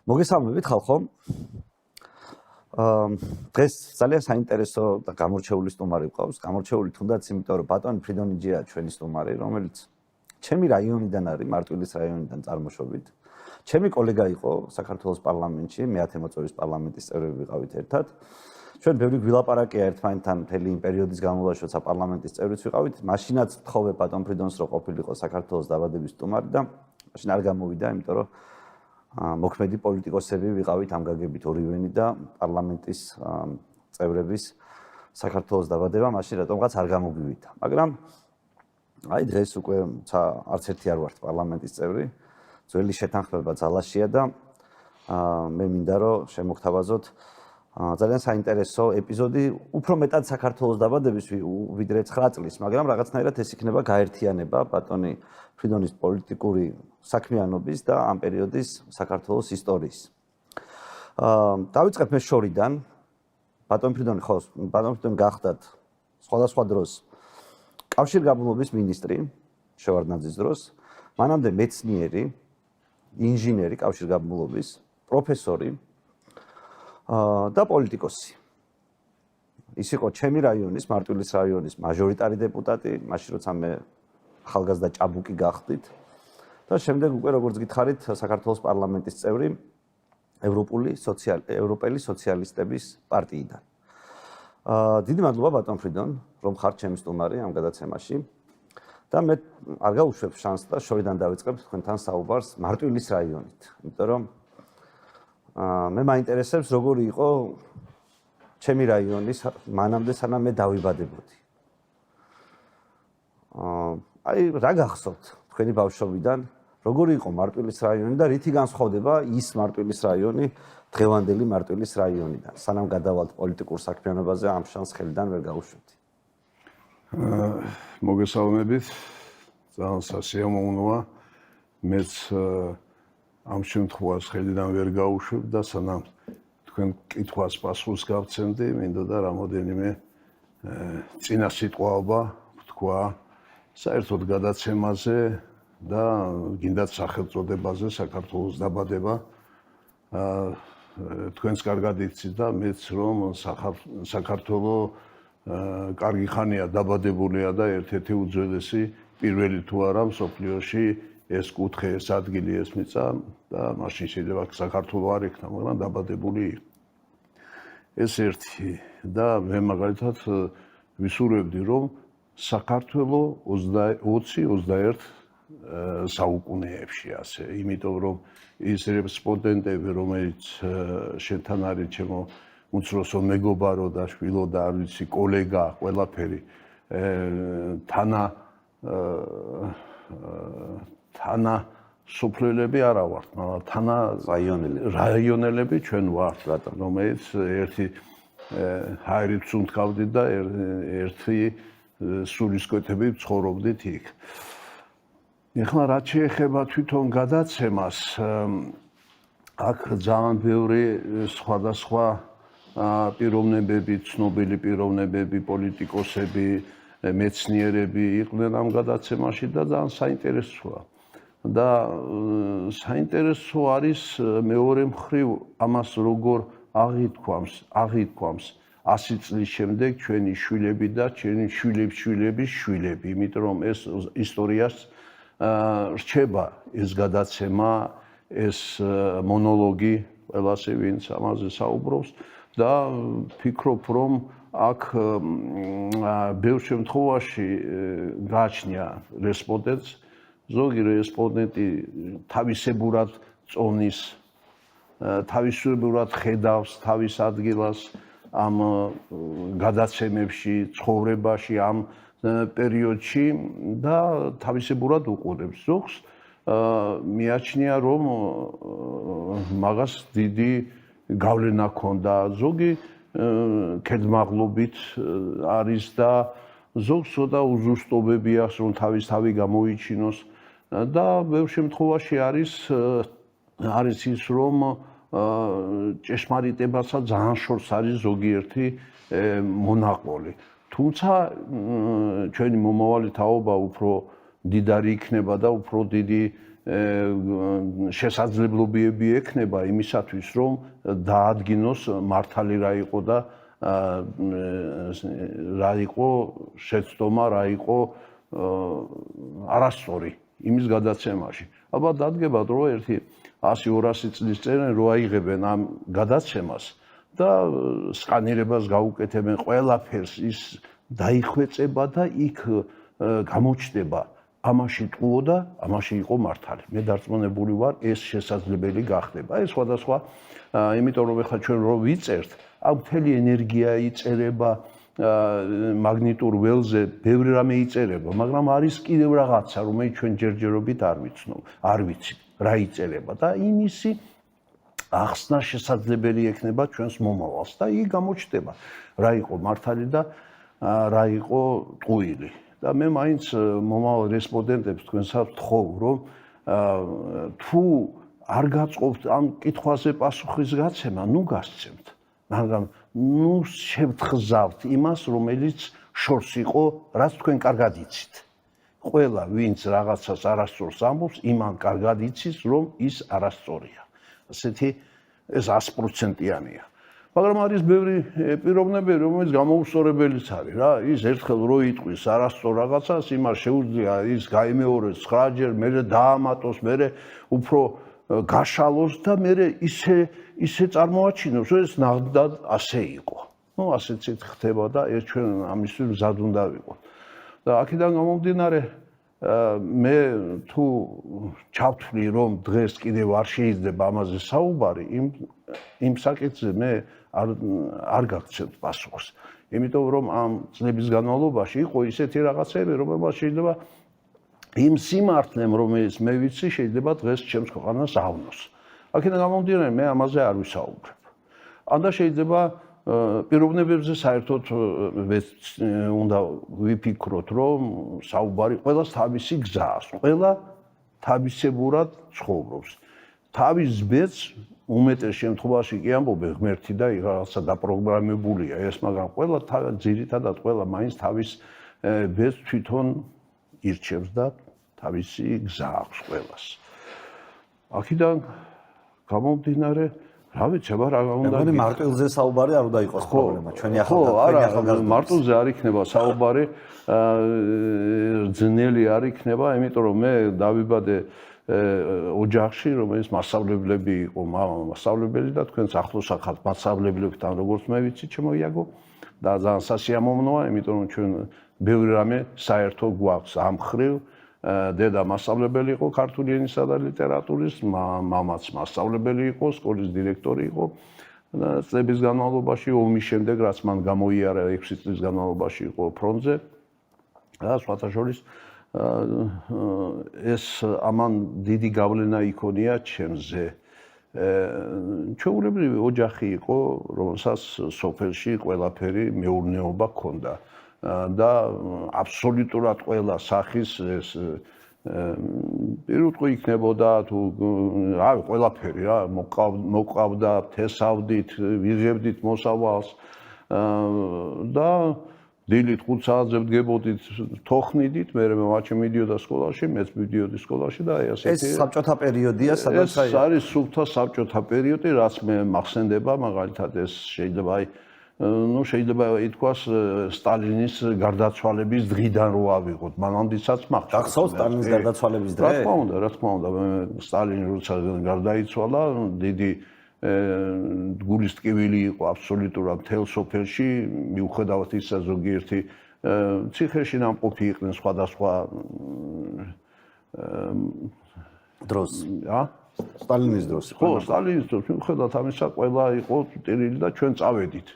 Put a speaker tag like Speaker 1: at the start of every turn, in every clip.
Speaker 1: მოგესალმებით ხალხო. დღეს ძალიან საინტერესო და გამორჩეული სტუმარი ვყავს. გამორჩეული თუნდაც იმიტომ, რომ ბატონი ფრიდონიჯია ჩვენი სტუმარი, რომელიც ჩემი რაიონიდან არის, მარტვილის რაიონიდან წარმოშობით. ჩემი კოლეგა იყო საქართველოს პარლამენტში, მე-10 მოწვევის პარლამენტის წევრები ვიყავით ერთად. ჩვენ ბევრი გვილაპარაკია ერთმანეთთან მთელი იმ პერიოდის განმავლობაში, როცა პარლამენტის წევრიც ვიყავით. მაშინაც თხოვე ბატონ ფრიდონს, რომ ყოფილიყო საქართველოს დაბადების სტუმარი და მაშინ არ გამოვიდა, იმიტომ რომ მოქმედი პოლიტიკოსები ვიყავით ამ გაგებით ორივენი და პარლამენტის წევრების საქართველოს დაბადება მაშინ რატომღაც არ გამოგვივიდა. მაგრამ აი დღეს უკვე არც ერთი არ ვართ პარლამენტის წევრი. ძველი შეთანხმება ძალაშია და მე მინდა რომ შემოგთავაზოთ ძალიან საინტერესო ეპიზოდი, უფრო მეტად საქართველოს დაბადების ვიდრე 9 წლის, მაგრამ რაღაცნაირად ეს იქნება გაერთიანება ბატონი ფრიდონის პოლიტიკური საქმიანობის და ამ პერიოდის საქართველოს ისტორიის. დავიწყებ მე შორიდან. ბატონ ფრიდონი გახდათ სხვადასხვა დროს კავშირგაბმულობის მინისტრი შევარდნაძის დროს, მანამდე მეცნიერი, ინჟინერი კავშირგაბმულობის, პროფესორი და პოლიტიკოსი. ის იყო ჩემი რაიონის, მარტვილის რაიონის მაჟორიტარი დეპუტატი, მაშინ როცა მე ახალგაზრდა ჭაბუკი გახდით და შემდეგ უკვე როგორც გითხარით, საქართველოს პარლამენტის წევრი ევროპელი სოციალისტების პარტიიდან. დიდი მადლობა ბატონ ფრიდონ, რომ ხართ ჩემი სტუმარი ამ გადაცემაში. და მე არ გავუშვებ შანსს და შორიდან დავიწყებ თქვენთან საუბარს მარტვილის რაიონით, იმიტომ რომ მე მაინტერესებს როგორი იყო ჩემი რაიონის მანამდე სანამ მე დავიბადებოდი. აი რა გახსოვთ თქვენი ბავშვობიდან, როგორი იყო მარტვილის რაიონი და რითი განსხვავდება ის მარტვილის რაიონი დღევანდელი მარტვილის რაიონიდან. სანამ გადავალთ პოლიტიკურ საქმიანობაზე, ამ შანსს ხელიდან ვერ გავუშვებთ.
Speaker 2: მოგესალმებით, ძალიან სასიამოვნოა. მეც ამ შემთხვევას ხელიდან ვერ გავუშვებ და სანამ თქვენ კითხვას პასუხს გავცემდი, მინდოდა რამოდენიმე წინა სიტყვაობა ვთქვა საერთოდ გადაცემაზე და გინდათ სახელწოდებაზე საქართველოს დაბადება. თქვენს კარგად იცით და მეც რომ საქართველოს კარგი ხანია დაბადებულია და ერთ-ერთი უძველესი პირველი თუ არა მსოფლიოში ეს კუთხე, ეს ადგილი, ეს მიწა და მაშინ შეიძლება საქართველოს არ იქნა, მაგრამ დაბადებული იყო. ეს ერთი და მე მაგალითად ვისურვებდი რომ საქართველოს 20-21 საუკუნეებში ასე, იმიტომ რომ ის რესპონდენტები, რომელიც შენთან არის ჩემო უცროსო მეგობარო და შვილო და არ ვიცი კოლეგა, ყველაფერი თანასოფლელები არა ვართ, მაგრამ რაიონელები ჩვენ ვართ, რომელიც ერთი ჰაერით ვსუნთქავდით და ერთი სულისკვეთებით ცხოვრობდით იქ. ეხლა რაც შეეხება თვითონ გადაცემას, აქ ძალიან ბევრი სხვადასხვა პიროვნებები, ცნობილი პიროვნებები, პოლიტიკოსები, მეცნიერები იყვნენ ამ გადაცემაში და ძალიან საინტერესოა. და საინტერესო არის მეორე მხრივ ამას როგორ აღითქვამს 100 წლის შემდეგ ჩვენი შვილები და ჩვენი შვილების შვილები, იმიტომ რომ ეს ისტორიას რჩება ეს გადაცემა, ეს მონოლოგი ყველასე ვინც ამაზე საუბრობს და ფიქრობ რომ აქ ბევრ შემთხვევაში გააჩნია რესპონდენტს, ზოგი რესპონდენტი თავისებურად წონის, თავისებურად ხედავს თავის ადგილას ამ გადაცემებში, ცხოვრებაში, ამ პერიოდში და თავისებურად უყურებს. ზოგს მიაჩნია რომ მაგას დიდი გავლენა ჰქონდა, ზოგი კეთმაღლობით არის და ზოგს ცოტა უზუსტობები აქვს რომ თავი გამოიჩინოს და ბევრ შემთხვევაში არის ის რომ ჭეშმარიტებასა ძალიან შორს არის ზოგიერთი მონაყოლი. თუმცა ჩვენი მომავალი თაობა უფრო დიდარი იქნება და უფრო დიდი შესაძლებლობები ექნება იმისათვის, რომ დაადგინოს მართალი რა იყო და რა იყო შეცდომა, რა იყო არასწორი იმის გადაცემაში. ალბათ დადგებათ, რომ ერთი 100-200 წლის წინ რო აიღებენ ამ გადაცემას და სკანირებას გაუკეთებენ ყველაფერს, ის დაიხვეწება და იქ გამოჩნდება ამაში ტყუო და ამაში იყო მართალი. მე დარწმუნებული ვარ, ეს შესაძლებელი გახდება. ეს სხვადასხვა, იმიტომ რომ ეხლა ჩვენ რო ვიწერთ, ამ მთელი ენერგია იწერება მაგნიტურ ველზე, ბევრი რამე იწერება, მაგრამ არის კიდევ რაღაცა, რომელიც ჩვენ ჯერჯერობით არ ვიცით, რა იწერება და იმისი ახსნა შესაძლებელი ექნება ჩვენს მომავალს და იქ გამოჩნდება, რა იყო მართალი და რა იყო ტყუილი. და მე მაინც მომავალ რესპონდენტებს თქვენსაც ვთხოვ, რომ თუ არ გაწყობთ ამ კითხვაზე პასუხის გაცემა, ნუ გასცემთ. მაგრამ ნუ შევთხზავთ იმას, რომელიც შორს იყო, რაც თქვენ კარგად იცით. ყველა ვინც რაღაცას არასწორს ამბობს, იმან კარგად იცის, რომ ის არასწორია. ასეთი ეს 100%-იანია. მაგრამ არის ბევრი პიროვნებები, რომელიც გამოუსწორებელიც არის რა. ის ერთხელ რო იტყვის არასწორ რაღაცას, იმას შეუძლია ის გაიმეოროს 9-ჯერ, მერე დაამატოს, მერე უფრო გაშალოს და მერე ისე წარმოაჩინოს, რომ ეს ნამდვილად ასე იყო. ნუ ასეც ხდება და ეს ჩვენ ამისთვის მზად უნდა ვიყოთ. და აქედან გამომდინარე, მე თუ ჩავთვლი, რომ დღეს კიდევ არ შეიძლება ამაზე საუბარი, იმ საკითხზე მე არ გაგცემთ პასუხს. იმიტომ რომ ამ წლების განმავლობაში იყო ისეთი რაღაცები, რომელსაც შეიძლება იმ სიმართლემ, რომელიც მე ვიცი, შეიძლება დღეს ჩემს ქვეყანას ავნოს. აქედან გამომდინარე, მე ამაზე არ ვისაუბრებ. ანდა შეიძლება პიროვნებებზე საერთოდ უნდა ვიფიქროთ, რომ საუბარი ყველას თავისი გზაა, ყველა თავისებურად ცხოვრობს. თავის ბედს უმეტეს შემთხვევაში კი ამბობენ ღმერთი და რაღაცა დაპროგრამებულია ეს, მაგრამ ყველა ძირითადად ყველა მაინც თავის ბედს თვითონ ირჩევს და თავისი გზა აქვს ყველას. აქედან გამომდინარე, რა ვიცი, აბა რა უნდა
Speaker 1: მე მარტვილზე საუბარი არ უნდა იყოს პრობლემა. ჩვენი
Speaker 2: ახალგაზრდა მარტვილზე არ იქნება საუბარი, ძნელი არ იქნება, იმიტომ რომ მე დავიბადე ოჯახში, რომელიც მასწავლებლები იყო, მამა მასწავლებელი და თქვენს ახლოს ახალ მასწავლებლებთან, როგორც მე ვიცი, შემოიაგო და ძალიან სასიამოვნოა, იმიტომ რომ ჩვენ ბევრი რამე საერთო გვაქვს ამ მხრივ. დედა მასწავლებელი იყო ქართული ენისა და ლიტერატურის, მამაც მასწავლებელი იყო, სკოლის დირექტორი იყო. წლების განმავლობაში, ომის შემდეგ, რაც მან გამოიარა 6 წლის განმავლობაში იყო ფრონტზე და სხვათა შორის ეს ამან დიდი გავლენა იქონია ჩემზე. ჩვეულებრივი ოჯახი იყო, რომელსაც სოფელში ყველაფერი მეურნეობა ჰქონდა და აბსოლუტურად ყველა სახის ეს პირუტყვი იქნებოდა თუ რავი ყველაფერი რა მოყავდა, თესავდით, ვიღებდით მოსავალს და დილით 5 საათზე ვდგებოდით, თოხნიდით, მე მათი მიდიოდა სკოლაში, მეც მიდიოდი სკოლაში და აი ასეთი
Speaker 1: ეს საბჭოთა პერიოდია, სადაც
Speaker 2: ეს არის სუფთა საბჭოთა პერიოდი, რაც მე მახსენდება, მაგალითად ეს შეიძლება აი შეიძლება ითქვას სტალინის გარდაცვალების დღიდან რო ავიღოთ, მანამდესაც მახსოვს.
Speaker 1: გახსოვს სტალინის გარდაცვალების დღე?
Speaker 2: რა თქმა უნდა, სტალინი როცა გარდაიცვალა, დიდი გულის ტკივილი იყო აბსოლუტურად მთელ სოფელში, მიუხედავად ისა ზოგიერთი ციხეში ნამყოფი იყვნენ სხვადასხვა
Speaker 1: დროს. სტალინის დროს.
Speaker 2: ხო, სტალინის დროს, მიუხედავად ამისა, ყველა იყო ტირილი და ჩვენ წავედით.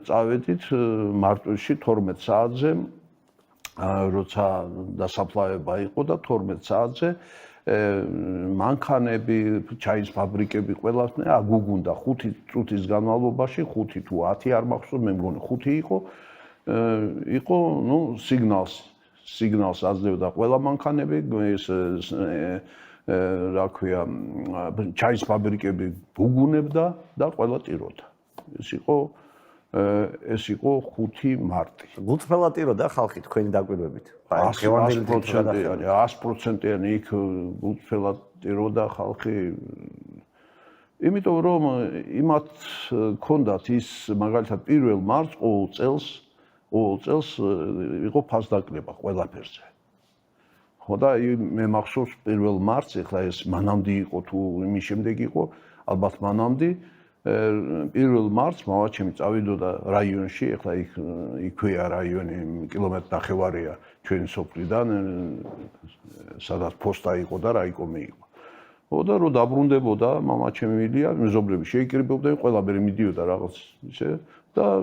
Speaker 2: წავედით მარტვილში 12 საათზე, როცა დასაფლავება იყო და 12 საათზე მანქანები, ჩაის ფაბრიკები ყველასne აგუგუნდა 5 წუთის განმავლობაში, 5 თუ 10 არ მახსოვს, მე მგონი 5 იყო, ნუ სიგნალს აძლევდა ყველა მანქანები, ეს რა ქვია, ჩაის ფაბრიკები გუგუნებდა და ყველა ტიროდა. ეს იყო ეს იყო 5 მარტი.
Speaker 1: გულწრფელატიროდა ხალხი თქვენი დაკვირვებით.
Speaker 2: 100%-იანი იქ გულწრფელატიროდა ხალხი. იმიტომ რომ იმათ ქონდათ ის მაგალითად 1 მარტს ყოველ წელს იყო ფასდაკლება ყველაფერზე. ხო და მე მახსოვს 1 მარტს, ეხლა ეს მანამდე იყო თუ იმის შემდეგ იყო, ალბათ მანამდე 1 მარტს მამაჩემი წავიდოდა რაიონში, ეხლა იქვეა რაიონი, კილომეტრ-ნახევარია ჩვენი სოფლიდან, სადაც პოსტა იყო და რაიკომი იყო. ხო და რო დაბრუნდებოდა მამაჩემი ილია, მეზობლები შეიკრიბებდნენ, ყველაფერი მიდიოდა რაღაც ისე და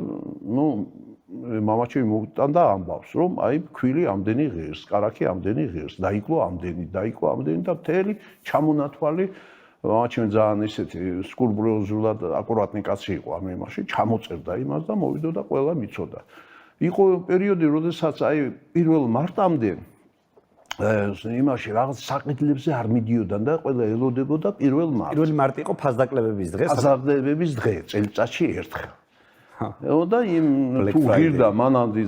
Speaker 2: მამაჩემი მოვიტანდა ამბავს, რომ აი ქვილი ამდენი ღირს, კარაქი ამდენი ღირს, დაიკლო ამდენი და მთელი ჩამონათვალი მამაჩემი ძალიან ისეთი სკრუპულოზულად აკურატნი კაცი იყო ამ იმაში, ჩამოწერდა იმას და მოვიდოდა ყველა მიცოდა. იყო პერიოდი, როდესაც აი 1 მარტამდე იმაში რაღაც საყიდლებზე არ მიდიოდან და ყველა ელოდებოდა 1 მარტს.
Speaker 1: 1 მარტი იყო ფასდაკლებების დღე,
Speaker 2: ფასდაკლებების დღე, წელიწადში ერთხელ. და იმ თუ ღირდა მანამდე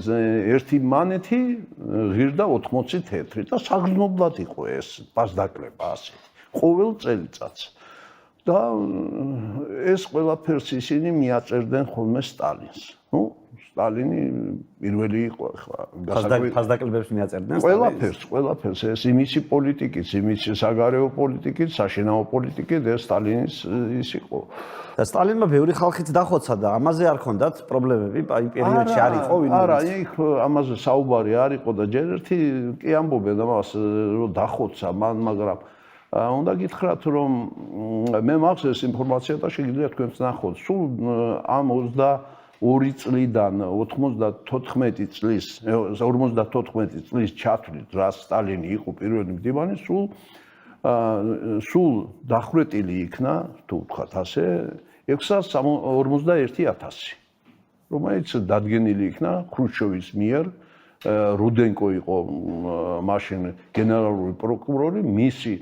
Speaker 2: ერთი მანეთი, ღირდა 80 თეთრი და საგრძნობლად იყო ეს ფასდაკლება ასე. ყოველ წელიწადს. და ეს ყველაფერს ისინი მიაწერდნენ ხოლმე სტალინს. სტალინი პირველი იყო ახლა
Speaker 1: ფასდაკლებებს მიაწერდნენ
Speaker 2: ყველაფერს ეს იმისი პოლიტიკით, იმისი საგარეო პოლიტიკით, საშინაო პოლიტიკით ეს სტალინის ის იყო.
Speaker 1: და სტალინმა ბევრი ხალხით დახოცა და ამაზე არ ქონდათ პრობლემები იმ პერიოდში არ იყო ვინმე.
Speaker 2: არა, იქ ამაზე საუბარი არ იყო და ჯერ ერთი კი ამბობენ ამას რომ დახოცა მან, მაგრამ უნდა გითხრათ რომ მე მაქვს ეს ინფორმაცია და შეგიძლიათ თქვენც ნახოთ. სულ ამ 22 წლიდან 94 წლის ჩათვლით, რაც სტალინი იყო პირველი მდივანი, სულ დახვრეტილი იქნა, თუ ვთქვათ ასე, 651,000, რომელიც დადგენილი იქნა ხრუშჩოვის მიერ. რუდენკო იყო მაშინ გენერალური პროკურორი, მისი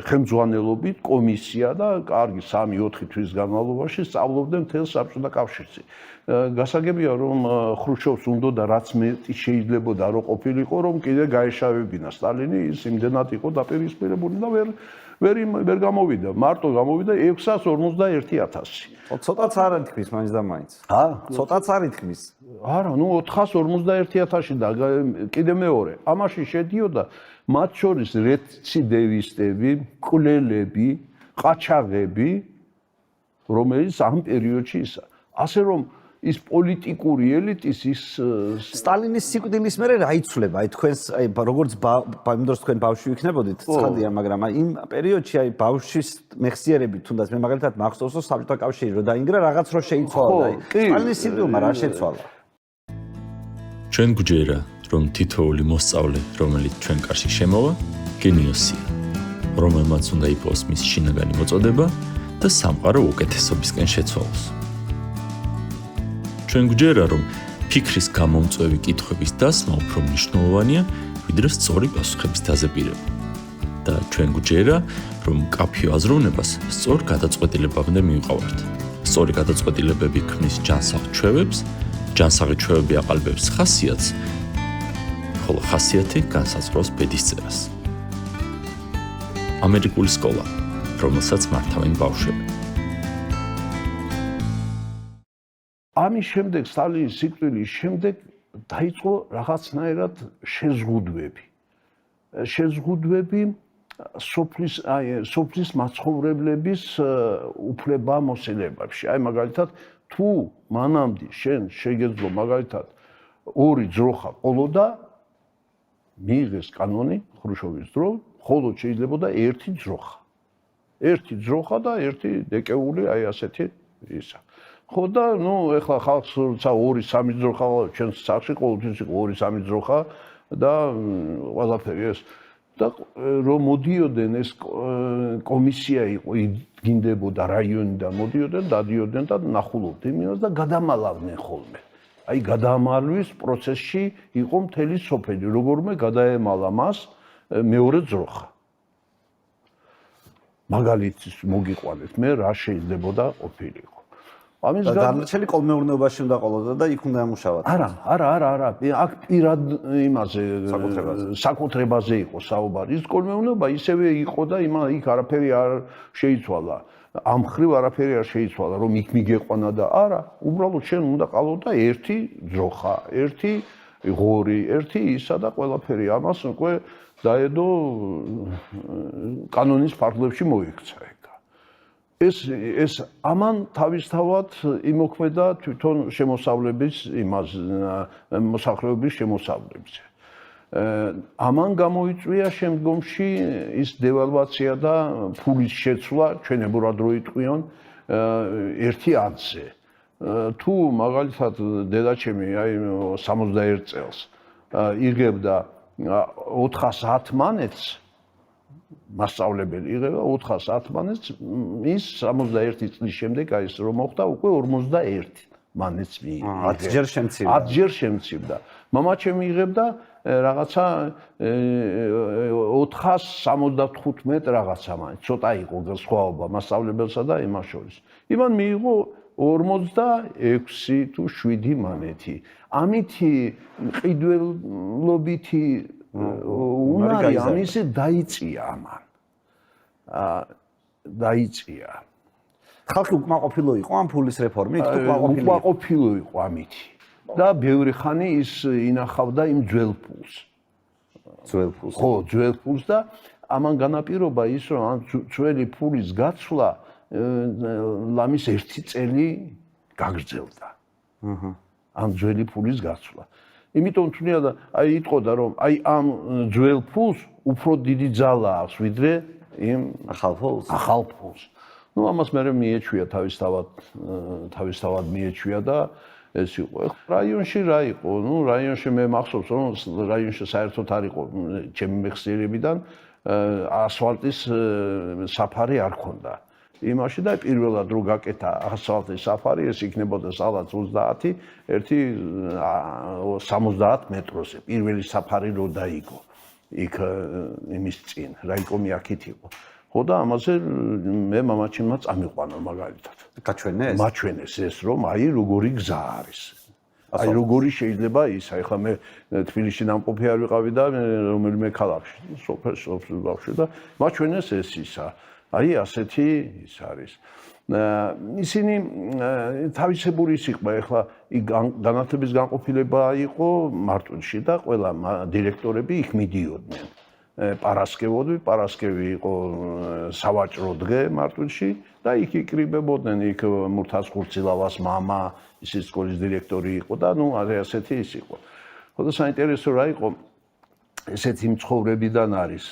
Speaker 2: ხელმძღვანელობით კომისია და კარგი 3-4 თვის განმავლობაში სწავლობდნენ მთელ საბჭოთა კავშირში. გასაგებია რომ ხრუშჩოვს უნდოდა რაც მეტი შეიძლებოდა რომ ყოფილიყო რომ კიდე გაეშავებინა სტალინი, ის იმდენად იყო დაპირისპირებული და ვერ გამოვიდა, მარტო გამოვიდა 651,000.
Speaker 1: ცოტაც არ ითქმის მაინც და მაინც. ცოტაც არ ითქმის.
Speaker 2: არა, 451,000 და კიდე მეორე. ამაში შედიოდა მათ შორის რეციდივისტები, მკვლელები, ყაჩაღები, რომელიც ამ პერიოდში ისა. ასე რომ ის პოლიტიკური ელიტის ის
Speaker 1: სტალინის სიკვდილის მერე რა იცვლება? აი თქვენს აი როგორც იმდროს თქვენ ბავშვი იქნებოდით, ცხადია, მაგრამ აი იმ პერიოდში აი ბავშვის მეხსიერებით თუნდაც მე მაგალითად მახსოვს რომ საბჭოთა კავშირი რო დაინგრა რაღაც რო შეიცვალა. სტალინის სიკვდილმა რა შეცვალა?
Speaker 3: ჩვენ გვჯერა რომ თითოეული მოსწავლე, რომელიც ჩვენ კარში შემოვა, გენიოსია, რომელმაც უნდა იპოვოს მის შინაგანი მოწოდება და სამყარო უკეთესობისკენ შეცვალოს. ჩვენ გვჯერა რომ ფიქრის გამომწვევი კითხვების დასმა უფრო მნიშვნელოვანია, ვიდრე სწორი პასუხების დაზეპირება. და ჩვენ გვჯერა რომ მკაფიო აზროვნებას სწორ გადაწყვეტილებამდე მივყავართ. სწორი გადაწყვეტილებები ქმნის ჯანსაღ ჩვევებს, ჯანსაღი ჩვევები აყალიბებს ხასიათს, ხოლო ხასიათი განსაზღვრავს ბედისწერას. ამერიკული სკოლა, რომელსაც მართავენ ბავშვები.
Speaker 2: ამის შემდეგ, სტალინის სიკვდილის შემდეგ დაიწყო რაღაცნაირად შეზღუდვები სოფლის მაცხოვრებლების უფლებამოსილებებში. აი მაგალითად, თუ მანამდე შენ შეგეძლო მაგალითად 2 ძროხა ყოლოდა, მიიღეს კანონი ხრუშჩოვის დრო, მხოლოდ შეიძლებოდა 1 ძროხა. 1 ძროხა და 1 დეკეული აი ასეთი ისა. ხო და ეხლა ხალხს როცა 2-3 ძროხა, ჩვენს სახში ყოველთვის იყო 2-3 ძროხა და ყველაფერი ეს და რომ მოდიოდნენ ეს კომისია იყო, იგინდებოდა რაიონიდან, მოდიოდნენ, დადიოდნენ და ნახულობდნენ იმას და გადამალავდნენ ხოლმე. აი გადამალვის პროცესში იყო მთელი სოფელი, როგორმე გადაემალა მას მეორე ძროხა. მაგალითის მოგიყვანეთ, მე რა შეიძლებოდა ყოფილიყო. ამის
Speaker 1: დანარჩენი კოლმეურნეობაში უნდა ყოლოდა და იქ უნდა ამუშავა.
Speaker 2: არა. აქ პირად იმაზე საკუთრებაზე იყო საუბარი. ის კოლმეურნეობა ისევე იყო და იქ არაფერი არ შეიცვალა. ამ ხრივ არაფერი არ შეიცვალა, რომ იქ მიგეყვანა და არა, უბრალოდ შენ უნდა ყალოდა ერთი ძროხა, ერთი ღორი, ერთი ისა და ყველაფერი. ამას უკვე დაედო კანონის ფარგლებში მოიქცა ეგ. ეს ამან თავისთავად იმოქმედა თვითონ შემოსავლების იმას მოსახლეობის შემოსავლებზე. ამან გამოიწვია შემდგომში ის დევალვაცია და ფულის შეცვლა, ჩვენებურად რო იტყვიონ, 1-ზე. თუ მაგალითად დედაჩემი აი 61 წელს იღებდა 410 მანეთს მასწავლებელი იღება 410 მანეთს, ის 61 წლის შემდეგ აი ეს რომ მოხდა უკვე 41 მანეთს მიიღება.
Speaker 1: 10
Speaker 2: ჯერ შემცირდა. მამაჩემი იღებდა რაღაცა 475 რაღაცა მანეთ. ცოტა იყო სხვაობა მასწავლებელსა და იმას შორის. იმან მიიღო 46 თუ 7 მანეთი. ამითი მყიდველობითი უნარი ამისი დაიწია ამან. დაიწია.
Speaker 1: ხალხი უკმაყოფილო იყო ამ ფულის რეფორმით,
Speaker 2: უკმაყოფილო იყო ამითი. და ბევრი ხანი ის ინახავდა იმ ძველ ფულს. ხო, ძველ ფულს და ამან განაპირობა ის, რომ ამ ძველი ფულის გაცვლა ლამის 1 წელი გაგრძელდა. ამ ძველი ფულის გაცვლა. იმიტომ თუნია და აი იტყოდა რომ აი ამ ძველ ფულს უფრო დიდი ძალა აქვს ვიდრე იმ ახალ ფულს. ნუ ამას მე მიეჩვია თავისთავად მიეჩვია და ეს იყო. რაიონში რა იყო? ნუ რაიონში მე მახსოვს რომ რაიონში საერთოდ არ იყო ჩემი მეხსიერებიდან ასფალტის საფარი არ ქონდა. იმაში და პირველად რო გაკეთა ასფალტის საფარი, ეს იქნებოდა სადაც 30, ერთი 70 მეტროზე. პირველი საფარი რო დაიგო. იქ იმის წინ, რაიკომი აქეთ იყო. ხო და ამაზე მე მამაჩემმა წამიყვანა მაგალითად.
Speaker 1: გაჩვენეს?
Speaker 2: მაჩვენეს ეს რომ აი როგორი გზა არის. აი როგორი შეიძლება ის, აი ხა მე თბილისში ნამყოფი არ ვიყავი და რომელიმე ქალაქში, სოფელში ბავშვი და მაჩვენეს ეს ისა. აი ასეთი ის არის. ისინი თავისებური ის იყო, ეხლა განათლების განყოფილება იყო მარტვილში და ყველა დირექტორები იქ მიდიოდნენ. პარასკევი იყო სავაჭრო დღე მარტვილში და იქ იკრიბებოდნენ, იქ მურთაზ ხურცილავას მამა, ის სკოლის დირექტორი იყო და ნუ ასეთი ის იყო. ხო და საინტერესო რა იყო, ესეთი მცხოვრებიდან არის.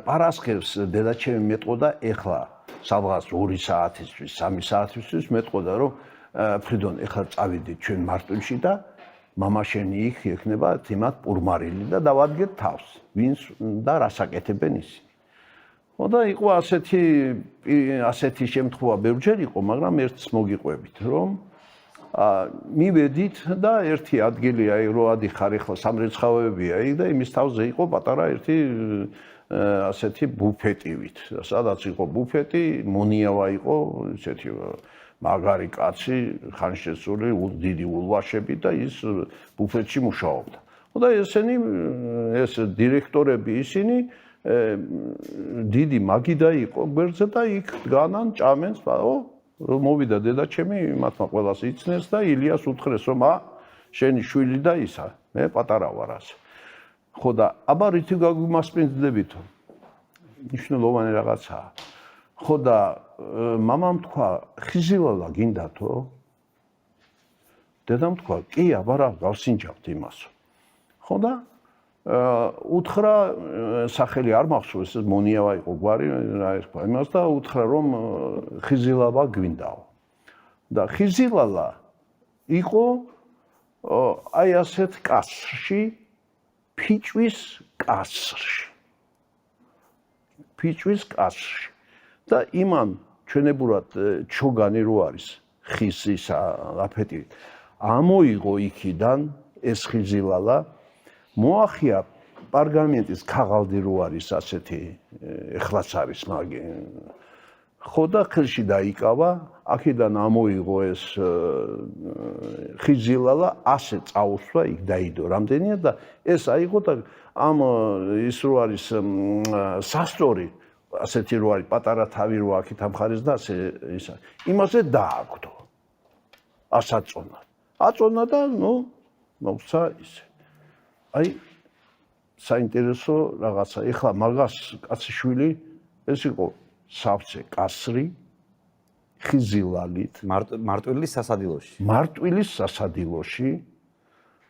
Speaker 2: პარასკევს დედაჩემი მეტყოდა ეხლა სადღაც 2 საათისთვის, 3 საათისთვის მეტყოდა რომ ფრიდონ ეხლა წავიდით ჩვენ მარტვილში და მამა შენი იქ ექნება თემად პურმარილი და დავადგეთ თავს, ვინც და რას აკეთებენ ისინი. ხო და იყო ასეთი შემთხვევა ბევრჯერ იყო, მაგრამ ერთს მოგიყვებით რომ მივედით და ერთი ადგილი აი რო ადიხარ ეხლა სამრეცხავებია იქ და იმის თავზე იყო პატარა ერთი ასეთი ბუფეტივით. სადაც იყო ბუფეტი, მონიავა იყო, ესეთი მაგარი კაცი, ხანშესული, დიდი ულვაშები და ის ბუფეტში მუშაობდა. და ესენი ეს დირექტორები ისინი დიდი მაგიდა იყო გვერდზე და იქ დგანან ჭამენს, მოვიდა დედაჩემი, მათმა ყველას იცნეს და ილიას უთხრეს რომ შენი შვილი და ისა, მე პატარა ვარ ასე. ხო და აბა რითი გაგვიმასპინძლებითო? მნიშვნელოვანი რაღაცაა. ხო და მამამ თქვა, ხიზილალა გინდათო? დედამ თქვა, კი, აბა რა, გავსინჯავთ იმასო. ხო და უთხრა, სახელი არ მახსოვს, ეს მონიავა იყო გვარი, რა ერქვა იმას და უთხრა რომ ხიზილალა გვინდაო. და ხიზილალა იყო აი ასეთ კასრში, ფიჭვის კასრში. და იმან ჩვენებურად ჩოგანი რო არის ხის ისა ლაფეტი ამოიღო იქიდან ეს ხიზილალა მოახია პარგამენტის ქაღალდი რო არის ასეთი ეხლაც არის მაგი ხო და ხელში დაიკავა, აქედან ამოიღო ეს ხიძილალა, ასე წაუსვა, იქ დაიდო რამდენია და ეს აიღო და ამ ის რო არის სასწორი, ასეთი რო არის პატარა თავი რო აქეთ ამხარეს და ასე ისა. იმაზე დააგდო. ასაწონა. აწონა და მოხდა ისე. აი საინტერესო რაღაცა. ეხლა მაგას კაციშვილი ეს იყო სავსე კასრი ხიზილალით
Speaker 1: მარტვილის სასადილოში.
Speaker 2: მარტვილის სასადილოში,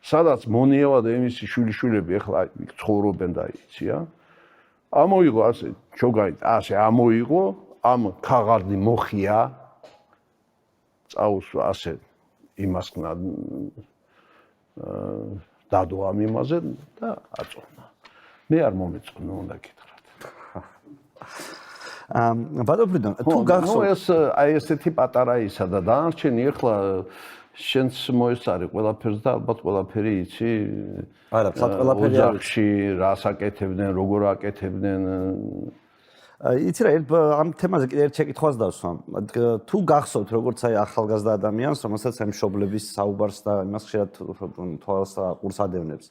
Speaker 2: სადაც მონიევა და მისი შვილიშვილები ეხლა ცხოვრობენ და იცია. ამოიღო ასე ჩოგაით, ასე ამოიღო, ამ ქაღალდი მოხია. წაუსვა ასე იმასკნა დადო ამ იმაზე და აწონა. მე არ მომეწონა უნდა გითხრათ.
Speaker 1: ბატონო, თუ გახსოვთ
Speaker 2: ეს აი ესეთი პატარა ისა და დანარჩენი ახლა შენს მოესწარი ყველაფერს და ალბათ ყველაფერი იცი.
Speaker 1: არა, ფლატ ყველაფერი არ
Speaker 2: ოჯახში რას აკეთებდნენ, როგორ აკეთებდნენ.
Speaker 1: იცი რა, ამ თემაზე კიდე ერთ შეკითხვას დავსვამ. თუ გახსოვთ, როგორც აი ახალგაზრდა ადამიანს, რომელსაც ამ მშობლების საუბარს და იმას ხშირად თვალს და ყურს ადევნებს.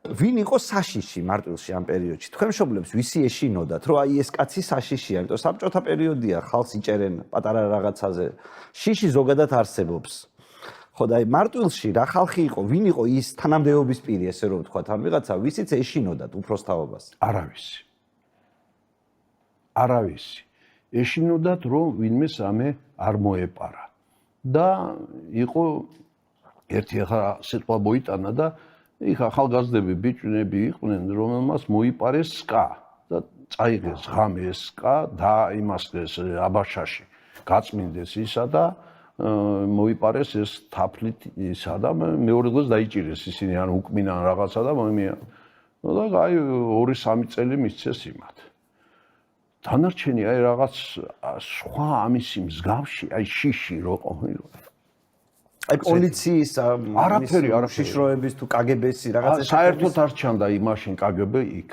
Speaker 1: ვინ იყო საშიში მარტვილში ამ პერიოდში? თქვენ მშობლებს ვისი ეშინოდათ, რომ აი ეს კაცი საშიშია, იმიტომ საბჭოთა პერიოდია, ხალხს იჭერენ პატარა რაღაცაზე. შიში ზოგადად არსებობს. ხო და აი მარტვილში რა ხალხი იყო, ვინ იყო ის თანამდებობის პირი, ესე რომ ვთქვათ, ამ ვიღაცა, ვისიც ეშინოდათ უფროს თაობას?
Speaker 2: არავისი. არავისი. ეშინოდათ, რომ ვინმე სამე არ მოეპარა. და იყო ერთი ახლა სიტყვა მოიტანა და იქ ახალგაზრდები ბიჭუნები იყვნენ, რომელმაც მოიპარეს სკა და წაიღეს ღამე ეს სკა და იმასდეს აბაშაში. გაწმინდეს ისა და მოიპარეს ეს თაფლით ისა და მეორე დღეს დაიჭირეს ისინი ან უკმინან რაღაცა და მომია. და აი 2-3 წელი მისცეს იმათ. დანარჩენი აი რაღაც სხვა ამისი მსგავსი, აი შიში რო ყოფილა.
Speaker 1: აი პოლიციის
Speaker 2: არაფერი
Speaker 1: შიშროების თუ კგბ-ს რაღაცა
Speaker 2: საერთოდ არ ჩანდა იმაშინ კგბ იქ.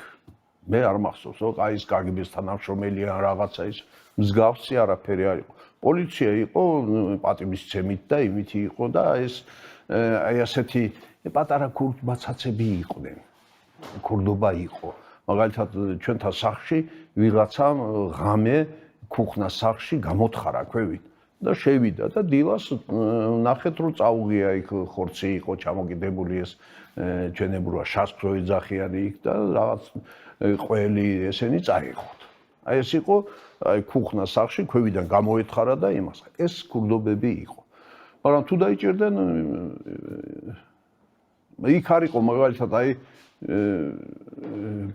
Speaker 2: მე არ მახსოვს, რომ აი ეს კგბ-ს თანამშრომელი ან რაღაცა ის მსგავსი არაფერი არ იყო. პოლიცია იყო პატივისცემით და იმითი იყო და ეს აი ასეთი პატარა ქურდბაცაცები იყვნენ. ქურდობა იყო. მაგალითად ჩვენთან სახლში ვიღაცამ ღამე ქუხნას სახლში გამოთხარა ქვევით და შევიდა და დილას ნახეთ რომ წაუღია იქ ხორცი იყო ჩამოკიდებული ეს ჩვენებურა შასფროი ძახიანი იქ და რაღაც ყველი ესენი წაიღოთ. აი ეს იყო აი ქუხნას სახლში ქვევიდან გამოეთხარა და იმას. ეს ქურდობები იყო. მაგრამ თუ დაიჭერდნენ იქ არ იყო მაგალითად აი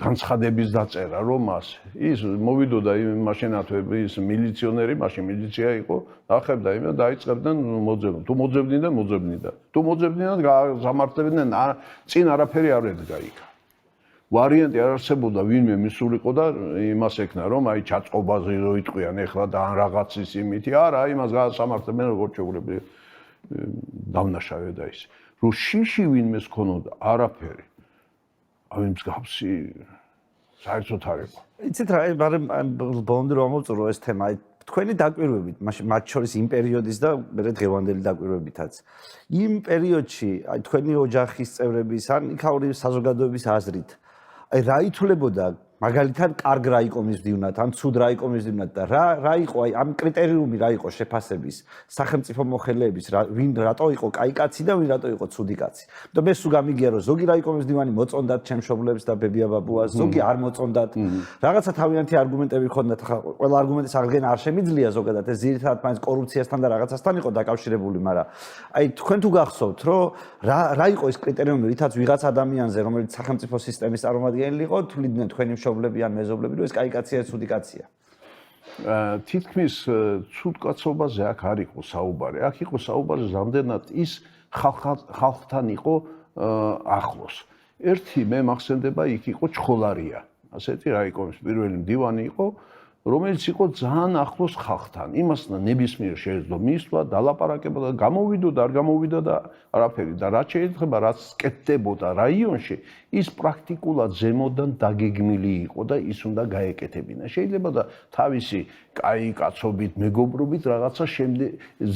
Speaker 2: განცხადების დაწერა რომ მას ის მოვიდოდა იმ მაშინათვე ის მილიციონერი, მაშინ მილიცია იყო, ახებდა იმ და დაიწყებდნენ მოძებნა. თუ მოძებნიდან მოძებნიდა. თუ მოძებნიდან გამართლებდნენ წინ არაფერი არ ედგა იქ. ვარიანტი არ არსებობდა ვინმე მისულიყო და იმას ეკნა რომ აი ჩაწყობაზე რო იტყვიან ეხლა და ან რაღაცის იმითი არა იმას გამართლებდნენ როგორც შეუძლებელი დავნაშავე და ის. რო შიში ვინმეს ქონოდა არაფერი აი მსგავსი საერთოდ არ იყო.
Speaker 1: იცით რა, ბოლომდე რომ ამოვწურო ეს თემა, აი თქვენი დაკვირვებით, მათ შორის იმ პერიოდის და მე დღევანდელი დაკვირვებითაც. იმ პერიოდში, აი თქვენი ოჯახის წევრების ან იქაური საზოგადოების აზრით, აი რა ითვლებოდა მაგალითად კარგ რა იყო მისდივნათ, ან ცუდ რა იყო მისდივნათ და რა იყო აი ამ კრიტერიუმი რა იყო შეფასების სახელმწიფო მოხელეების ვინ რატო იყო კაი კაცი და ვინ რატო იყო ცუდი კაცი. და მე სულ გამიგია რომ ზოგი რა იყო მისდივანი მოწონდათ ჩემ მშობლებს და ბებია ბაბუას, ზოგი არ მოწონდათ. რაღაცა თავიანთი არგუმენტები ჰქონდათ, ხა ყველა არგუმენტის აღდგენა არ შემიძლია ზოგადად ეს ძირითადად მაინც კორუფციასთან და რაღაცასთან იყო დაკავშირებული, მაგრამ აი თქვენ თუ გახსოვთ რომ რა იყო ეს კრიტერიუმი, რითაც ვიღაც ადამიანზე რომელიც სახელმწიფო სისტემის წარმომადგენელი იყო, თვლიდნენ თქვენი მშობლები ან მეზობლები რომ ეს კაი კაცია, ცუდი კაცია.
Speaker 2: თითქმის ცუდ კაცობაზე აქ არ იყო საუბარი. აქ იყო საუბარი რამდენად ის ხალხთან იყო ახლოს. ერთი მე მახსენდება იქ იყო ჩხოლარია. ასეთი რა იყო, პირველი მდივანი იყო რომელიც იყო ძალიან ახლოს ხალხთან. იმასთან ნებისმიერ შეეძლო მისვლა, დალაპარაკება და გამოვიდო და არ გამოვიდა და არაფერი. და რაც შეიძლება, რაც კეთდებოდა რაიონში, ის პრაქტიკულად ზემოდან დაგეგმილი იყო და ის უნდა გაეკეთებინა. შეიძლება და თავისი კაი კაცობით, მეგობრობით რაღაცა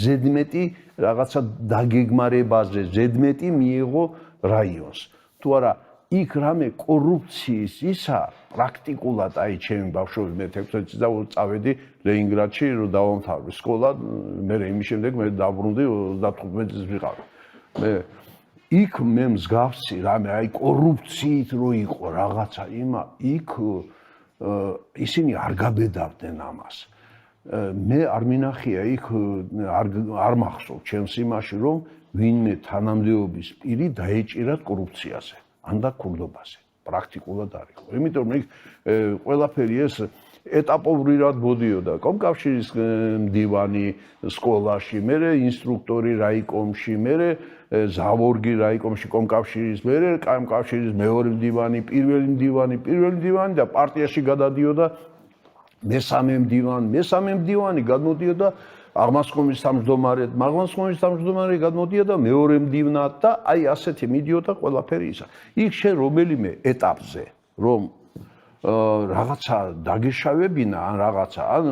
Speaker 2: ზედმეტი რაღაცა დაგეგმარებაზე, ზედმეტი მიიღო რაიონს. თუ არა იქ რამე კორუფციის ისა პრაქტიკულად აი ჩემი ბავშვები მე 16 წელს წავედი ლენინგრადში რომ დავამთავრე სკოლა მე იმის შემდეგ მე დაბრუნდი 35 წელს ვიყავი მე იქ მე მსგავსი რამე აი კორუფციით რო იყო რაღაცა იქ ისინი არ გაბედავდნენ ამას მე არ მინახია იქ არ მახსოვს ჩემს იმაში რომ ვინმე თანამდებობის პირი დაეჭირათ კორუფციაზე ან და ქურდობაზე პრაქტიკულად არ იყო. იმიტომ რომ იქ ყველაფერი ეს ეტაპობრივად მოდიოდა. კომკავშირის მდივანი სკოლაში, მერე ინსტრუქტორი რაიკომში, მერე ზავორგი რაიკომში კომკავშირის, მერე კომკავშირის მეორე მდივანი, პირველი მდივანი და პარტიაში გადადიოდა მესამე მდივანი გადმოდიოდა აღმასკომის თავმჯდომარე გადმოდიოდა მეორე მდივნად და აი ასეთი მიდიოდა ყველაფერი ისა. იქ შენ რომელიმე ეტაპზე რომ რაღაცა დაგეშავებინა ან რაღაცა ან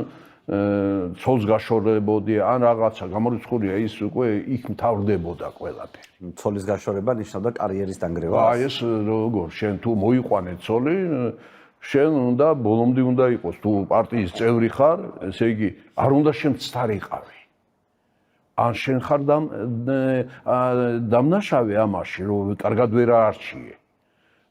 Speaker 2: ცოლს გაშორებოდი ან რაღაცა გამორიცხულია ის უკვე იქ მთავრდებოდა ყველაფერი.
Speaker 1: ცოლის გაშორება ნიშნავდა კარიერის დანგრევა.
Speaker 2: აი ეს როგორ შენ თუ მოიყვანე ცოლი შენ უნდა ბოლომდე უნდა იყოს თუ პარტიის წევრი ხარ, ესე იგი არ უნდა შენ მცდარიყავი. ან შენ ხარ დამნაშავე ამაში, რომ კარგად ვერ არჩიე.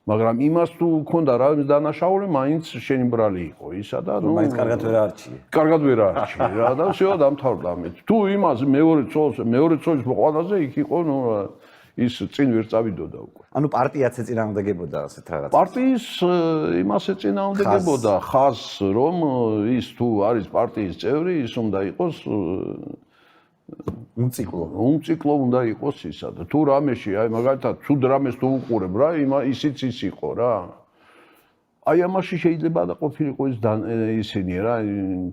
Speaker 2: მაგრამ იმას თუ გქონდა რა დანაშაული, მაინც შენი ბრალი იყო ისა და ნუ
Speaker 1: მაინც კარგად ვერ არჩიე.
Speaker 2: კარგად ვერ არჩიე რა და всё დამთავრდა ამით. თუ იმას მეორე ცოლის მოყვანაზე იქ იყო ნუ ის წინ ვერ წავიდოდა უკვე.
Speaker 1: ანუ პარტიაც ეწინააღმდეგებოდა ასეთ რაღაც.
Speaker 2: პარტიის იმას ეწინააღმდეგებოდა ხაზს, რომ ის თუ არის პარტიის წევრი, ის უნდა იყოს უმციკლო უნდა იყოს ისა და თუ რამეში, აი მაგალითად, თუ დრამეს თუ უყურებ რა, ისიც ის იყო რა. აი ამაში შეიძლება და ყოფილიყო ისინი რა,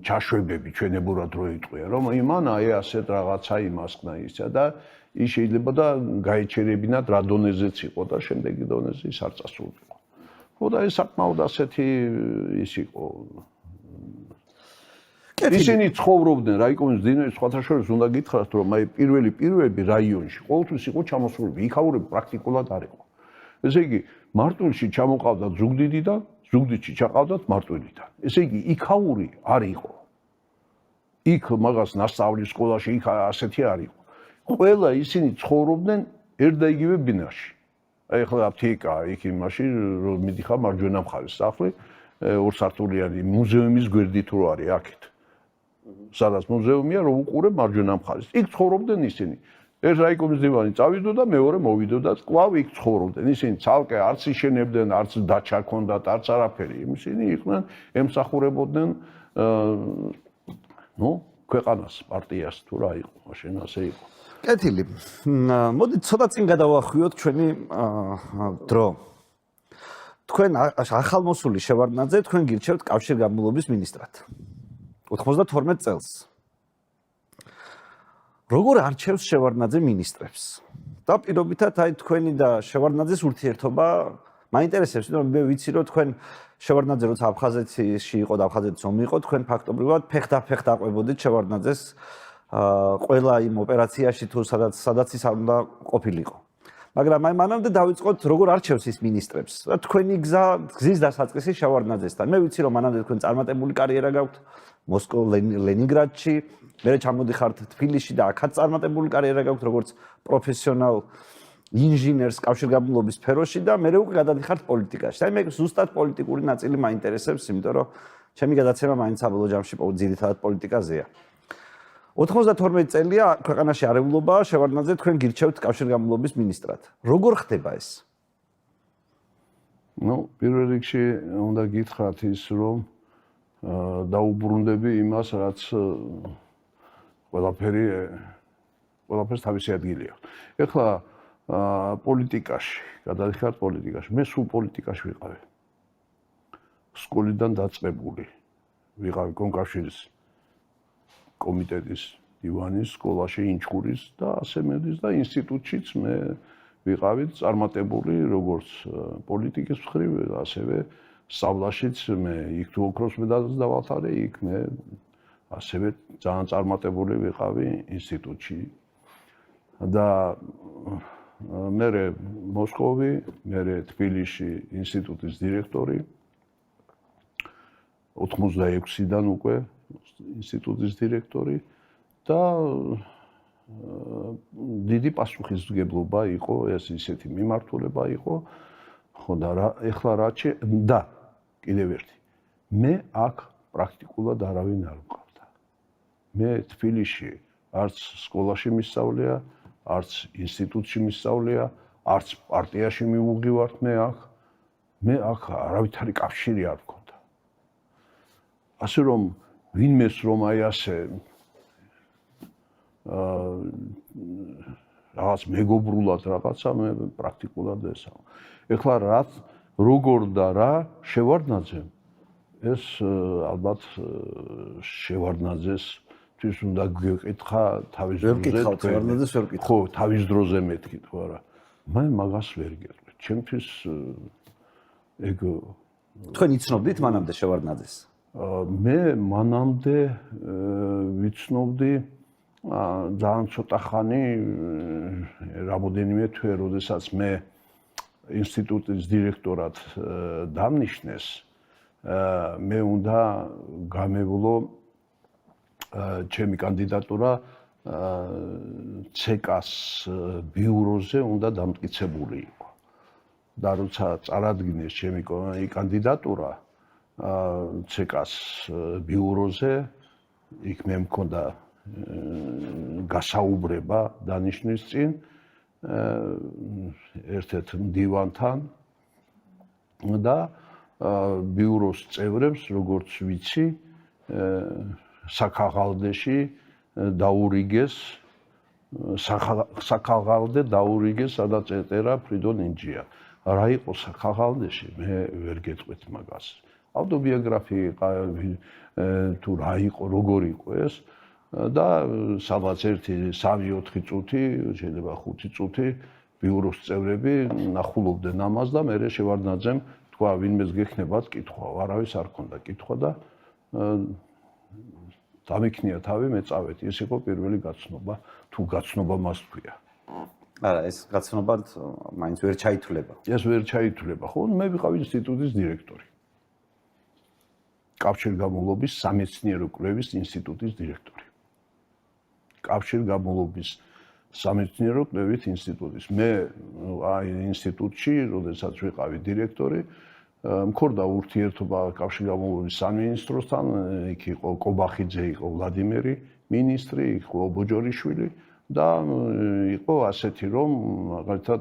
Speaker 2: ჩაშვებები ჩვენებურად რო იტყვია, რომ იმან აი ასეთ რაღაცა იმასკნა ისა და ის შეიძლება და გაეჩერებინათ რა დონეზეც იყო და შემდეგი დონეზე ის არ წასულიყო. ხო და ეს საკმაოდ ასეთი ის იყო. ისინი ცხოვრობდნენ რაიკომის მდივნების სხვათა შორის უნდა გითხრათ რომ აი პირველი რაიონში ყოველთვის იყო ჩამოსულები, იქაურები პრაქტიკულად არ იყო. ესე იგი მარტვილში ჩამოყავდათ ზუგდიდიდან, ზუგდიდში ჩაყავდათ მარტვილიდან. ესე იგი იქაური არ იყო. იქ მაგას ნასწავლის სკოლაში იქ ასეთი არ იყო. ყველა ისინი ცხოვრობდნენ ერთ და იგივე ბინაში. აი ახლა აფთიკა იქ იმაში რომ მიდიხარ მარჯვენა მხარეს სახლი, ორსართულიანი მუზეუმის გვერდით რო არის აქეთ. სადაც მუზეუმია რომ უყურებ მარჯვენა მხარეს. იქ ცხოვრობდნენ ისინი. ეს რაიკომის დივანი წავიდო და მეორე მოვიდო და კვლავ იქ ცხოვრობდნენ. ისინი ცალკე არც იშენებდნენ, არც დაჩა ჰქონდათ, არც არაფერი. ისინი იყვნენ ემსახურებოდნენ ქვეყანას, პარტიას თუ რა იყო, მაშინ ასე იყო.
Speaker 1: კეთილი. მოდი ცოტა წინ გადავახვიოთ ჩვენი დრო. თქვენ ახალმოსული შევარდნაძე თქვენ გირჩევთ კავშირგაბმულობის მინისტრად. 92 წელს. როგორ არჩევს შევარდნაძე მინისტრებს? და პირობითად აი თქვენი და შევარდნაძეს ურთიერთობა მაინტერესებს, იმიტომ რომ მე ვიცი რომ თქვენ შევარდნაძე როცა აფხაზეთში იყო და აფხაზეთის ომი იყო, თქვენ ფაქტობრივად ფეხდაფეხ დაყვებოდით შევარდნაძეს ყველა იმ ოპერაციაში თუ სადაც ის არ უნდა ყოფილიყო. მაგრამ აი მანამდე დავიწყოთ როგორ არჩევს ის მინისტრებს. და თქვენი გზის დასაწყისი შევარდნაძესთან. მე ვიცი რომ მანამდე თქვენ წარმატებული კარიერა გაქვთ ლენინგრადში, მერე ჩამოდიხართ თბილისში და აქაც წარმატებული კარიერა გაქვთ როგორც პროფესიონალ ინჟინერს კავშირგაბმულობის სფეროში და მერე უკვე გადადიხართ პოლიტიკაში. აი მე ზუსტად პოლიტიკური ნაწილი მაინტერესებს, იმიტომ რომ ჩემი გადაცემა მაინც საბოლოო ჯამში ძირითადად პოლიტიკაზეა. 92 წელია ქვეყანაში არეულობაა, შევარდნაძე თქვენ გირჩევთ კავშირგაბმულობის მინისტრად. როგორ ხდება ეს?
Speaker 2: პირველ რიგში უნდა გითხრათ ის რომ დაუბრუნდები იმას, რაც ყველაფერს თავისი ადგილი აქვს. ეხლა პოლიტიკაში, გადადიხართ პოლიტიკაში. მე სულ პოლიტიკაში ვიყავი. სკოლიდან დაწყებული. ვიყავი კონკავშირის კომიტეტის დივანის სკოლაში ინჩხურის და ასე მედის და ინსტიტუტშიც მე ვიყავი წარმატებული როგორც პოლიტიკის მხრივ, ასევე სწავლაშიც მე იქ თუ ოქროს მედალს დავალთარე, იქ მე ასევე ძალიან წარმატებული ვიყავი ინსტიტუტში. და მე მოსკოვი, მე თბილისში ინსტიტუტის დირექტორი 86-დან უკვე ინსტიტუტის დირექტორი და დიდი პასუხისმგებლობა იყო, ეს ისეთი მიმართულება იყო, ხო და ეხლა რა და კიდევ ერთი. მე აქ პრაქტიკულად არავინ არ მყავდა. მე თბილისში არც სკოლაში მისწავლია, არც ინსტიტუტში მისწავლია, არც პარტიაში მივუღივართ მე აქ. მე აქ არავითარი კავშირი არ მქონდა. ასე რომ ვინმეს რომ აი ასე რაღაც მეგობრულად რაღაცა მე პრაქტიკულად ესა. ეხლა რაც როგორ და რა შევარდნაძემ ეს ალბათ შევარდნაძეს თვის უნდა გეკითხა თავის დროზე. ხო, თავის დროზე მეთქით რა. მე მაგას ვერ გეტყვი. ჩემთვის ეგ
Speaker 1: თქვენ იცნობდით მანამდე შევარდნაძეს?
Speaker 2: მე მანამდე ვიცნობდი ძალიან ცოტა ხანი რამოდენიმე თვე, როდესაც მე ინსტიტუტის დირექტორად დამნიშნეს, მე უნდა გამევლო ჩემი კანდიდატურა ცეკას ბიუროზე უნდა დამტკიცებული იყო. და როცა წარადგინეს ჩემი კანდიდატურა ცეკას ბიუროზე, იქ მე მქონდა გასაუბრება დანიშნვის წინ ერთ-ერთ მდივანთან და ბიუროს წევრებს, როგორც ვიცი, საქაღალდეში დაურიგეს საქაღალდე დაურიგეს, სადაც ეწერა ფრიდონ ინჯია. რა იყო საქაღალდეში, მე ვერ გეტყვით მაგას. ავტობიოგრაფია თუ რა იყო, როგორ იყო ეს და სადღაც 1-3-4 წუთი, შეიძლება 5 წუთი ბიუროს წევრები ნახულობდნენ ამას და მე შევარდნაძემ თქვა ვინმეს გექნებათ კითხვა, არავის არ ქონდა კითხვა და დამიქნია თავი, მე წავედი. ეს იყო პირველი გაცნობა, თუ გაცნობა მას თქვია.
Speaker 1: არა, ეს გაცნობა მაინც ვერ ჩაითვლება.
Speaker 2: ეს ვერ ჩაითვლება, ხო? მე ვიყავი ინსტიტუტის დირექტორი. კავშირგაბმულობის სამეცნიერო კვლევის ინსტიტუტის დირექტორი. კავშირგაბმულობის სამეცნიერო კვლევის ინსტიტუტის. მე აი ინსტიტუტში, როდესაც ვიყავი დირექტორი, მქონდა ურთიერთობა კავშირგაბმულობის სამინისტროსთან, იქ იყო კობახიძე, იყო ვლადიმერი მინისტრი, იყო ბოჯორიშვილი და იყო ასეთი რომ მაგალითად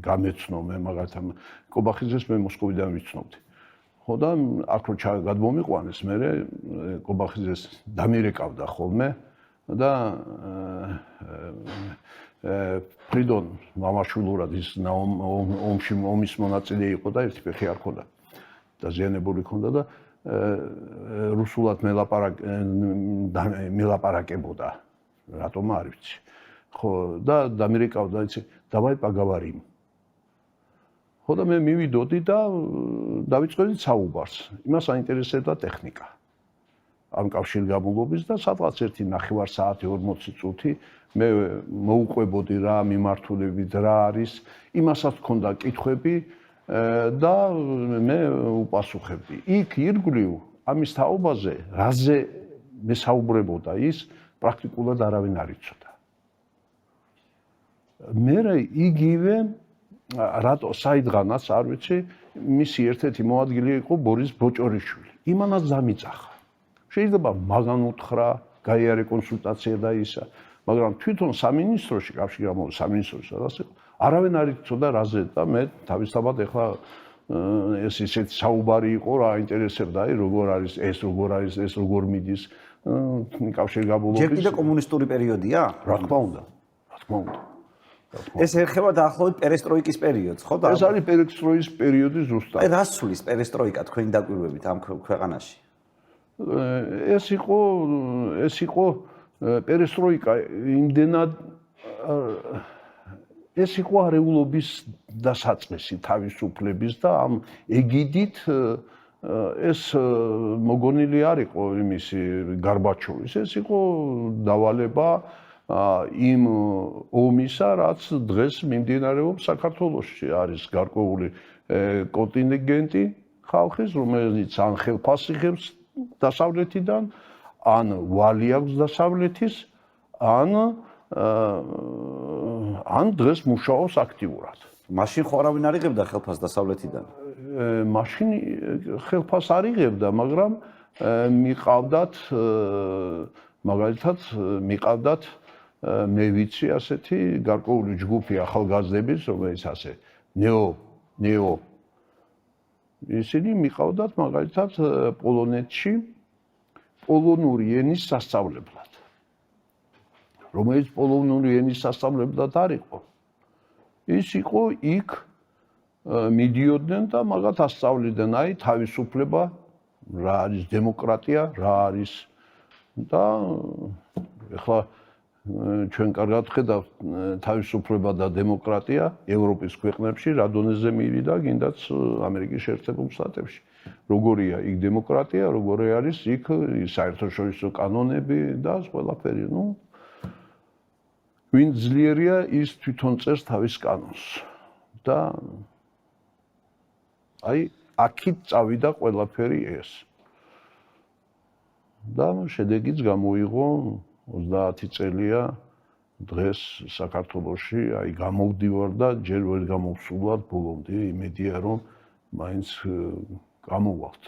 Speaker 2: გამეცნო მე მაგალითად კობახიძეს მე მოსკოვიდან ვიცნობდი. ხო და აქ რო გადმომიყვანეს მე კობახიძეს დამირეკავდა ხოლმე და ფრიდონ მამაშვილურად ის ომის მონაწილე იყო და ერთი ფეხი არ ქონდა. დაზიანებული ქონდა და რუსულად მელაპარაკებოდა. რატომ არ ვიცი. ხო და დამირეკავდა იცი, დავაი პაგავარიმ. ხო და მე მივიდოდი და დავიწყედი საუბარს. იმას აინტერესებდა ტექნიკა. ამ კავშირგაბმულობის და სადღაც 1.5 საათი 40 წუთი მე მოუყვებოდი რა მიმართულებით რა არის, იმასაც ჰქონდა კითხვები და მე უპასუხებდი. იქ ირგვლივ ამის თაობაზე, რაზე მე საუბრებოდა ის, პრაქტიკულად არავინ არ იცოდა. მე იგივე რატო საიდღანაც არ ვიცი, მისი ერთ-ერთი მოადგილე იყო ბორის ბოჭორიშვილი. იმანაც დამიწახა. შეიძლება მაგან უთხრა, გაიარე კონსულტაცია და ისა, მაგრამ თვითონ სამინისტროში, კავშირგაბმულობის სამინისტროში სადაც იყო, არავინ არ იცოდა რაზე და მე თავისთავად ეხლა ეს ისეთი საუბარი იყო, რა ინტერესებდა, აი როგორ არის ეს, როგორ არის ეს, როგორ მიდის კავშირგაბმულობის.
Speaker 1: ჯერ კიდე კომუნისტური პერიოდია?
Speaker 2: რა თქმა უნდა, რა თქმა უნდა.
Speaker 1: ეს ეხება დაახლოებით პერესტროიკის პერიოდს, ხო და?
Speaker 2: ეს არის პერესტროიკის პერიოდი ზუსტად.
Speaker 1: აი რას სულის პერესტროიკა თქვენი დაკვირვებით ამ ქვეყანაში?
Speaker 2: ეს იყო პერესტროიკა იმდენად ეს იყო არეულობის დასაწყისი თავისუფლების და ამ ეგიდით ეს მოგონილი არ იყო იმისი გარბაჩოვის, ეს იყო დავალება იმ ომისა, რაც დღეს მიმდინარეობს საქართველოში. არის გარკვეული კონტინგენტი ხალხის, რომელიც ან ხელფასს იღებს დასავლეთიდან, ან ვალი აქვს დასავლეთის, ან დღეს მუშაობს აქტიურად.
Speaker 1: მაშინ ხო არავინ არ იღებდა ხელფასს დასავლეთიდან?
Speaker 2: მაშინ ხელფასს არ იღებდა, მაგრამ მიყავდათ მაგალითად მიყავდათ მე ვიცი ასეთი გარკვეული ჯგუფი ახალგაზრდების, რომელიც ასე ნეო ისინი მიყავდათ მაგალითად პოლონეთში პოლონური ენის სასწავლებლად. რომელიც პოლონური ენის სასწავლებლად არ იყო. ის იყო იქ მიდიოდნენ და მაგათ ასწავლიდნენ აი თავისუფლება, რა არის დემოკრატია, რა არის და ეხლა ჩვენ კარგად ხედავთ თავისუფლება და დემოკრატია ევროპის ქვეყნებში რა დონეზე მივიდა, გინდაც ამერიკის შეერთებულ შტატებში. როგორია იქ დემოკრატია, როგორი არის იქ საერთაშორისო კანონები და ყველაფერი, ვინ ძლიერია ის თვითონ წერს თავის კანონს და აი აქით წავიდა ყველაფერი ეს. და შედეგიც გამოიღო 30 წელია დღეს საქართველოში აი გამოვდივარ და ჯერ ვერ გამოვსულვარ ბოლომდე, იმედია რომ მაინც გამოვალთ.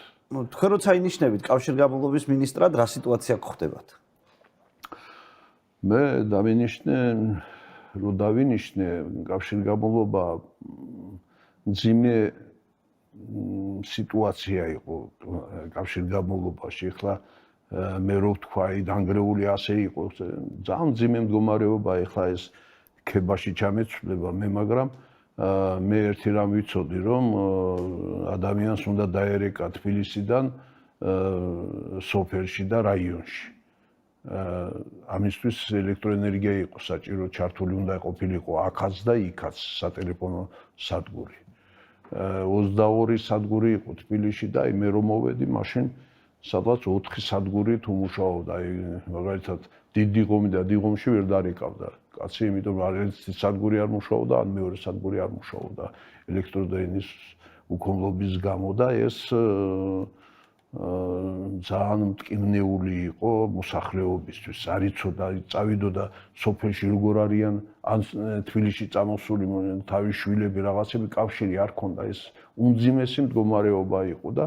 Speaker 1: თქვენ როცა ინიშნებით კავშირგაბმულობის მინისტრად, რა სიტუაცია გხვდებათ?
Speaker 2: მე დავინიშნე კავშირგაბმულობა მძიმე სიტუაცია იყო კავშირგაბმულობაში. ეხლა მე რო ვთქვა, დანგრეული ასე იყო, ძალიან მძიმე მდგომარეობა, ეხლა ეს ქებაში ჩამეცვლება მე, მაგრამ მე ერთი რამ ვიცოდი, რომ ადამიანს უნდა დაერეკა თბილისიდან სოფელში და რაიონში. ამისთვის ელექტროენერგია იყო საჭირო, ჩართული უნდა ყოფილიყო აქაც და იქაც სატელეფონო სადგური. 22 სადგური იყო თბილისში და მე რომ მოვედი, მაშინ სადღაც 4 სადგური თუ მუშაობდა, მაგალითად დიდიღომი და დიღომში ვერ დარეკავდა კაცი, იმიტომ რომ ერთი სადგური არ მუშაობდა, ან მეორე სადგური არ მუშაობდა ელექტროდენის უქონლობის გამო და ეს ძალიან მტკივნეული იყო მოსახლეობისთვის. არ იცოდა, წავიდოდა სოფელში როგორ არიან, ან თბილისში წამოსული თავის შვილები, რაღაცები კავშირი არ ქონდა, ეს უმძიმესი მდგომარეობა იყო და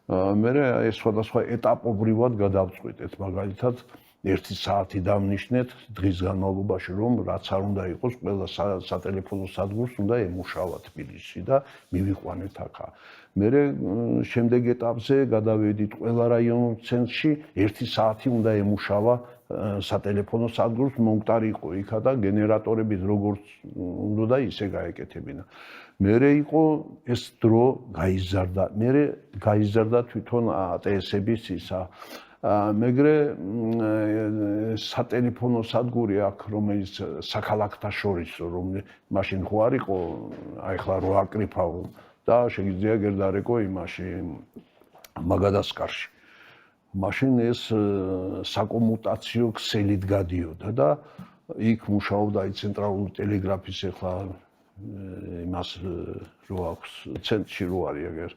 Speaker 2: მე ეს სხვადასხვა ეტაპობრივად გადავწყვიტეთ, მაგალითად 1 საათი დავნიშნეთ დღის განმავლობაში, რომ რაც არ უნდა იყოს, ყველა სატელეფონო სადგურს უნდა ემუშავა თბილისში და მივიყვანეთ აქა. მე შემდეგ ეტაპზე გადავედით ყველა რაიონულ ცენტრში 1 საათი უნდა ემუშავა სატელეფონო სადგურს, მომკვდარი იყო იქა და გენერატორებით როგორც უნდა ისე გაეკეთებინა. მე იყო ეს დრო გაიზარდა. მე გაიზარდა თვითონ ATS-ების ისა. მეგრე სატელეფონო სადგური აქ, რომელიც საქალაქთა შორის, რომელიც მაშინ ხო არ იყო, აი ხლა რო აკრიფავ და შეიძლება გერდარეკო იმაში მაგადასკარში. მაშინ ეს საკომუტაციო ქსელით გადიოდა და იქ მუშაობდა აი ცენტრალური ტელეგრაფის ეხლა იმას რო აქვს ცენტრში რო არის ეგერ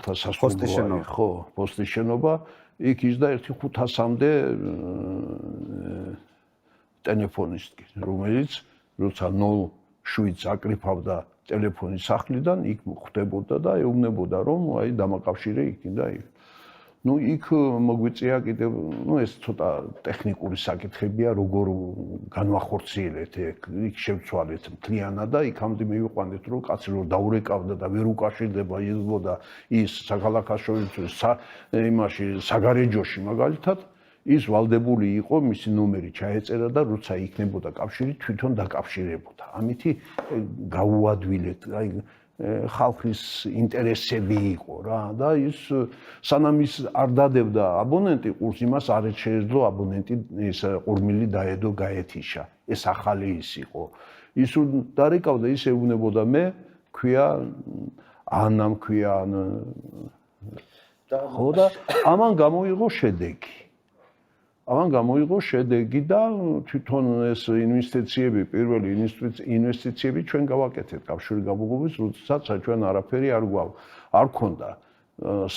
Speaker 2: ეხლა სასწავლო ხო პოსტის შენობა იქ ის და 1-500-მდე ტელეფონისტი რომელიც როცა 07-ს აკრიფავდა ტელეფონის სახლიდან იქ ხვდებოდა და ეუბნებოდა რომ აი დამაკავშირე იქ და იქ იქ მოგვიწია კიდევ ეს ცოტა ტექნიკური საკითხებია როგორ განვახორციელეთ იქ შევცვალეთ მთლიანად და იქამდე მივიყვანეთ რომ კაცი რომ დაურეკავდა და ვერ უკავშირდება იზღოდა ის საქალაქაშორის იმაში საგარეჯოში მაგალითად ის ვალდებული იყო მისი ნომერი ჩაეწერა და როცა იქნებოდა კავშირი თვითონ დაკავშირებოდა ამითი გაუადვილეთ აი ხალხის ინტერესები იყო რა და ის სანამ ის არ დადებდა აბონენტი ყურს იმას არ შეეძლო აბონენტი ეს ყურმილი დაედო გაეთიშა ეს ახალი ის იყო ის დარეკავდა ის ეუბნებოდა მე ქვია ანამ ქვია ხო და ამან გამოიღო შედეგი და თვითონ ეს ინვესტიციები პირველი ინვესტიციები ჩვენ გავაკეთეთ კავშირი გაბმულობის როდესაც ჩვენ არაფერი არ გვქონდა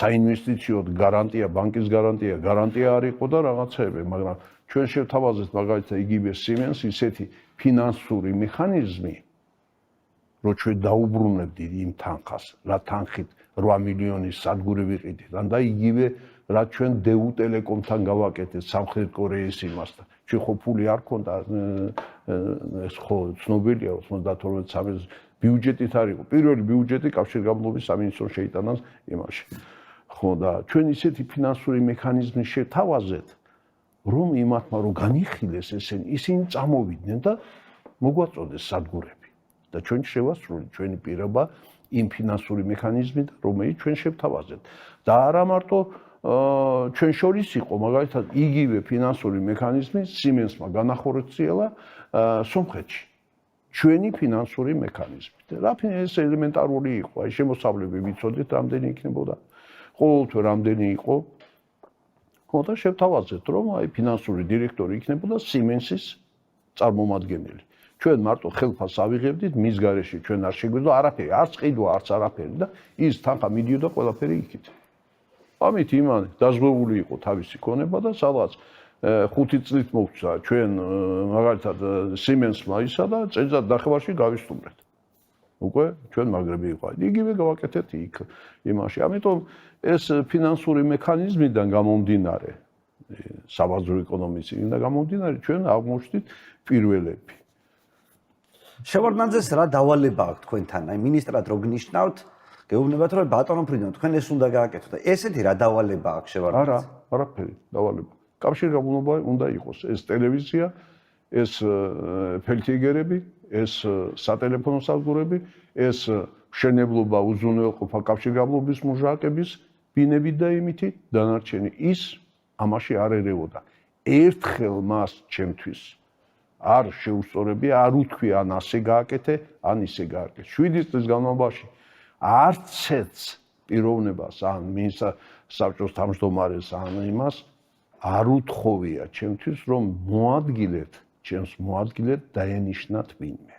Speaker 2: საინვესტიციო გარანტია ბანკის გარანტია არ იყო და რაღაცეები მაგრამ ჩვენ შევთავაზეთ მაგალითად იგივე Siemens ისეთი ფინანსური მექანიზმი რომ ჩვენ დაუბრუნებდით იმ თანხას რა თანხით 8 მილიონის სადგური ვიყიდით და იგივე რა ჩვენ DU Telecom-თან გავაკეთეთ სამხრეთ კორეის იმასთან. ჩვენ ხო ფული არ ქონდა ეს ხო ცნობილია 92 წლის ბიუჯეტით არ იყო. პირველი ბიუჯეტი კავშირგაბმულობის სამინისტროს შეიტანა იმაში. ხო და ჩვენ ისეთი ფინანსური მექანიზმი შევთავაზეთ, რომ იმათმა რომ განიხილეს ისინი წამოვიდნენ და მოგვაწოდეს სადგურები. და ჩვენ შევასრულეთ ჩვენი პირობა იმ ფინანსური მექანიზმით, რომელიც ჩვენ შევთავაზეთ. და არა მარტო ჩვენ შორის იყო მაგალითად იგივე ფინანსური მექანიზმი Siemens-მა განახორციელა სომხეთში. ჩვენი ფინანსური მექანიზმი. რა ეს ელემენტარული იყო, აი შემოსავლები ვიცოდით რამდენი იქნებოდა. ყოველთვის რამდენი იყო. ხო და შევთავაზეთ, რომ აი ფინანსური დირექტორი იქნებოდა Siemens-ის წარმომადგენელი. ჩვენ მარტო ხელფას ავიღებდით მის გარეშე ჩვენ არ შეგვიძლია არაფერი, არც ყიდვა, არც არაფერი და ის თანხა მიდიოდა ყველაფერი იქით. ამით იმან დაზღვეული იყო თავისი ქონება და სადღაც 5 წლით მოვცა ჩვენ მაგალითად Siemens-მა ისა და წელიწად ნახევარში გავისტუმრეთ. უკვე ჩვენ მაგრები იყო. იგივე გავაკეთეთ იქ იმაში. ამიტომ ეს ფინანსური მექანიზმიდან გამომდინარე საბაზრო ეკონომიკიდან გამომდინარე ჩვენ აღმოჩნდით პირველები.
Speaker 1: შევარდნაძეს რა დავალება აქვს თქვენთან? აი მინისტრად რო გნიშნავთ, გეუბნებათ რომ ბატონო ფრიდონ თქვენ ეს უნდა გააკეთოთ და ესეთი რა დავალება აქვს შევარდნაძეს?
Speaker 2: არაფერი დავალება. კავშირგაბმულობა უნდა იყოს ეს ტელევიზია, ეს ფელტიგერები, ეს სატელეფონო სადგურები, ეს მშენებლობა უზრუნველყოფა კავშირგაბმულობის მუშაკების ბინებით და იმითი დანარჩენი ის ამაში არ ერეოდა. ერთხელ მას ჩემთვის არ შეუსწორებია, არ უთქვი ან ასე გააკეთე, ან ისე გააკეთე. 7 წლის განმავლობაში არცეც პიროვნებას ან საბჭოს თავმჯდომარეს ან იმას არ უთხოვია ჩემთვის რომ მოადგილეთ დაენიშნათ ვინმე.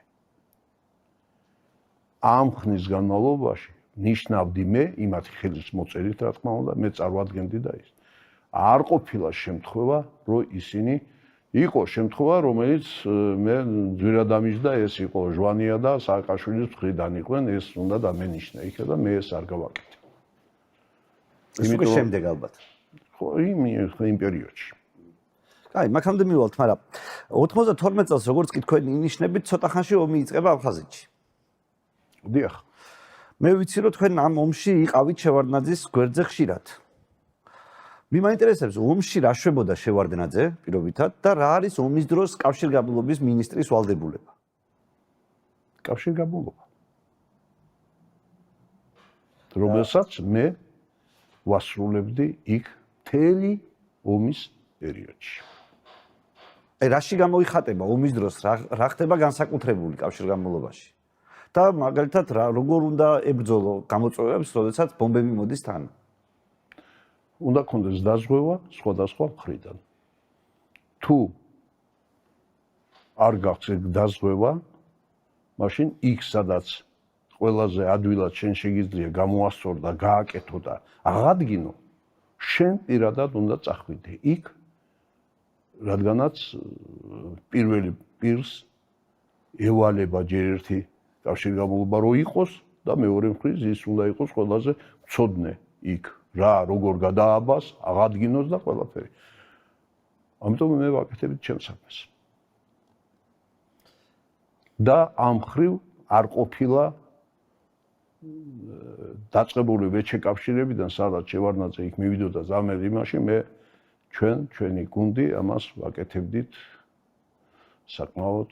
Speaker 2: ამ ხნის განმავლობაში ნიშნავდი მე იმათი ხელის მოწერით რა თქმა უნდა მე წარვადგენდი და ის არ ყოფილა შემთხვევა რომ ისინი იყო შემთხვევა რომელიც მე ძვირად ამიჯდა ეს იყო ჟვანია და სააკაშვილის მხრიდან იყვნენ ეს უნდა დამენიშნა იქა და მე ეს არ გავაკეთე.
Speaker 1: იმიტომ შემდეგ ალბათ.
Speaker 2: ხო იმ პერიოდში.
Speaker 1: კაი, მაგამდე მივალთ, მაგრამ 92 წელს როგორც კი თქვენ ინიშნებით, ცოტა ხანში ომი იწყება აფხაზეთში.
Speaker 2: დიახ.
Speaker 1: მე ვიცი რომ თქვენ ამ ომში იყავით შევარდნაძის გვერდზე ხშირად. მე მაინტერესებს ომში რა შვებოდა შევარდნაძე პირობითად და რა არის ომის დროს კავშირგაბმულობის მინისტრის ვალდებულება?
Speaker 2: კავშირგაბმულობა. რომელსაც მე ვასრულებდი იქ მთელი ომის პერიოდში.
Speaker 1: აი რაში გამოიხატება ომის დროს რა ხდება განსაკუთრებული კავშირგაბმულობაში? და მაგალითად როგორ უნდა ებრძოლო გამოწვევებს, როდესაც ბომბები მოდის თან?
Speaker 2: უნდა კონდეს დაზღვევა სხვადასხვა მხრიდან. თუ არ გაქვს ეგ დაზღვევა, მაშინ იქ სადაც ყველაზე ადვილად შენ შეგიძლია გამოასწორო და გააკეთო და აღადგინო, შენ პირადად უნდა წახვიდე იქ, რადგანაც პირველი პირს ევალება ჯერ ერთი კავშირგაბმულობა რო იყოს და მეორე მხრივ ის უნდა იყოს ყველაზე მცოდნე იქ. რა როგორ გადააბას, აღადგინოს და ყველაფერი. ამიტომ მე ვაკეთებდი ჩემს საქმეს. და ამ ხრივ არ ყოფილა დაწყებული ვეჩეკავშირებიდან, სადაც შევარდნაძე იქ მივიდოდა ზამერ იმაში, მე ჩვენი გუნდი ამას ვაკეთებდით საკმაოდ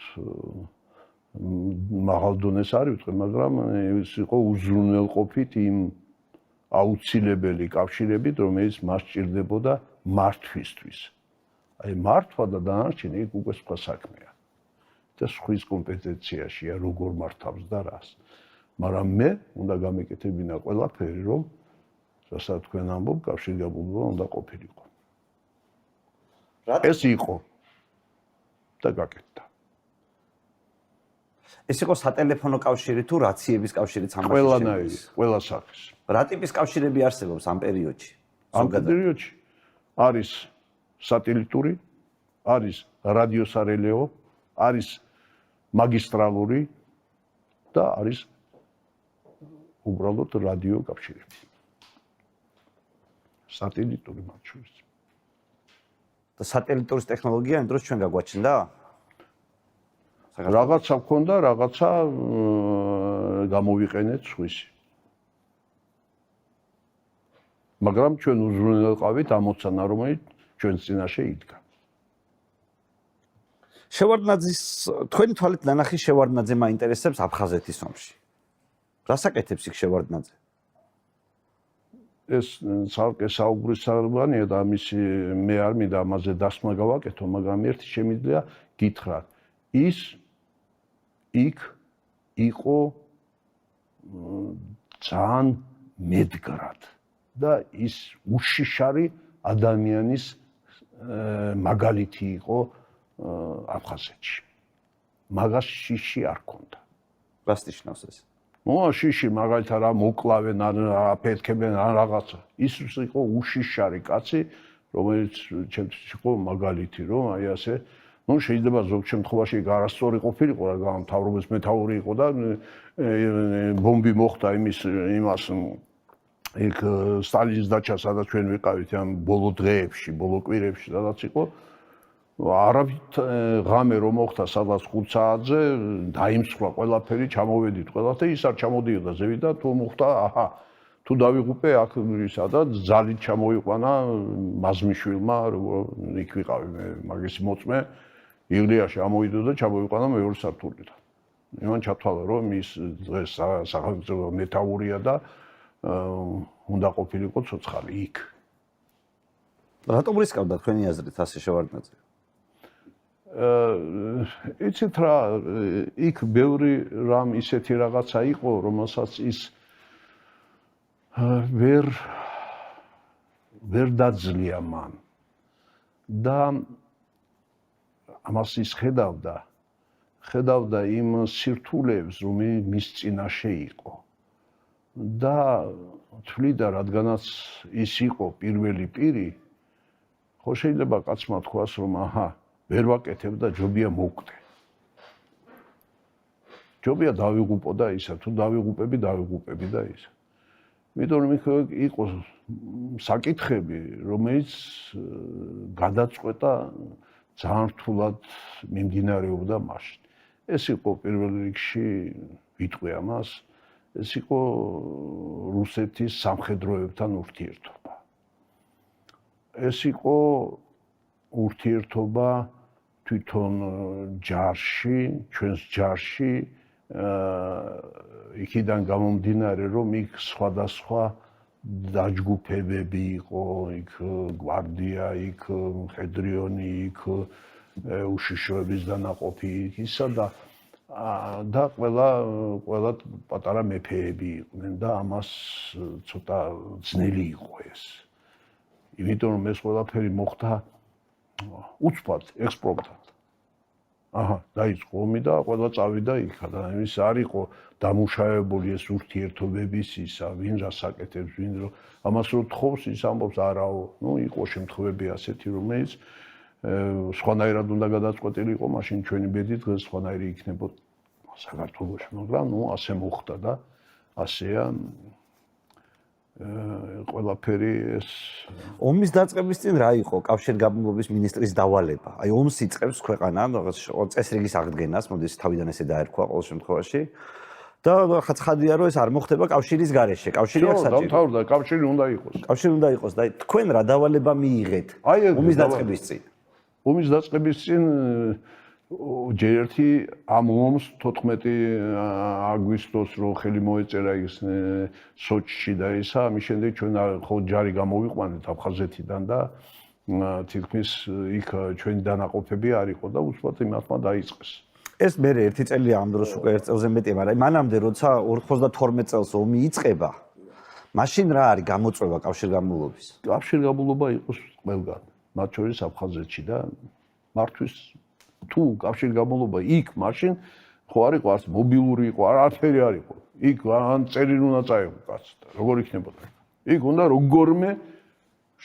Speaker 2: მაღალ დონეს არ ივწყე, მაგრამ ის იყო უზრუნველყოფით იმ აუცილებელი კავშირებით, რომელიც მას სჭირდებოდა მართვისთვის. აი მართვა და დანარჩენი იქ უკვე სხვა საქმეა. და სხვის კომპეტენციაშია, როგორ მართავს და რას. მაგრამ მე უნდა გამეკეთებინა ყველაფერი, რომ რასაც თქვენ ამბობ, კავშირგაბმულობა უნდა ყოფილიყო. ეს იყო და გაკეთდა.
Speaker 1: ეს იყო სატელეფონო კავშირი თუ რაციების კავშირიც ამაში
Speaker 2: ყველანაირი, ყველა სახის.
Speaker 1: რა ტიპის კავშირები არსებობს ამ პერიოდში?
Speaker 2: ამ პერიოდში არის სატელიტური, არის რადიოსარელეო, არის მაგისტრალური და არის უბრალოდ რადიო კავშირები. სატელიტური მათ შორის.
Speaker 1: და სატელიტურის ტექნოლოგია იმ დროს ჩვენ გაგვაჩნდა?
Speaker 2: რაღაცა გქონდა, რაღაცა გამოვიყენეთ სხვისი. მაგრამ ჩვენ უზრუნველყავით ამოცანა, რომელიც ჩვენს წინაშე იდგა.
Speaker 1: შევარდნაძის თქვენი თვალით ნანახი შევარდნაძე მაინტერესებს აფხაზეთის ომში. რას აკეთებს იქ შევარდნაძე?
Speaker 2: ეს ცალკე საუბრისარგანია და ამისი მე არ მინდა ამაზე დასმა გავაკეთო, მაგრამ ერთი შემიძლია გითხრათ. ის იქ იყო ძალიან მედგრად და ის უშიშარი ადამიანის მაგალითი იყო აფხაზეთში. მაგას შიში არ ქონდა.
Speaker 1: რას ნიშნავს ეს?
Speaker 2: შიში მაგალითად რა მოკლავენ, ან აფეთქებენ, ან რაღაცა. ის იყო უშიშარი კაცი, რომელიც ჩემთვის იყო მაგალითი, რომ აი ასე შეიძლება ზოგ შემთხვევაში არასწორი ყოფილიყო, რა მთავრობის მეთაური იყო და ბომბი მოხდა იმას იქ სტალინის დაჩა, სადაც ჩვენ ვიყავით ამ ბოლო დღეებში, ბოლო კვირებში, სადაც იყო არავით ღამე რომ მოხდა სადაც 5 საათზე დაიმსხვრა ყველაფერი, ჩამოვედით ყველა და ის არ ჩამოდიოდა ზევით და თუ მოხდა, აჰა, თუ დავიღუპე აქ ისა და ძალით ჩამოიყვანა მაზმიშვილმა, იქ ვიყავი მე მაგის მოწმე ივლიაში ამოვიდა და ჩამოიყვანა მეორე სართულიდან. იმან ჩათვალა რომ ის დღეს სახელმწიფო მეთაურია და უნდა ყოფილიყო ცოცხალი იქ.
Speaker 1: რატომ რისკავდა თქვენი აზრით ასე შევარდნაძე?
Speaker 2: იცით რა, იქ ბევრი რამ ისეთი რაღაცა იყო, რომელსაც ის ვერ დაძლია მან. და ამას ის ხედავდა იმ სირთულეებს, რომ მის წინაშე იყო. და თვლიდა, რადგანაც ის იყო პირველი პირი, ხო შეიძლება კაცმა თქვას, რომ აჰა, ვერ ვაკეთებ და ჯობია მოვკვდე. ჯობია დავიღუპო და ისა, თუ დავიღუპები და ისა. იმიტომ რომ იყო საკითხები, რომელიც გადაწყვეტა ძალიან რთულად მიმდინარეობდა მაშინ. ეს იყო პირველ რიგში, ვიტყვი ამას, ეს იყო რუსეთის სამხედროებთან ურთიერთობა. ეს იყო ურთიერთობა თვითონ ჯარში, ჩვენს ჯარში, იქიდან გამომდინარე, რომ იქ სხვადასხვა დაჯგუფებები იყო, იქ გვარდია, იქ მხედრიონი, იქ უშიშროების დანაყოფი, ისა და ყველა პატარა მეფეები იყვნენ და ამას ცოტა ძნელი იყო ეს. იმიტომ რომ ეს ყველაფერი მოხდა უცბად, ექსპრომტად. აჰა, დაიწყო ომი და ყველა წავიდა იქა და ის არ იყო დამუშავებული ეს ურთიერთობების ისა, ვინ რას აკეთებს, ვინ რო ამას რო თხოვს, ის ამბობს არაო, იყო შემთხვევები ასეთი, რომელიც სხვანაირად უნდა გადაწყვეტილიყო, მაშინ ჩვენი ბედი დღეს სხვანაირი იქნებოდა საქართველოში, მაგრამ ასე მოხდა და ასეა ყველაფერი ეს.
Speaker 1: ომის დაწყების წინ რა იყო კავშირგაბმულობის მინისტრის დავალება? აი ომს იწყებს ქვეყანა, რაღაც წესრიგის აღდგენას, მოდის თავიდან ესე დაერქვა ყოველ შემთხვევაში. და ხაც ხადია რომ ეს არ მოხდება კავშირის გარეშე. კავშირი არ საჭირო.
Speaker 2: დამთავრდა, კავშირი უნდა იყოს.
Speaker 1: კავშირი უნდა იყოს და თქვენ რა დავალება მიიღეთ ომის დაწყების წინ?
Speaker 2: ომის დაწყების წინ ჯერ ერთი ამ ომს 14 აგვისტოს რო ხელი მოეწერა ის სოჩში და ისა, ამის შემდეგ ჩვენ ხო ჯარი გამოვიყვანეთ აფხაზეთიდან და თითქმის იქ ჩვენი დანაყოფები არ იყო და უცბად იმათმა დაიწყეს.
Speaker 1: ეს მე ერთი წელი ამ დროს უკვე ერთ წელზე მეტია, მაგრამ მანამდე როცა 92 წელს ომი იწყება, მაშინ რა არის გამოწვევა კავშირგაბმულობის?
Speaker 2: კავშირგაბმულობა იყოს ყველგან, მათ შორის აფხაზეთში და მართვის თუ კავშირგაბმულობა იქ მაშინ ხო არ იყო არც მობილური იყო, არაფერი არ იყო. იქ ან წერილი უნდა წაიღო კაცს და როგორ იქნებოდა? იქ უნდა როგორმე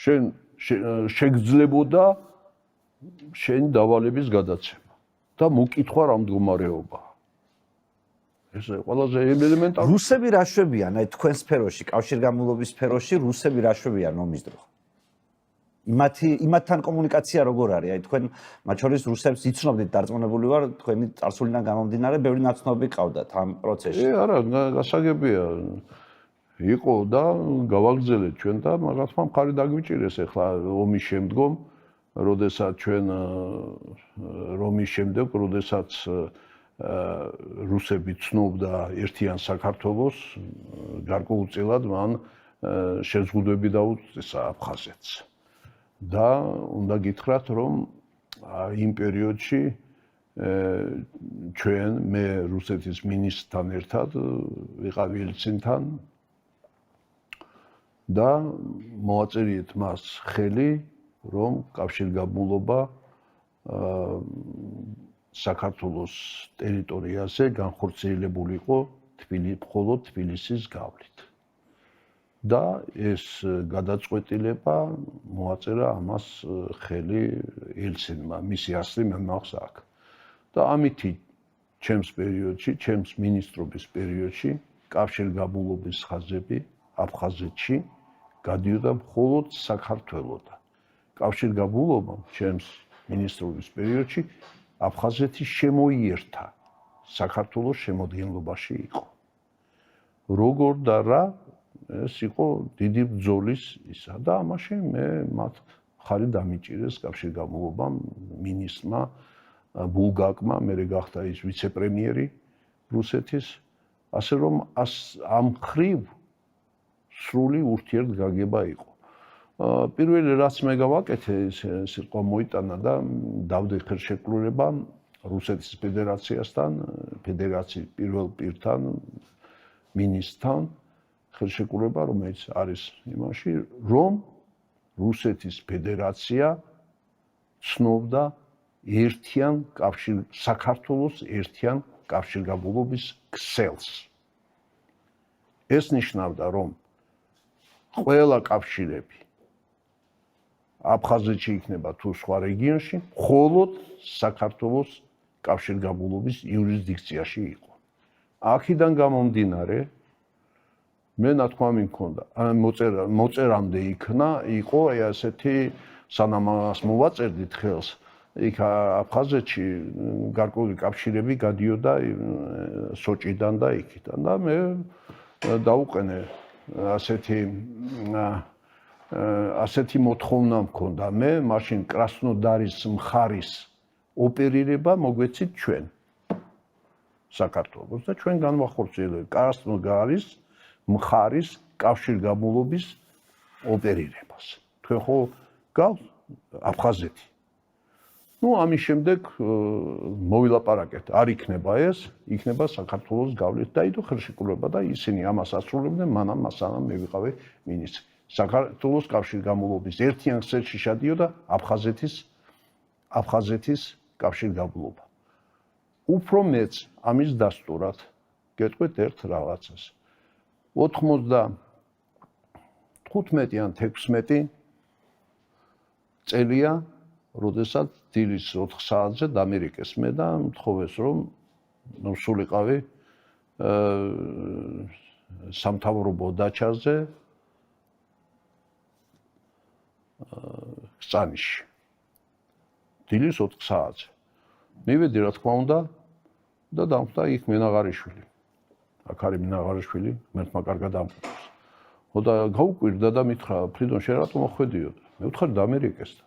Speaker 2: შენ შეგძლებოდა შენი დავალების გადაცემა და მოკითხვა რა მდგომარეობა. ეს ყველაზე ელემენტარული.
Speaker 1: რუსები რა შვებიან, აი თქვენ სფეროში, კავშირგაბმულობის სფეროში რუსები რა შვებიან ომის დროს? იმათთან კომუნიკაცია როგორ არის? აი თქვენ მათ შორის რუსებს იცნობდით, დარწმუნებული ვარ, თქვენი წარსულიდან გამომდინარე, ბევრი ნაცნობი ყავდათ ამ პროცესში.
Speaker 2: არა, გასაგებია. იყო და გავაგრძელეთ ჩვენ და მაგათმა მხარი დაგვიჭირეს ახლა ომის შემდგომ, როდესაც ჩვენ რომის შემდეგ, როდესაც რუსები ცნობდა ერთიან საქართველოს, გარკვეულწილად მან შეზღუდვები დაუწესა აფხაზეთს. და უნდა გითხრათ, რომ იმ პერიოდში ჩვენ მე რუსეთის მინისტრთან ერთად ვიყავი ელცინთან და მოაწერიეთ მას ხელი, რომ კავშირგაბმულობა საქართველოს ტერიტორიაზე განხორციელებულიყო მხოლოდ თბილისის გავლით. და ეს გადაწყვეტილება მოაწერა ამას ხელი ელცინმა, მისი ასლი მე მახსოვს აქ. და ამითი ჩემს პერიოდში, ჩემს მინისტრობის პერიოდში კავშირგაბმულობის ხაზები აფხაზეთში გადიოდა მხოლოდ საქართველოდან. კავშირგაბმულობამ ჩემს მინისტრობის პერიოდში აფხაზეთი შემოიერთა საქართველოს შემოდგენლობაში იყო. როგორ და რა ეს იყო დიდი ბრძოლის ისა და ამაში მე მათ ხარი დამიჭირეს კავშირგაბმულობამ, მინისტრმა ბულგაკმა, მე გახდა ის ვიცე-პრემიერი რუსეთის, ასე რომ ამ ხრივ სრული ურთიერთგაგება იყო. პირველი რაც მე გავაკეთე, ეს იყო მოიტანა და დავდე ხელშეკრულება რუსეთის ფედერაციასთან, ფედერაციის პირველ პირთან, მინისტრთან ხელშეკრულება, რომელიც არის იმაში, რომ რუსეთის ფედერაცია ცნობდა საქართველოს ერთიან კავშირგაბმულობის ქსელს. ეს ნიშნავდა, რომ ყველა კავშირები აფხაზეთში იქნება თუ სხვა რეგიონში, მხოლოდ საქართველოს კავშირგაბმულობის იურისდიქციაში იყო. აქედან გამომდინარე მე ნათქვამი მქონდა, მოწერამდე იყო ასეთი, სანამ ამას მოვაწერდით ხელს, იქ აფხაზეთში გარკვეული კავშირები გადიოდა სოჭიდან და იქიდან და მე დაუყენე ასეთი მოთხოვნა მქონდა. მე მაშინ კრასნოდარის მხარის ოპერირება მოგვეცით ჩვენ საქართველოს და ჩვენ განვახორციელებთ კრასნოდარის მხარის კავშირგაბმულობის ოპერირებას. თქვენ ხო გავს აფხაზეთი. ამის შემდეგ მოვილაპარაკეთ, არ იქნება ეს, იქნება საქართველოს გავლით დაიდო ხელშეკრულება და ისინი ამას ასრულებდნენ, სანამ მე ვიყავი მინისტრი. საქართველოს კავშირგაბმულობის ერთიან ქსელში შედიოდა აფხაზეთის კავშირგაბმულობა. უფრო მეც ამის დასტურად გეტყვით ერთ რაღაცას. 95 ან 16 წელია, როდესაც დილის 4 საათზე დამირეკეს მე და მთხოვეს, რომ სულიყავი სამთავრობო დაჩაზე კსანიში. დილის 4 საათზე. მივედი რა თქმა უნდა და დამხვდა იქ მენაღარიშვილი. აქ არის მენაღარიშვილი, მერთმა კარგად ამბობს. და გაუკვირდა და მითხრა, ფრიდონ, შენ რატომ მოხვედიო? მე ვთხარ დამერიკეს და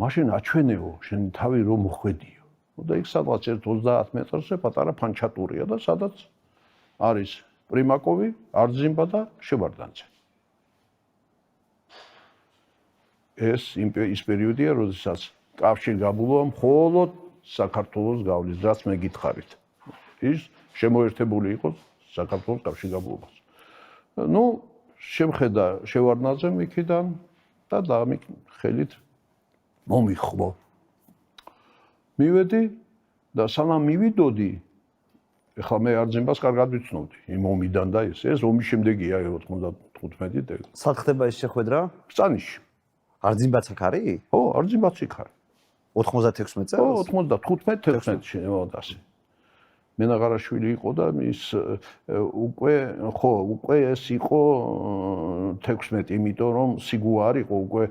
Speaker 2: მაშინ აჩვენეო, შენ თავი რომ მოხვედიო. და იქ სადღაც 30 მეტრზე პატარა ფანჩატურია და სადაც არის პრიმაკოვი, არძიმბა და შევარდნაძე. ის პერიოდია, როდესაც კავშირგაბმულობა მხოლოდ საქართველოს გავლის, რაც მე გითხარით. ის შემოერთებული იყო საქართველოს კავშირგაბმულობას. შემხედა შევარდნაძემ იქიდან და ხელით მომიხმო. მივედი და სანამ მივიდოდი, ეხლა მე არძიმბას კარგად ვიცნობდი, იმ ომიდან და ეს ომის შემდეგია 95.
Speaker 1: სად ხდება ეს შეხვედრა?
Speaker 2: ბრძანიში.
Speaker 1: არძიმბაც აქ არის?
Speaker 2: ხო, არძიმბაც იქ არის.
Speaker 1: 96 წელს?
Speaker 2: ხო, 95-16-ში მოდასე. მენაღარაშვილი იყო და ის უკვე ეს იყო 16, იმიტომ რომ სიგუ არ იყო, უკვე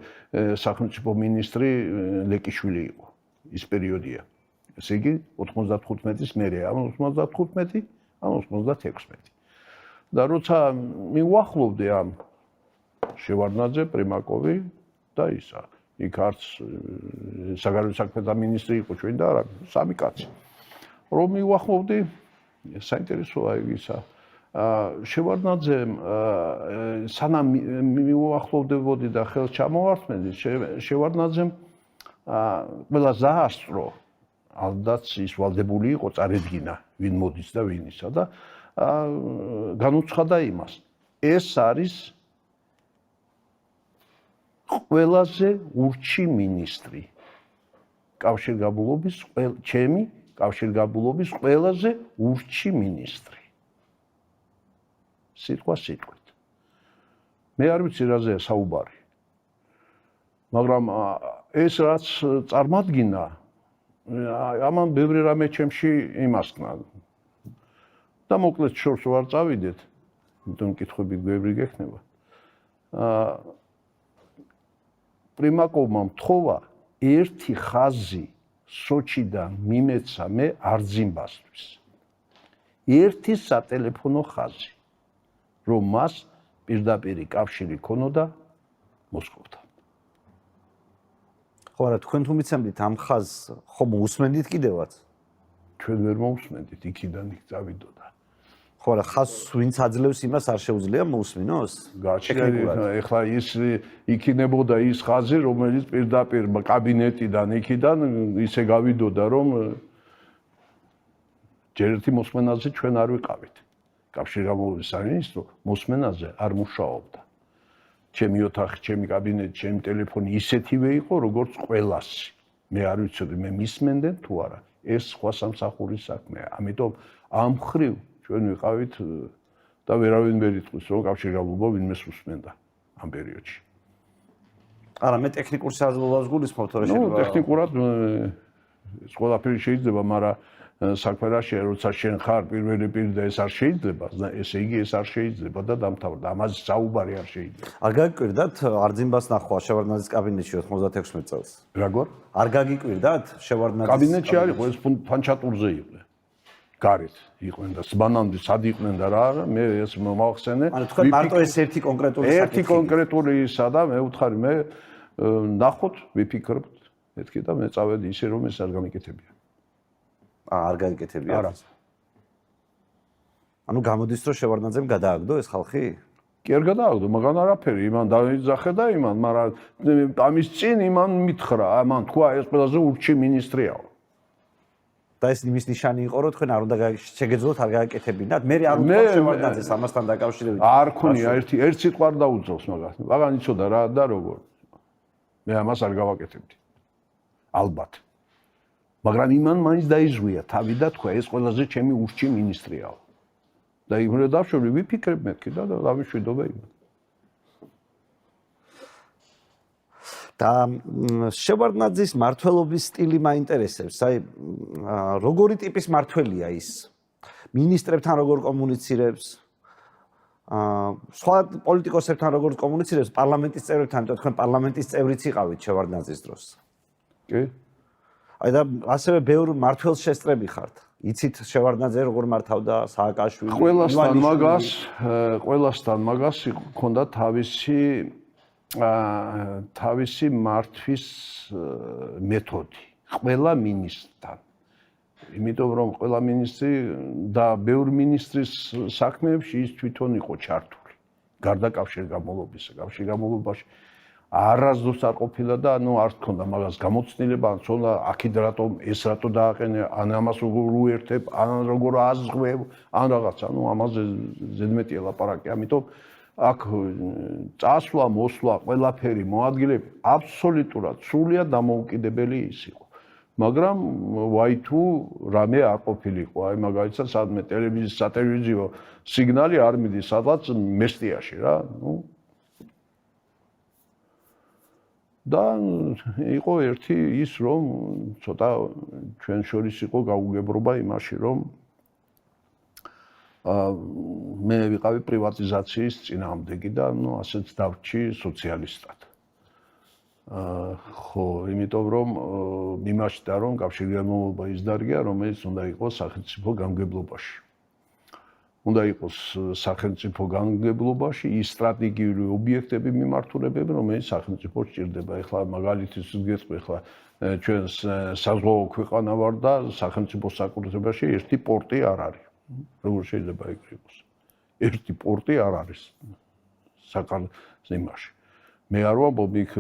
Speaker 2: სახელმწიფო მინისტრი ლეკიშვილი იყო. ის პერიოდია. ესე იგი 95-ის მერე, ან 95, ან 96. და როცა მივახლოვდი ამ შევარდნაძე, პრიმაკოვი და ისა, იქ არც საგარეო საქმეთა მინისტრი იყო ჩვენ და არა, სამი კაცი. რომ მივახლოვდი, საინტერესოა ისა. შევარდნაძემ სანამ მივახლოვდებოდი და ხელს ჩამოვართმევდი, შევარდნაძემ ყველა ზაასწრო, ალბათ ის ვალდებული იყო წარედგინა, ვინ მოდის და ვინ ისა და განუცხადა იმას. ეს არის ყველაზე ურჩი მინისტრი. კავშირგაბმულობის ჩემი კავშირგაბმულობის ყველაზე ურჩი მინისტრი. სიტყვა სიტყვით. მე არ ვიცი რაზეა საუბარი. მაგრამ ეს რაც წარმადგინა, ამან ბევრი რამე ჩემში იმასკნა. და მოკლედ შორს ვარ წავიდეთ, იმიტომ კითხვები ბევრი გექნება. პრიმაკოვმა მთხოვა ერთი ხაზი სოჩიდან მიმეცა მე არძიმბასთვის. ერთი სატელეფონო ხაზი, რომ მას პირდაპირი კავშირი ქონოდა მოსკოვთან.
Speaker 1: ხო, არა, თქვენ თუ მიცემდით ამ ხაზს, ხომ უსმენდით კიდევაც?
Speaker 2: ჩვენ ვერ მოусმენდით, იქიდან იქ წავიდოდა.
Speaker 1: ხო, არა, ხაზს ვინც აძლევს იმას არ შეუძლია მოусმინოს?
Speaker 2: ეხლა ის იქნებოდა ის ხაზი, რომელიც პირდაპირ კაბინეტიდან იქიდან ისე გავიდოდა, რომ ჯერ ერთი მოსმენაზე ჩვენ არ ვიყავით. კავშირგაბმულობის სამინისტრო მოსმენაზე არ მუშაობდა. ჩემი ოთახი, ჩემი კაბინეტი, ჩემი ტელეფონი ისეთივე იყო, როგორც ყველასი. მე არ ვიცოდი, მე მისმენდნენ თუ არა. ეს სხვა სამსახურის საქმეა. ამიტომ ამ ხრივ ჩვენ ვიყავით და ვერავინ ვერ იტყვის, რომ კავშირგაბმულობა ვინმეს უსმენდა ამ პერიოდში.
Speaker 1: არა, მე ტექნიკურ საზრდოობას გულისხმობ, თორე
Speaker 2: შეიძლება ტექნიკურად ეს ყველაფერი შეიძლება, მაგრამ საქმე რაშია, როცა შენ ხარ პირველი პირი და ეს არ შეიძლება, ესე იგი ეს არ შეიძლება და დამთავრდა. ამაზე საუბარი არ შეიძლება.
Speaker 1: არ გაგიკვირდათ არძიმბას ნახვა შევარდნაძის კაბინეტში 96 წელს?
Speaker 2: როგორ?
Speaker 1: არ გაგიკვირდათ შევარდნაძის
Speaker 2: კაბინეტში არ იყო, ეს ფანჩატურზე იყვნენ. გარეთ იყვნენ და სბანანდი სად იყვნენ და რა, მე ეს მოვახსენე.
Speaker 1: ანუ თქვენ მარტო ეს ერთი კონკრეტული საკითხი.
Speaker 2: ერთი კონკრეტული ისა და მე ვუთხარი, მე ნახოთ, ვიფიქრებთ მეთქი და მე წავედი ისე რომ ეს არ გამიკეთებია.
Speaker 1: არ გაიკეთებია.
Speaker 2: არა.
Speaker 1: ანუ გამოდის რომ შევარდნაძემ გადააგდო ეს ხალხი?
Speaker 2: კი არ გადააგდო, მაგრამ არაფერი, იმან დაიძახე და იმან, მაგრამ ამის წინ იმან მითხრა, ამან თქვა ეს ყველაზე ურჩი მინისტრიაო.
Speaker 1: და ეს იმის ნიშანი იყო, რომ თქვენ არ უნდა შეგეძლოთ არ გააკეთებინათ. მე არ ვთქვა შევარდნაძეს ამასთან დაკავშირებით.
Speaker 2: არ ქონია ერთ სიტყვა არ დაუძოვს მაგას. მაგან იცოდა რა და როგორ. მე ამას არ გავაკეთებდი. ალბათ. მაგრამ იმან მაინც დაიზღვია თავი და თქვა ეს ყველაზე ჩემი ურჩი მინისტრიაო. და იმრე დავშორი ვიფიქრებ მეთქი და დავიშვიდობა იმან.
Speaker 1: და შევარდნაძის მმართველობის სტილი მაინტერესებს. აი, როგორი ტიპის მმართველია ის? მინისტრებთან როგორ კომუნიცირებს? სხვა პოლიტიკოსებთან როგორ კომუნიცირებს? პარლამენტის წევრებთან, თქვენ პარლამენტის წევრიც იყავით შევარდნაძის დროს.
Speaker 2: კი.
Speaker 1: აი და ასევე ბევრ მმართველს შესწრები ხართ. იცით შევარდნაძე როგორ მართავდა სააკაშვილი?
Speaker 2: ყველასთან მაგას ჰქონდა თავისი მართვის მეთოდი. ყველა მინისტრთან. იმიტომ რომ ყველა მინისტრი და ბევრი მინისტრის საქმეებში ის თვითონ იყო ჩართული. გარდა კავშირგაბმულობისა, კავშირგაბმულობაში არასდროს არ ყოფილა და არ თქონდა მაგას გამოცდილება, ან თქონდა აქეთ რატომ ეს რატო დააყენე, ან ამას როგორ უერთებ, ან როგორ აზღვევ, ან რაღაცა, ამაზე ზედმეტია ლაპარაკი, ამიტომ აქ წასვლა, მოსვლა, ყველაფერი მოადგილები აბსოლუტურად სრულიად დამოუკიდებელი ის იყო. მაგრამ Y2 რამე არ ყოფილიყო, აი მაგალითად სადმე ტელევიზიის სატელევიზიო სიგნალი არ მიდის სადღაც მესტიაში რა, და იყო ერთი ის რომ ცოტა ჩვენ შორის იყო გაუგებრობა იმაში რომ მე ვიყავი პრივატიზაციის წინააღმდეგი და ასეც დავრჩი სოციალისტად. ხო, იმიტომ რომ მიმაჩნდა რომ კავშირგაბმულობა ის დარგია, რომელიც უნდა იყოს სახელმწიფო გამგებლობაში. უნდა იყოს სახელმწიფო გამგებლობაში ის სტრატეგიული ობიექტები მიმართულებები, რომელიც სახელმწიფოს ჭირდება. ეხლა მაგალითის გეტყვი, ეხლა ჩვენ საზღვაო ქვეყანა ვარ და სახელმწიფოს საკუთრებაში ერთი პორტი არ არის. როგორ შეიძლება ეგ იყოს? ერთი პორტი არ არის საქართველოში. მე არ ვამბობ იქ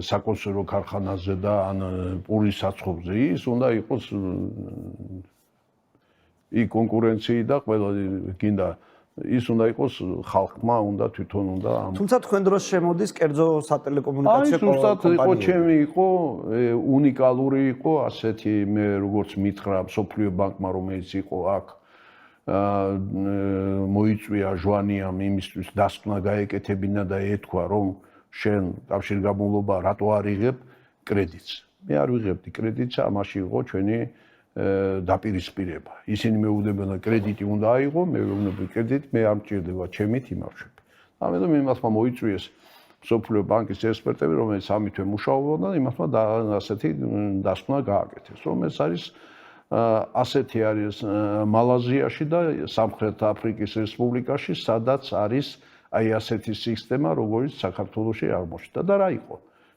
Speaker 2: საკონსერვო ქარხანაზე და ან პურის საცხობზე, ის უნდა იყოს იქ კონკურენცია და ყველა გინდა ის უნდა იყოს ხალხმა უნდა თვითონ უნდა
Speaker 1: თუმცა თქვენ დროს შემოდის კერძო სატელეკომუნიკაციო
Speaker 2: კომპანიები. იყო ჩემი იყო უნიკალური იყო ასეთი მე როგორც მითხრა სოფლიო ბანკმა რომელიც იყო აქ მოიწვია ჟვანიამ იმისთვის დასკვნა გაეკეთებინა და ეთქვა რომ შენ კავშირგაბმულობა რატო არ იღებ კრედიტს. მე არ ვიღებდი კრედიტს, ამაში იყო ჩვენი დაპირისპირება. ისინი მეუბნებიან კრედიტი უნდა აიღო, მე ვეუბნები კრედიტი, მე არ მჭირდება, ჩემით იმარშვები. ამიტომ იმასმა მოიწვიეს სოფლიო ბანკის ექსპერტები, რომელიც ამით მუშაობდნენ და იმასმა ასეთი დასკვნა გააკეთეს, რომ ეს არის ასეთი არის მალაზიაში და სამხრეთ აფრიკის რესპუბლიკაში, სადაც არის აი ასეთი სისტემა, როგორც საქართველოში აღმოჩნდა და რა იყო.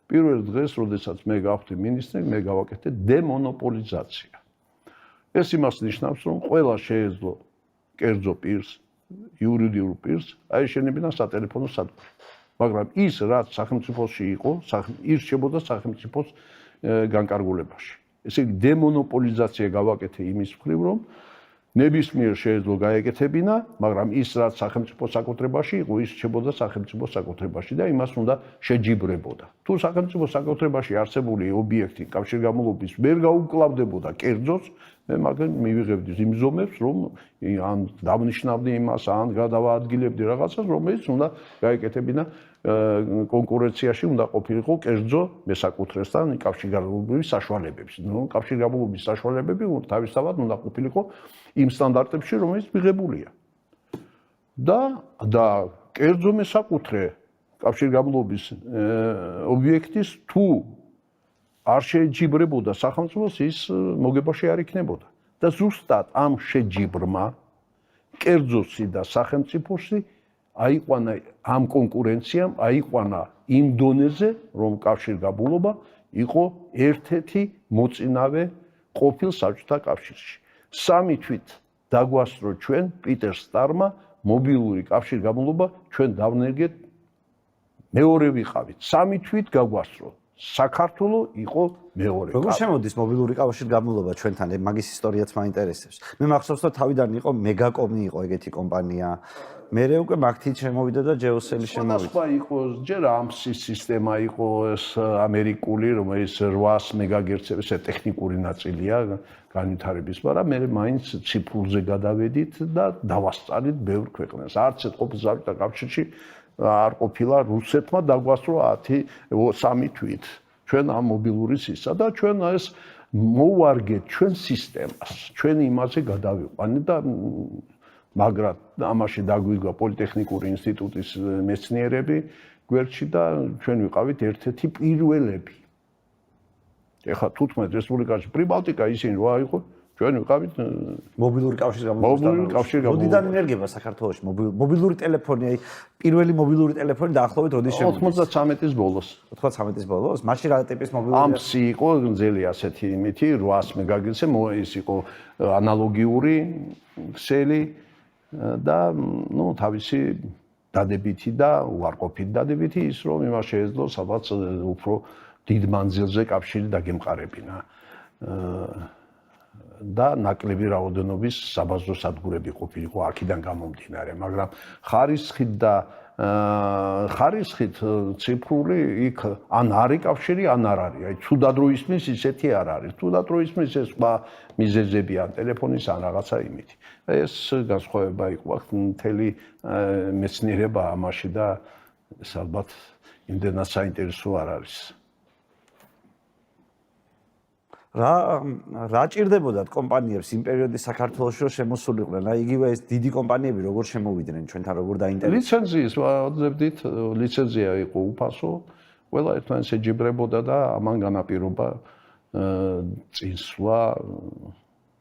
Speaker 2: პირველ დღეს, როდესაც მე გავხდი მინისტრი, მე გავაკეთე დემონოპოლიზაცია. ეს იმას ნიშნავს, რომ ყველა შეეძლო კერძო პირს, იურიდიულ პირს, აეშენებინა სატელეფონო სადგური. მაგრამ ის, რაც სახელმწიფოში იყო, ირჩებოდა სახელმწიფოს განკარგულებაში. ესე იგი, დემონოპოლიზაცია გავაკეთე იმის მხრივ, რომ ნებისმიერ შეეძლო გაეკეთებინა, მაგრამ ის, რაც სახელმწიფო საკუთრებაში იყო, ის რჩებოდა სახელმწიფო საკუთრებაში და იმას უნდა შეჯიბრებოდა. თუ სახელმწიფო საკუთრებაში არსებული ობიექტი კავშირგაბმულობის ვერ გაუკლავდებოდა კერძოს, მე მაგენ მივიღებდი იმ ზომებს, რომ ან დავნიშნავდი იმას, ან გადავაადგილებდი რაღაცას, რომელიც უნდა გაეკეთებინა კონკურენციაში უნდა ყოფილიყო კერძო მესაკუთრესთან კავშირგაბმულობის საშუალებებს. კავშირგაბმულობის საშუალებები თავისთავად უნდა ყოფილიყო იმ სტანდარტებში, რომელიც მიღებულია. და კერძო მესაკუთრე კავშირგაბმულობის ობიექტის თუ არ შეჯიბრებოდა სახელმწიფოს, ის მოგებაში არ იქნებოდა. და ზუსტად ამ შეჯიბრმა კერძოსი და სახელმწიფოსი აიყვანა ამ კონკურენციამ, აიყვანა იმ დონეზე, რომ კავშირგაბმულობა იყო ერთ-ერთი მოწინავე ყოფილ საბჭოთა კავშირში. სამი თვით დაგვასწრო ჩვენ პიტერ სტარმა მობილური კავშირგაბმულობა ჩვენ დავნერგეთ მეორე ვიყავით. სამი თვით გაგვასწრო. საქართველო იყო მეორე.
Speaker 1: როგორ შემოდის მობილური კავშირგაბმულობა ჩვენთან? მაგის ისტორიაც მაინტერესებს. მე მახსოვს რომ თავიდან იყო მეგაკომი იყო ეგეთი კომპანია. მერე უკვე მაგთით შემოვიდა და ჯეოსელი შემოვიდა.
Speaker 2: სხვა იყო ჯერ AMS-ის სისტემა იყო ეს ამერიკული, რომელიც 800 მეგაგერცების ტექნიკური ნაწილია განვითარების, მაგრამ მე მაინც ციფრულზე გადავედით და დავასწარით ბევრ ქვეყნას. არც ერთ ყოფილ საბჭოთა კავშირში არ ყოფილა რუსეთმა დაგვასწრო 3 თვით ჩვენ ამ მობილური სისტემა და ჩვენ ეს მოვარგეთ ჩვენ სისტემას, ჩვენ იმაზე გადავიყვანეთ და მაგრამ ამაში დაგვიგა პოლიტექნიკური ინსტიტუტის მეცნიერები გვერდში და ჩვენ ვიყავით ერთ-ერთი პირველები. ეხლა 15 რესპუბლიკაში პრიბალტიკა ისინი რა იყო, ჩვენ ვიყავით
Speaker 1: მობილური კავშირი
Speaker 2: მობილური კავშირი
Speaker 1: როდიდან ინერგება საქართველოში მობილური ტელეფონი, აი პირველი მობილური ტელეფონი დაახლოებით როდის შემოდის?
Speaker 2: 93-ის ბოლოს.
Speaker 1: 93-ის ბოლოს? მაშინ რა ტიპის მობილური?
Speaker 2: ამსი იყო გზელი ასეთი იმითი 800 მეგაგერცზე ის იყო ანალოგიური ქსელი და ნუ თავისი დადებითი და უარყოფით დადებითი ის რომ იმას შეეძლო სადაც უფრო დიდ მანძილზე კავშირი დაგემყარებინა და ნაკლები რაოდენობის საბაზრო სადგურები ყოფილიყო აქედან გამომდინარე, მაგრამ ხარისხით და ხარისხით ციფრული იქ ან არის კავშირი, ან არ არის. აი თუდად რო ისმის ისეთი არ არის. თუდად რო ისმის ეს სხვა მიზეზები ან ტელეფონის ან რაღაცა იმითი. ეს განსხვავება იყო აქ მთელი მეცნიერება ამაში და ეს ალბათ იმდენად საინტერესო არ არის.
Speaker 1: რა ჭირდებოდათ კომპანიებს იმ პერიოდის საქართველოში რომ შემოსულიყვნენ? აი იგივე ეს დიდი კომპანიები როგორ შემოვიდნენ ჩვენთან, როგორ დაინტერესდნენ?
Speaker 2: ლიცენზიის ვაძლევდით, ლიცენზია იყო უფასო, ყველა ერთმანეთს ეჯიბრებოდა და ამან განაპირობა წინსვლა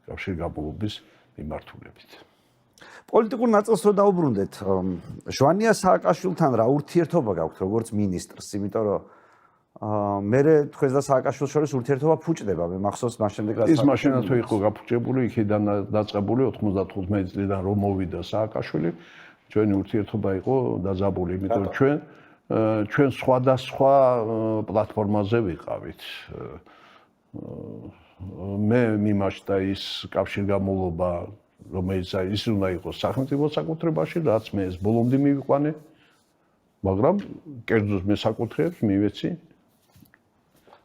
Speaker 2: კავშირგაბმულობის მიმართულებით.
Speaker 1: პოლიტიკურ ნაწილს რო დაუბრუნდეთ, ჟვანია სააკაშვილთან რა ურთიერთობა გაქვთ როგორც მინისტრს, იმიტომ რომ მე თქვენს და სააკაშვილს შორის ურთიერთობა ფუჭდება. მე მახსოვს მას შემდეგ რაც
Speaker 2: ის მაშინათო იყო გაფუჭებული, იქიდან დაწყებული 95 წლიდან რომ მოვიდა სააკაშვილი, ჩვენი ურთიერთობა იყო დაძაბული, იმიტომ რომ ჩვენ სხვადასხვა პლატფორმაზე ვიყავით. მე მიმაჩნდა ის კავშირგაბმულობა, რომელიც ის უნდა იყოს სახელმწიფო საკუთრებაში, რაც მე ეს ბოლომდე მივიყვანე, მაგრამ კერძოს მე საკუთრებს მივეცი.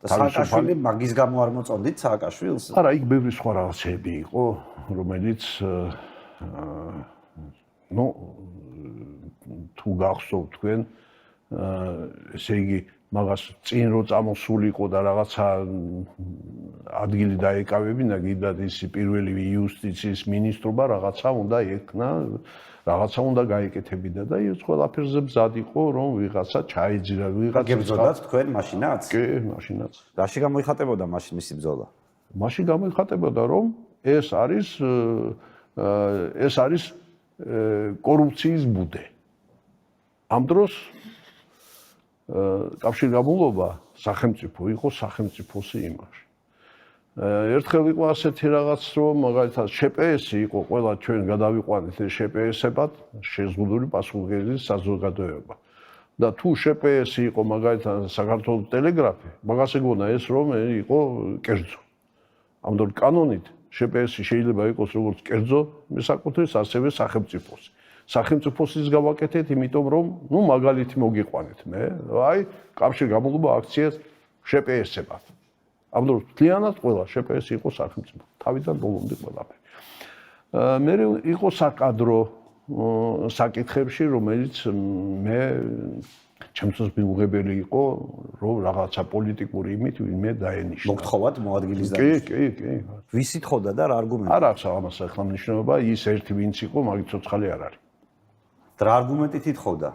Speaker 1: სააკაშვილი მაგის გამო არ მოწონდით სააკაშვილს?
Speaker 2: არა, იქ ბევრი სხვა რაღაცები იყო, რომელიც ნუ თუ გახსოვთ თქვენ, ესე იგი მაგას წინ რო წამოსულიყო და რაღაცა ადგილი დაეკავებინა, კიდათ ისი პირველი იუსტიციის მინისტრობა რაღაცა უნდა ექნა, რაღაცა უნდა გაეკეთებინა და ის ყველაფერზე მზად იყო, რომ ვიღაცა ჩაიძირა, ვიღაცა
Speaker 1: გებრძოდათ თქვენ მაშინაც?
Speaker 2: კი, მაშინაც.
Speaker 1: რაში გამოიხატებოდა მაშინ მისი ბრძოლა?
Speaker 2: მაშინ გამოიხატებოდა, რომ ეს არის კორუფციის ბუდე. ამ დროს კავშირგაბმულობა სახელმწიფო იყო სახელმწიფოსი იმაში. ერთხელ იყო ასეთი რაღაც, რომ მაგალითად შპს-ი იყო ყველა ჩვენ გადავიყვანეთ ეს შპს-ებად, შეზღუდული პასუხისმგებელი საზოგადოება. და თუ შპს-ი იყო მაგალითად საქართველოს ტელეგრაფი, მაგას ეგონა ეს რომ იყო კერძო. ამ დროს კანონით შპს-ი შეიძლება იყოს როგორც კერძო საკუთრების, ასევე სახელმწიფოსი. სახელმწიფოსის გავაკეთეთ, იმიტომ რომ ნუ მაგალითი მოგიყვანეთ მე, აი კავშირგაბმულობა აქციას შპს-ებად. ამ დროს მთლიანად ყველა შპს იყო სახელმწიფო, თავიდან ბოლომდე ყველაფერი. მე იყო საკადრო საკითხებში, რომელიც მე ჩემთვის მიუღებელი იყო, რომ რაღაცა პოლიტიკური იმით ვინმე დაენიშნა.
Speaker 1: მოგთხოვათ მოადგილის
Speaker 2: დანიშნა? კი.
Speaker 1: ვისი თხოვდა და რა არგუმენტი?
Speaker 2: არ აქვს ამას ახლა მნიშვნელობა, ის ერთი ვინც იყო, მაგით ცოცხალი არ არის.
Speaker 1: რა არგუმენტით ითხოვდა?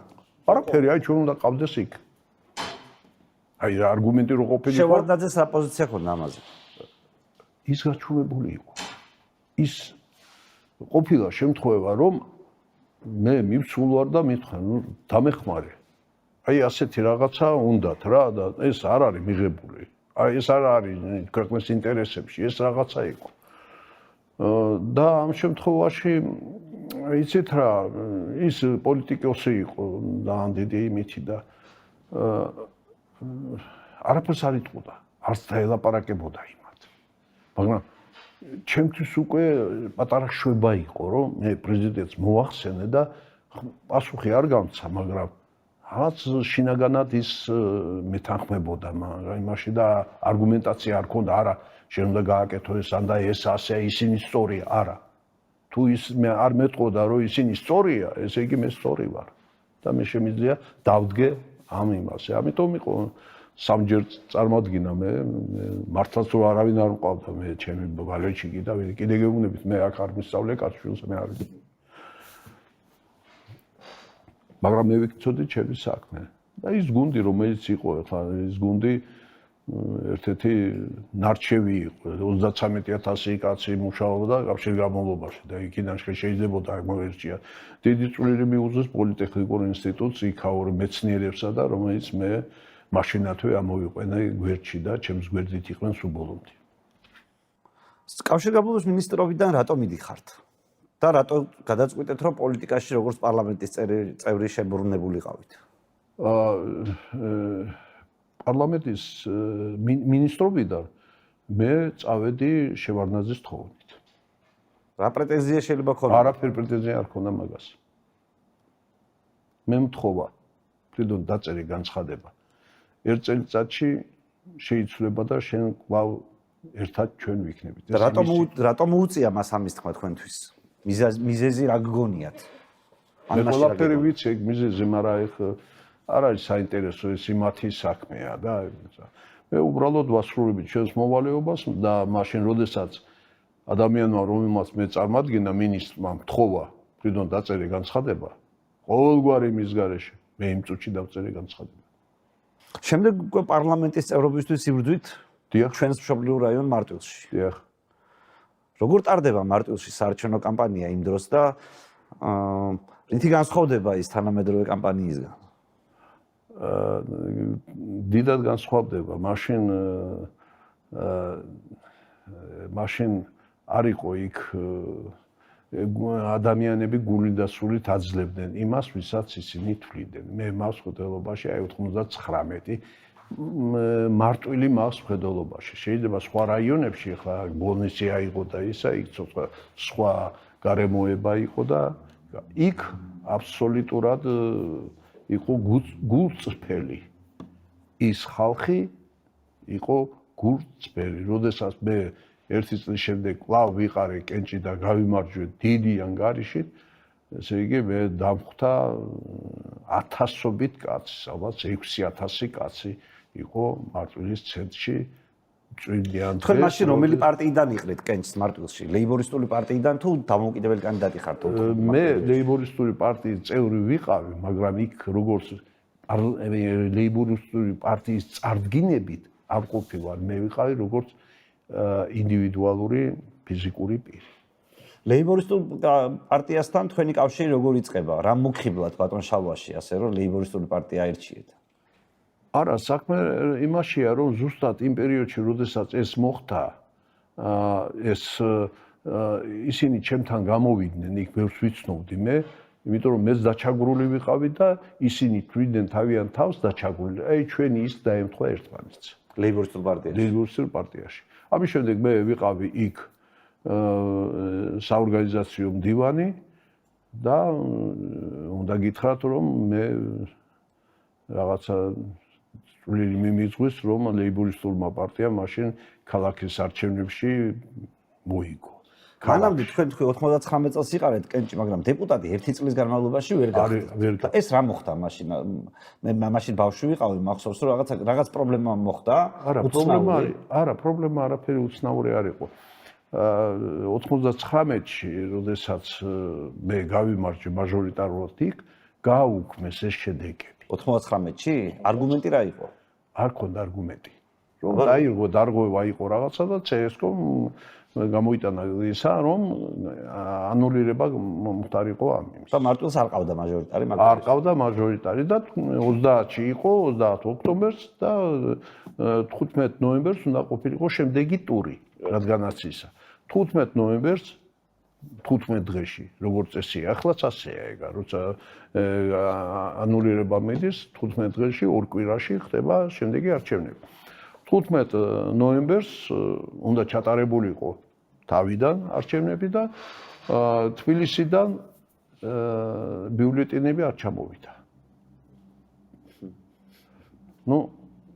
Speaker 2: არაფერი, აი ჩვენ უნდა ყავდეს იქ. აი რა არგუმენტი რო ყოფილიყო.
Speaker 1: შევარდნაძეს რა პოზიცია ქონდა ამაზე?
Speaker 2: ის გაჩვენებული იყო. ის ყოფილა შემთხვევა, რომ მე მივცულ ვარ და მითხრა, ნუ დამეხმარე. აი ასეთი რაღაცა უნდათ რა და ეს არ არის მიღებული. აი ეს არ არის ქვეყნის ინტერესებში, ეს რაღაცა იყო. და ამ შემთხვევაში იცით რა, ის პოლიტიკოსი იყო ძალიან დიდი იმითი და არაფერს არ იტყოდა, არც დაელაპარაკებოდა იმათ. მაგრამ ჩემთვის უკვე პატარა შვება იყო, რომ მე პრეზიდენტს მოვახსენე და პასუხი არ გამცა, მაგრამ რაღაც შინაგანად ის მეთანხმებოდა იმაში და არგუმენტაცია არ ქონდა, არა, შენ უნდა გააკეთო ეს, ან და ეს ასე, ისინი სწორია, არა. თუ ის მე არ მეტყოდა, რომ ისინი სწორია, ესე იგი მე სწორი ვარ. და მე შემიძლია დავდგე ამ იმაზე. ამიტომ იყო სამჯერ წარმოადგინა მე მართლაც რომ არავინ არ მყავდა მე ჩემი ვალეჩი კიდე გეუბნებით მე აქ არ მისწავლე კაცშვილს მე არ მაგრამ მე ვიქცოდი ჩემი საქმე და ის გუნდი რომელიც იყო ახლა ის გუნდი ერთ-ერთი ნარჩევი იყო 33,000 კაცი მუშაობდა კავშირგაბმულობაში და იქიდან შეიძლება აღმოერჩია დიდი წვლილი მიუძღვის პოლიტექნიკურ ინსტიტუტს იქაურ მეცნიერებსა და რომელიც მე მაშინათვე ამოვიყვენა გვერდში და ჩემს გვერდით იყვნენ სულ ბოლომდე.
Speaker 1: კავშირგაბმულობის მინისტრობიდან რატომ მიდიხართ? და რატო გადაწყვიტეთ რომ პოლიტიკაში როგორც პარლამენტის წევრი შებრუნებულიყავით?
Speaker 2: პარლამენტის მინისტრობიდან მე წავედი შევარდნაძის თხოვნით.
Speaker 1: რა პრეტენზია შეიძლება ქონოდა?
Speaker 2: არაფერ პრეტენზია არ ქონდა მაგას. მე მთხოვა თვითონ დაწერე განცხადება. ერთ წელიწადში შეიცვლება და შენ კვლავ ერთად ჩვენ ვიქნებით.
Speaker 1: რატომ უწია მას ამის თქმა თქვენთვის? მიზეზი რა გგონიათ?
Speaker 2: მე ყველაფერი ვიცი ეგ მიზეზი, მაგრამ ეხ არ არის საინტერესო ეს იმათი საქმეა და მე უბრალოდ ვასრულებდი ჩვენს მოვალეობას და მაშინ როდესაც ადამიანმა რომელმაც მე წარმადგინა მინისტრმა მთხოვა თვითონ დაწერე განცხადება ყოველგვარი მის გარეშე მე იმ წუთში დავწერე განცხადება.
Speaker 1: შემდეგ უკვე პარლამენტის წევრობისთვის იბრძვით
Speaker 2: დიახ.
Speaker 1: ჩვენს მშობლიურ რაიონ მარტვილში.
Speaker 2: დიახ.
Speaker 1: როგორ ტარდება მარტვილში საარჩევნო კამპანია იმ დროს და რითი განსხვავდება ის თანამედროვე კამპანიისგან?
Speaker 2: დიდად განსხვავდება. მაშინ არ იყო იქ ადამიანები გულიდასრულით აძლევდნენ იმას, ვისაც ისინი თვლიდნენ. მე მას მხედველობაში აი 99 მარტვილი მას მხედველობაში. შეიძლება სხვა რაიონებში ხა ბონისი აიღო და ისა იქ სხვა გარემოება იყო და იქ აბსოლუტურად იყო გულწრფელი. ის ხალხი იყო გულწრფელი. როდესაც მე ერთი წლის შემდეგ კვლავ ვიყარე კენჭი და გავიმარჯვე დიდი ანგარიშით, ესე იგი მე დამხვდა ათასობით კაცი, ალბათ 6000 კაცი იყო მარტვილის ცენტრში წვიმიან დღეს.
Speaker 1: თქვენ მაშინ რომელი პარტიიდან იყრეთ კენჭს მარტვილში? ლეიბორისტული პარტიიდან თუ დამოუკიდებელი კანდიდატი ხართ?
Speaker 2: მე ლეიბორისტული პარტიის წევრი ვიყავი, მაგრამ იქ როგორც ლეიბორისტული პარტიის წარდგინებით არ ყოფილა, მე ვიყავი როგორც ინდივიდუალური ფიზიკური პირი.
Speaker 1: ლეიბორისტულ პარტიასთან თქვენი კავშირი როგორ იწყება? რა მოგხიბლათ ბატონ შალვაში, ასე რომ ლეიბორისტული პარტია აირჩიეთ?
Speaker 2: არა, საქმე იმაშია, რომ ზუსტად იმ პერიოდში, როდესაც ეს მოხდა, ისინი ჩემთან გამოვიდნენ, იქ ბევრს ვიცნობდი მე, იმიტომ რომ მეც დაჩაგრული ვიყავი და ისინი თვლიდნენ თავიანთ თავს დაჩაგრული. აი ჩვენი ის დაემთხვა ერთმანეთს.
Speaker 1: ლეიბორისტულ პარტიაში.
Speaker 2: ლეიბორისტულ პარტიაში. ამის შემდეგ მე ვიყავი იქ საორგანიზაციო მდივანი და უნდა გითხრათ, რომ მე რაღაცა წვლილი მიმიძღვის, რომ ლეიბორისტულმა პარტიამ მაშინ ქალაქის არჩევნებში მოიგო.
Speaker 1: მანამდე თქვენ 99 წელს იყარეთ კენჭი, მაგრამ დეპუტატი 1 წლის განმავლობაში ვერ გახდით. ეს რა მოხდა მაშინ? მე მაშინ ბავშვი ვიყავი, მახსოვს რომ რაღაც პრობლემა მოხდა.
Speaker 2: არა, პრობლემა არაფერი უცნაური არ იყო. 99-ში, როდესაც მე გავიმარჯვე მაჟორიტარულად იქ, გააუქმეს ეს შედეგები.
Speaker 1: 99-ში? არგუმენტი რა იყო?
Speaker 2: არ ქონდა არგუმენტი. რომ დაირღო, დარღვევა იყო რაღაცა და CSK-მ გამოიტანა ისა, რომ ანულირება მომხდარიყო ამ იმის.
Speaker 1: და მარტვილს არ ყავდა მაჟორიტარი,
Speaker 2: არ ყავდა მაჟორიტარი და 30-ში იყო, 30 ოქტომბერს და 15 ნოემბერს უნდა ყოფილიყო შემდეგი ტური, რადგანაც ისა. 15 ნოემბერს 15 დღეში, როგორც წესია, ახლაც ასეა ეგა, როცა ანულირება მიდის, 15 დღეში ორ კვირაში ხდება შემდეგი არჩევნები. 15 ნოემბერს უნდა ჩატარებულიყო თავიდან არჩევნები და თბილისიდან ბიულეტენები არ ჩამოვიდა.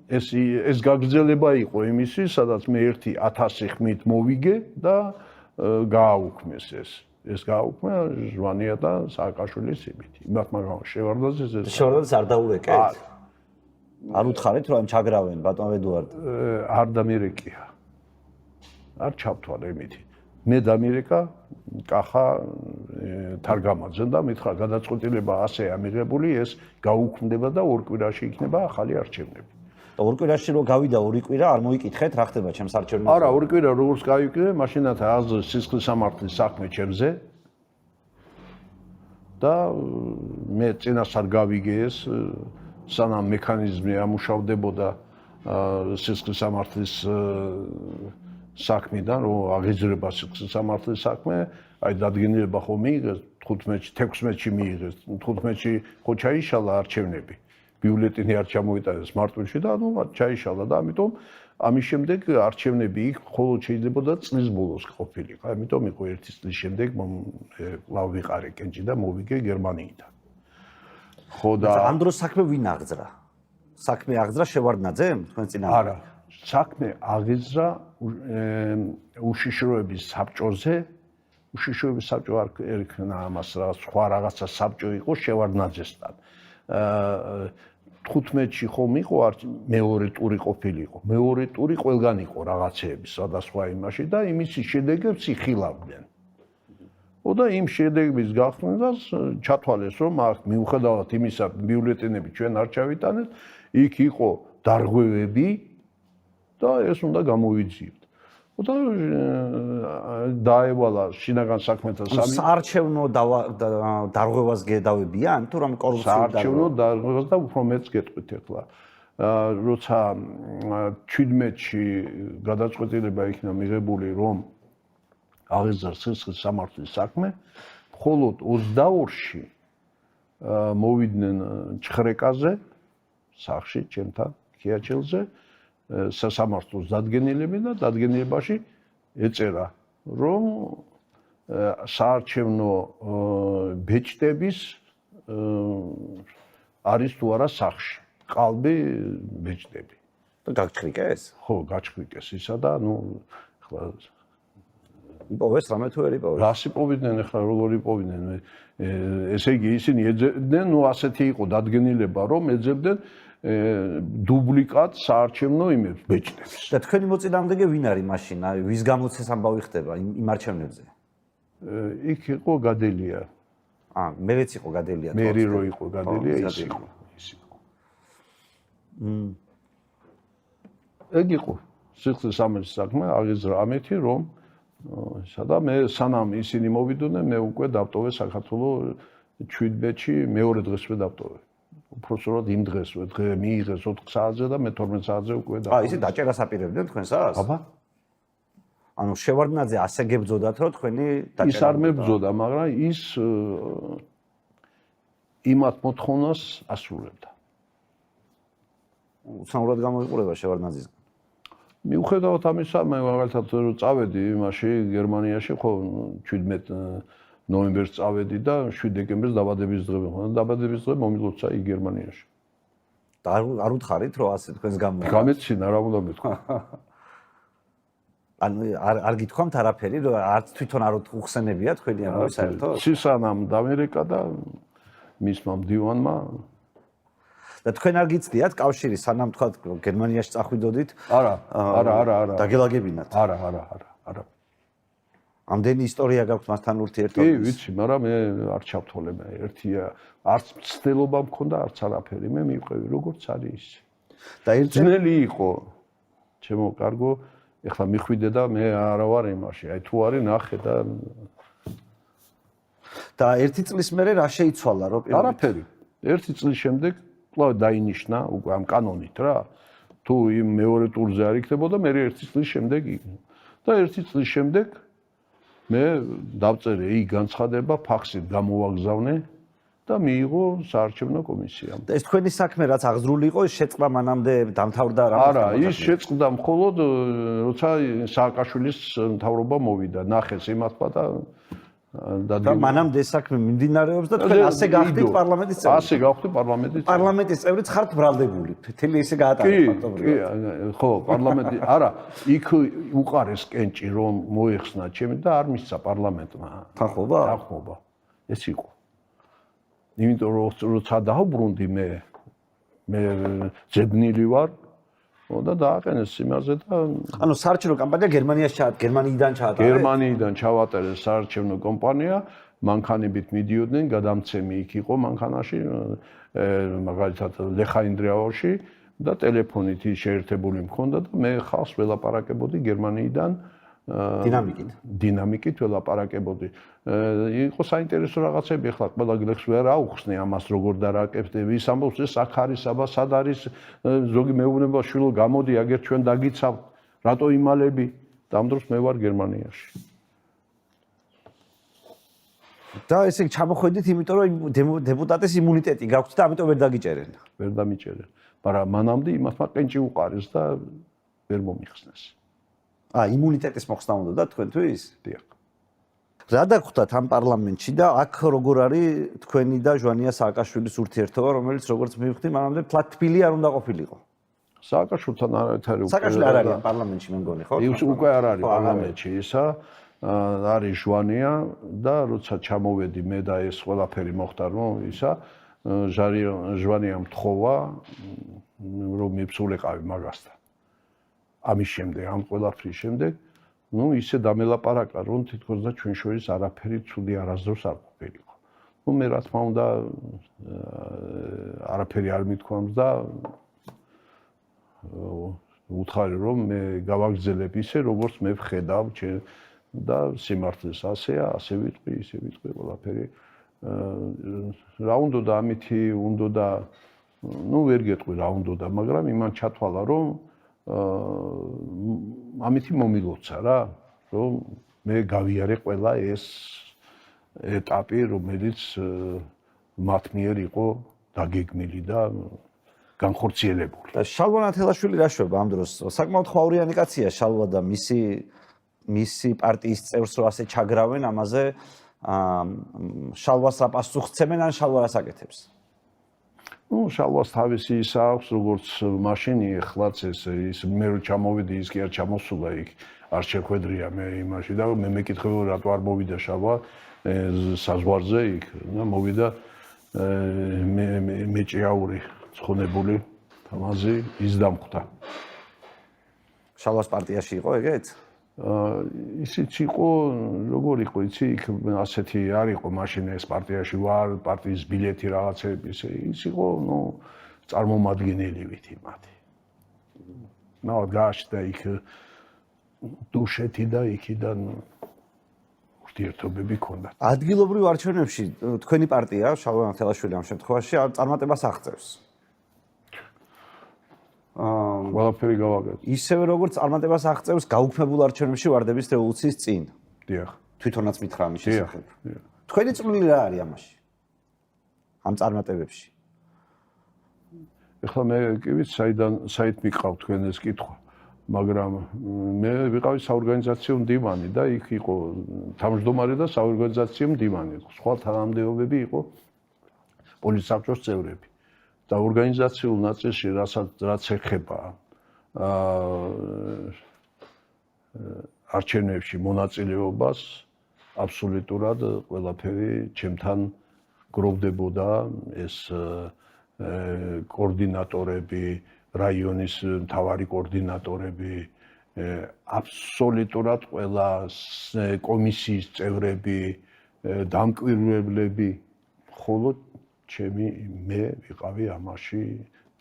Speaker 2: ეს გაგრძელება იყო იმისი, სადაც მე 1000 ხმით მოვიგე და გააუქმეს ეს. ეს გააუქმა ჟვანია და სააკაშვილის იმით. იმათ მაგრამ
Speaker 1: შევარდნაძეს არ დაურეკეთ? არ უთხარით რომ ჩაგრავენ ბატონ ედუარდ?
Speaker 2: არ დამირეკია. არ ჩავთვალე იმითი. მე დამირეკა კახა თარგამაძე და მითხრა გადაწყვეტილება ასე ამიღებული, ეს გაუქმდება და ორ კვირაში იქნება ახალი არჩევნები.
Speaker 1: და ორ კვირაში რო გავიდა ორი კვირა არ მოიკითხეთ რა ხდება ჩემს არჩევნებს.
Speaker 2: არა, ორი კვირა როგორც გავიკრე, მაშინაც აზრის სისხლის სამართლის საქმე ჩემზე. და მე წინასწარ გავიგე ეს სანამ მექანიზმი ამუშავდებოდა სისხლის სამართლის საქმიდან, რომ აღიძრება სისხლის სამართლის საქმე, აი დადგენილება ხო მიიღეს 15-ში, 16-ში მიიღეს, 15-ში ხო ჩაიშალა არჩევნები. ბიულეტენი არ ჩამოიტანეს მარტვილში და ანუ ჩაიშალა და ამიტომ ამის შემდეგ არჩევნები იქ მხოლოდ შეიძლებოდა წლის ბოლოს ყოფილიყო. ამიტომ იყო ერთი წლის შემდეგ კვლავ ვიყარე კენჭი და მოვიგე გერმანიიდან. ხო და
Speaker 1: ამ დროს საქმე ვინ აღძრა? საქმე აღძრა შევარდნაძემ თქვენ წინააღმდეგ?
Speaker 2: არა, საქმე აღიძრა უშიშროების საბჭოზე. უშიშროების საბჭო არ ერქნა ამას რაღაც სხვა რაღაცა საბჭო იყო შევარდნაძესთან. 15-ში ხომ იყო მეორე ტური ყოფილიყო. მეორე ტური ყველგან იყო რაღაცეები სხვადასხვა იმაში და იმის შედეგებს იხილავდნენ. და იმ შედეგების გახსნას ჩათვალეს რომ აქ მიუხედავად იმისა ბიულეტენები ჩვენ არ ჩავიტანეთ, იქ იყო დარღვევები და ეს უნდა გამოვიძიოთ. და დაევალა შინაგან საქმეთა
Speaker 1: საარჩევნო დარღვევას გედავებიან თუ რამ კორუფციულ
Speaker 2: საარჩევნო დარღვევას და უფრო მეც გეტყვით ახლა. როცა 17-ში გადაწყვეტილება იქნა მიღებული რომ აღიძრა სისხლის სამართლის საქმე, მხოლოდ 22-ში მოვიდნენ ჩხრეკაზე, სახში, ჩემთან, ქიაჩელზე, სასამართლოს დადგენილები და დადგენილებაში ეწერა, რომ საარჩევნო ბეჭდების არის თუ არა სახში, ყალბი ბეჭდები.
Speaker 1: და გაგჩხრიკეს?
Speaker 2: ხო, გაჩხრიკეს ისა და ნუ ახლა
Speaker 1: იპოვეს რამე თუ არ იპოვეს?
Speaker 2: რას იპოვიდნენ ახლა როგორ იპოვიდნენ? ესე იგი ისინი ეძებდნენ, ნუ ასეთი იყო დადგენილება, რომ ეძებდნენ დუბლიკატ საარჩევნო იმებს, ბეჭდებს.
Speaker 1: და თქვენი მოწინააღმდეგე ვინ არის მაშინ? ვის გამოცეს ამბავი ხდება იმ არჩევნებზე?
Speaker 2: იქ იყო გადელია.
Speaker 1: მერეც იყო გადელია.
Speaker 2: მერი რო იყო გადელია, ის იყო. ეგ იყო სისხლის სამართლის საქმე, აღიძრა ამეთი რომ სადა მე სანამ ისინი მოვიდნენ, მე უკვე დავტოვე საქართველოს 17-ში მეორე დღესვე დავტოვე. უпроსორად იმ დღესვე, დღე მიიღეს 4 საათზე და მე 12 საათზე უკვე დავტოვე.
Speaker 1: ისე დაჭერას აპირებდნენ თქვენსას?
Speaker 2: აბა.
Speaker 1: ანუ შევარდნაძე ასე გებძოდათ, რომ თქვენი დაჭერა
Speaker 2: ის არ მებძოდა, მაგრამ ის იმათ მოთხოვნას ასრულებდა.
Speaker 1: უცნაურად გამოიყურება შევარდნაძისგან.
Speaker 2: მიუხედავად ამისა, მე მაგალითად რომ წავედი იმაში გერმანიაში, ხო 17 ნოემბერს წავედი და 7 დეკემბერს დაბადების დღე მქონდა. დაბადების დღე მომილოცა იქ გერმანიაში.
Speaker 1: და არ უთხარით რომ ასე თქვენს გამო?
Speaker 2: გამეცინა რა უნდა მეთქვა.
Speaker 1: ანუ არ გითქვამთ არაფერი, რომ არც თვითონ არ უხსენებია თქვენი ამბავი საერთოდ?
Speaker 2: სისანამ დამერეკა და მისმა მდივანმა
Speaker 1: და თქვენ არ გიცდიათ კავშირი სანამ თქვა გერმანიაში წახვიდოდით?
Speaker 2: არა.
Speaker 1: დაგელაგებინათ?
Speaker 2: არა.
Speaker 1: ამდენი ისტორია გაქვთ მასთან ურთიერთობის?
Speaker 2: კი, ვიცი, მაგრამ მე არ ჩავთვალე მე. ერთია, არც მცდელობა მქონდა, არც არაფერი. მე მივყევი როგორც არის.
Speaker 1: და
Speaker 2: ძნელი იყო. ჩემო კარგო, ეხლა მიხვიდე და მე არა ვარ იმაში. აი თუ არის ნახე
Speaker 1: და ერთი წლის მერე რა შეიცვალა რომ
Speaker 2: არაფერი. ერთი წლის შემდეგ კვლავ დაინიშნა უკვე ამ კანონით რა. თუ იმ მეორე ტურზე არ იქნებოდა, მე ერთი წლის შემდეგ და ერთი წლის შემდეგ მე დავწერე იქ განცხადება, ფაქსით გამოვაგზავნე და მიიღო საარჩევნო კომისიამ.
Speaker 1: და ეს თქვენი საქმე რაც აღზრული იყო, ეს შეწყდა მანამდე დამთავრდა რა?
Speaker 2: არა, ის შეწყდა მხოლოდ როცა სააკაშვილის მთავრობა მოვიდა, ნახეს იმათმა
Speaker 1: და მანამდე ეს საქმე მიმდინარეობს და თქვენ ასე გახდით პარლამენტის წევრი?
Speaker 2: ასე გავხდი პარლამენტის წევრი.
Speaker 1: პარლამენტის წევრიც ხართ ბრალდებული. თელი ესე გაატარა ფაქტობრივად.
Speaker 2: კი, ხო, პარლამენტი, არა, იქ უყარეს კენჭი რომ მოეხსნა ჩემი და არ მისცა პარლამენტმა.
Speaker 1: თანხმობა?
Speaker 2: თანხმობა. ეს იყო. იმიტომ რომ როცა დავბრუნდი მე ძებნილი ვარ და დააყენეს იმაზე და
Speaker 1: ანუ საარჩევნო კამპანია გერმანიიდან ჩაატარეს?
Speaker 2: გერმანიიდან ჩავატარეს საარჩევნო კამპანია, მანქანებით მიდიოდნენ, გადამცემი იქ იყო მანქანაში, მაგალითად ლეხა ინდრიაოვში, და ტელეფონით ის შეერთებული მქონდა და მე ხალხს ველაპარაკებოდი გერმანიიდან დინამიკით ველაპარაკებოდი. იყო საინტერესო რაღაცები, ახლა ყველა გლეხს ვერ აუხსნე ამას როგორ დარაკებს, ვის ამბობს ეს აქ არის, აბა სად არის, ზოგი მეუბნება შვილო გამოდი, აგერ ჩვენ დაგიცავ, რატო იმალები? და ამ დროს მე ვარ გერმანიაში.
Speaker 1: და ესე ჩამოხვედით, იმიტომ რომ დეპუტატის იმუნიტეტი გაქვთ და ამიტომ ვერ დაგიჭერენ.
Speaker 2: ვერ დამიჭერენ. მაგრამ მანამდე იმათმა ყენჭი უყარეს და ვერ მომიხსნეს.
Speaker 1: იმუნიტეტის მოხსნა უნდა და თქვენთვის?
Speaker 2: დიახ.
Speaker 1: რა დაგხვდათ ამ პარლამენტში და აქ როგორ არის თქვენი და ჟვანია სააკაშვილის ურთიერთობა, რომელიც როგორც მივხვდი, მანამდე ფლად თბილი არ უნდა ყოფილიყო.
Speaker 2: სააკაშვილთან არავითარი
Speaker 1: სააკაშვილი არ არის პარლამენტში მე მგონი, ხო?
Speaker 2: ის უკვე არ არის პარლამენტში ისა. არის ჟვანია და როცა ჩამოვედი მე და ეს ყველაფერი მოხდა რომ ისა ჟვანია მთხოვა რომ მიფსულიყავი მაგასთან. ამის შემდეგ, ამ ყველაფრის შემდეგ, ისე დამელაპარაკა რომ თითქოს და ჩვენ შორის არაფერი ცუდი არასდროს არ ყოფილიყო. მე რა თქმა უნდა არაფერი არ მithქვამს და უთხარი რომ მე გავაგრძელებ ისე როგორც მე ვხედავ და სიმართლეს ასეა, ასე ვიტყვი, ისე ვიტყვი ყველაფერი. რა უნდა და ამითი უნდა და ვერ გეტყვი რა უნდა და, მაგრამ იმან ჩათვალა რომ ამითი მომილოცა რა, რომ მე გავიარე ყველა ეს ეტაპი, რომელიც მათ მიერ იყო დაგეგმილი და განხორციელებული.
Speaker 1: შალვა ნათელაშვილი რა შვება ამ დროს? საკმაოდ ხვავრიანი კაცია შალვა და მისი პარტიის წევრს რო ასე ჩაგრავენ ამაზე, შალვას რა პასუხს ცემენ ან შალვა რას აკეთებს?
Speaker 2: შალვას თავისი ის აქვს, როგორც მაშინ ეხლაც ის მე რო ჩამოვიდი, ის კი არ ჩამოსულა იქ, არ შეხვედრია მე იმაში და მე მეკითხები რატო არ მოვიდა შალვა საზღვარზე იქ და მოვიდა მეჭიაური ცხონებული თამაზი ის დამხვდა.
Speaker 1: შალვას პარტიაში იყო ეგეც?
Speaker 2: ისიც იყო, როგორ იყო, იცი, იქ ასეთი არ იყო მაშინ ეს პარტიაში ვარ, პარტიის ბილეთი რაღაცები, ის იყო, წარმომადგენელივით მათი. გააჩნდა იქ დუშეთი და იქიდან ურთიერთობები ჰქონდათ.
Speaker 1: ადგილობრივ არჩევნებში თქვენი პარტია, შალვა ნათელაშვილი ამ შემთხვევაში, წარმატებას აღწევს.
Speaker 2: ყველაფერი გავაკეთე.
Speaker 1: ისევე როგორც წარმატებას აღწევს გაუქმებულ არჩევნებში ვარდების რევოლუციის წინ.
Speaker 2: დიახ.
Speaker 1: თვითონაც მითხრა ამის შესახებ. თქვენი წვლილი რა არის ამაში? ამ წარმატებებში.
Speaker 2: ეხლა მე კი ვიცი საით მიყავ თქვენ ეს კითხვა, მაგრამ მე ვიყავი საორგანიზაციო მდივანი და იქ იყო თავმჯდომარე და საორგანიზაციო მდივანი. სხვა თანამდებობები იყო პოლიტ საბჭოს წევრები. და ორგანიზაციულ ნაწილში რაც ეხება არჩევნებში მონაწილეობას, აბსოლუტურად ყველაფერი ჩემთან გროვდებოდა ეს კოორდინატორები, რაიონის მთავარი კოორდინატორები, აბსოლუტურად ყველა კომისიის წევრები, დამკვირვებლები, ხოლო მე ვიყავი ამაში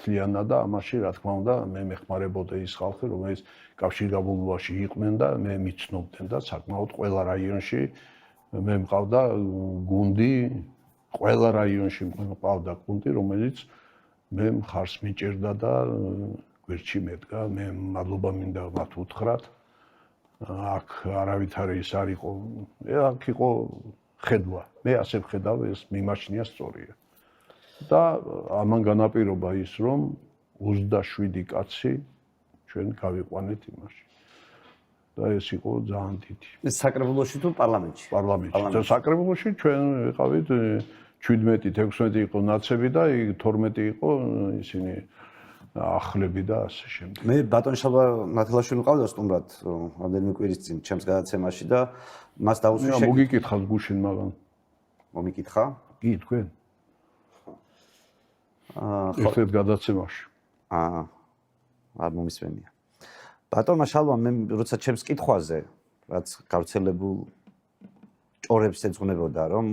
Speaker 2: თლიანად და ამაში რა თქმა უნდა მე მეხმარებოდა ის ხალხი რომელიც კავშირგაბმულობაში იყვნენ და მე მიცნობდნენ და საკმაოდ ყველა რაიონში მე მყავდა გუნდი ყველა რაიონში მყავდა გუნდი რომელიც მე მხარს მიჭერდა და გვერდში მედგა მე მადლობა მინდა მათ უთხრათ აქ არავითარი ის არ იყო აქ იყო ხედვა მე ასე ვხედავ ეს მიმაჩნია სწორია და ამან განაპირობა ის რომ 27 კაცი ჩვენ გავიყვანეთ იმაში და ეს იყო ძალიან დიდი.
Speaker 1: ეს საკრებულოში თუ პარლამენტში?
Speaker 2: პარლამენტში. და საკრებულოში ჩვენ ვიყავით 17-16 იყო ნაცები და 12 იყო ისინი ახლები და ასე შემდეგ.
Speaker 1: მე ბატონ შალვა ნათელაშვილი მყავდა სტუმრად რამდენიმე კვირის წინ ჩემს გადაცემაში და მას დაუსვი
Speaker 2: მოგიკითხავს გუშინ მაგან.
Speaker 1: მომიკითხა?
Speaker 2: კი, თქვენ. ერთ გადაცემაში.
Speaker 1: არ მომისმენია. ბატონმა შალვა მე როცა ჩემს კითხვაზე, რაც გავრცელებულ ჭორებს ეძღვნებოდა, რომ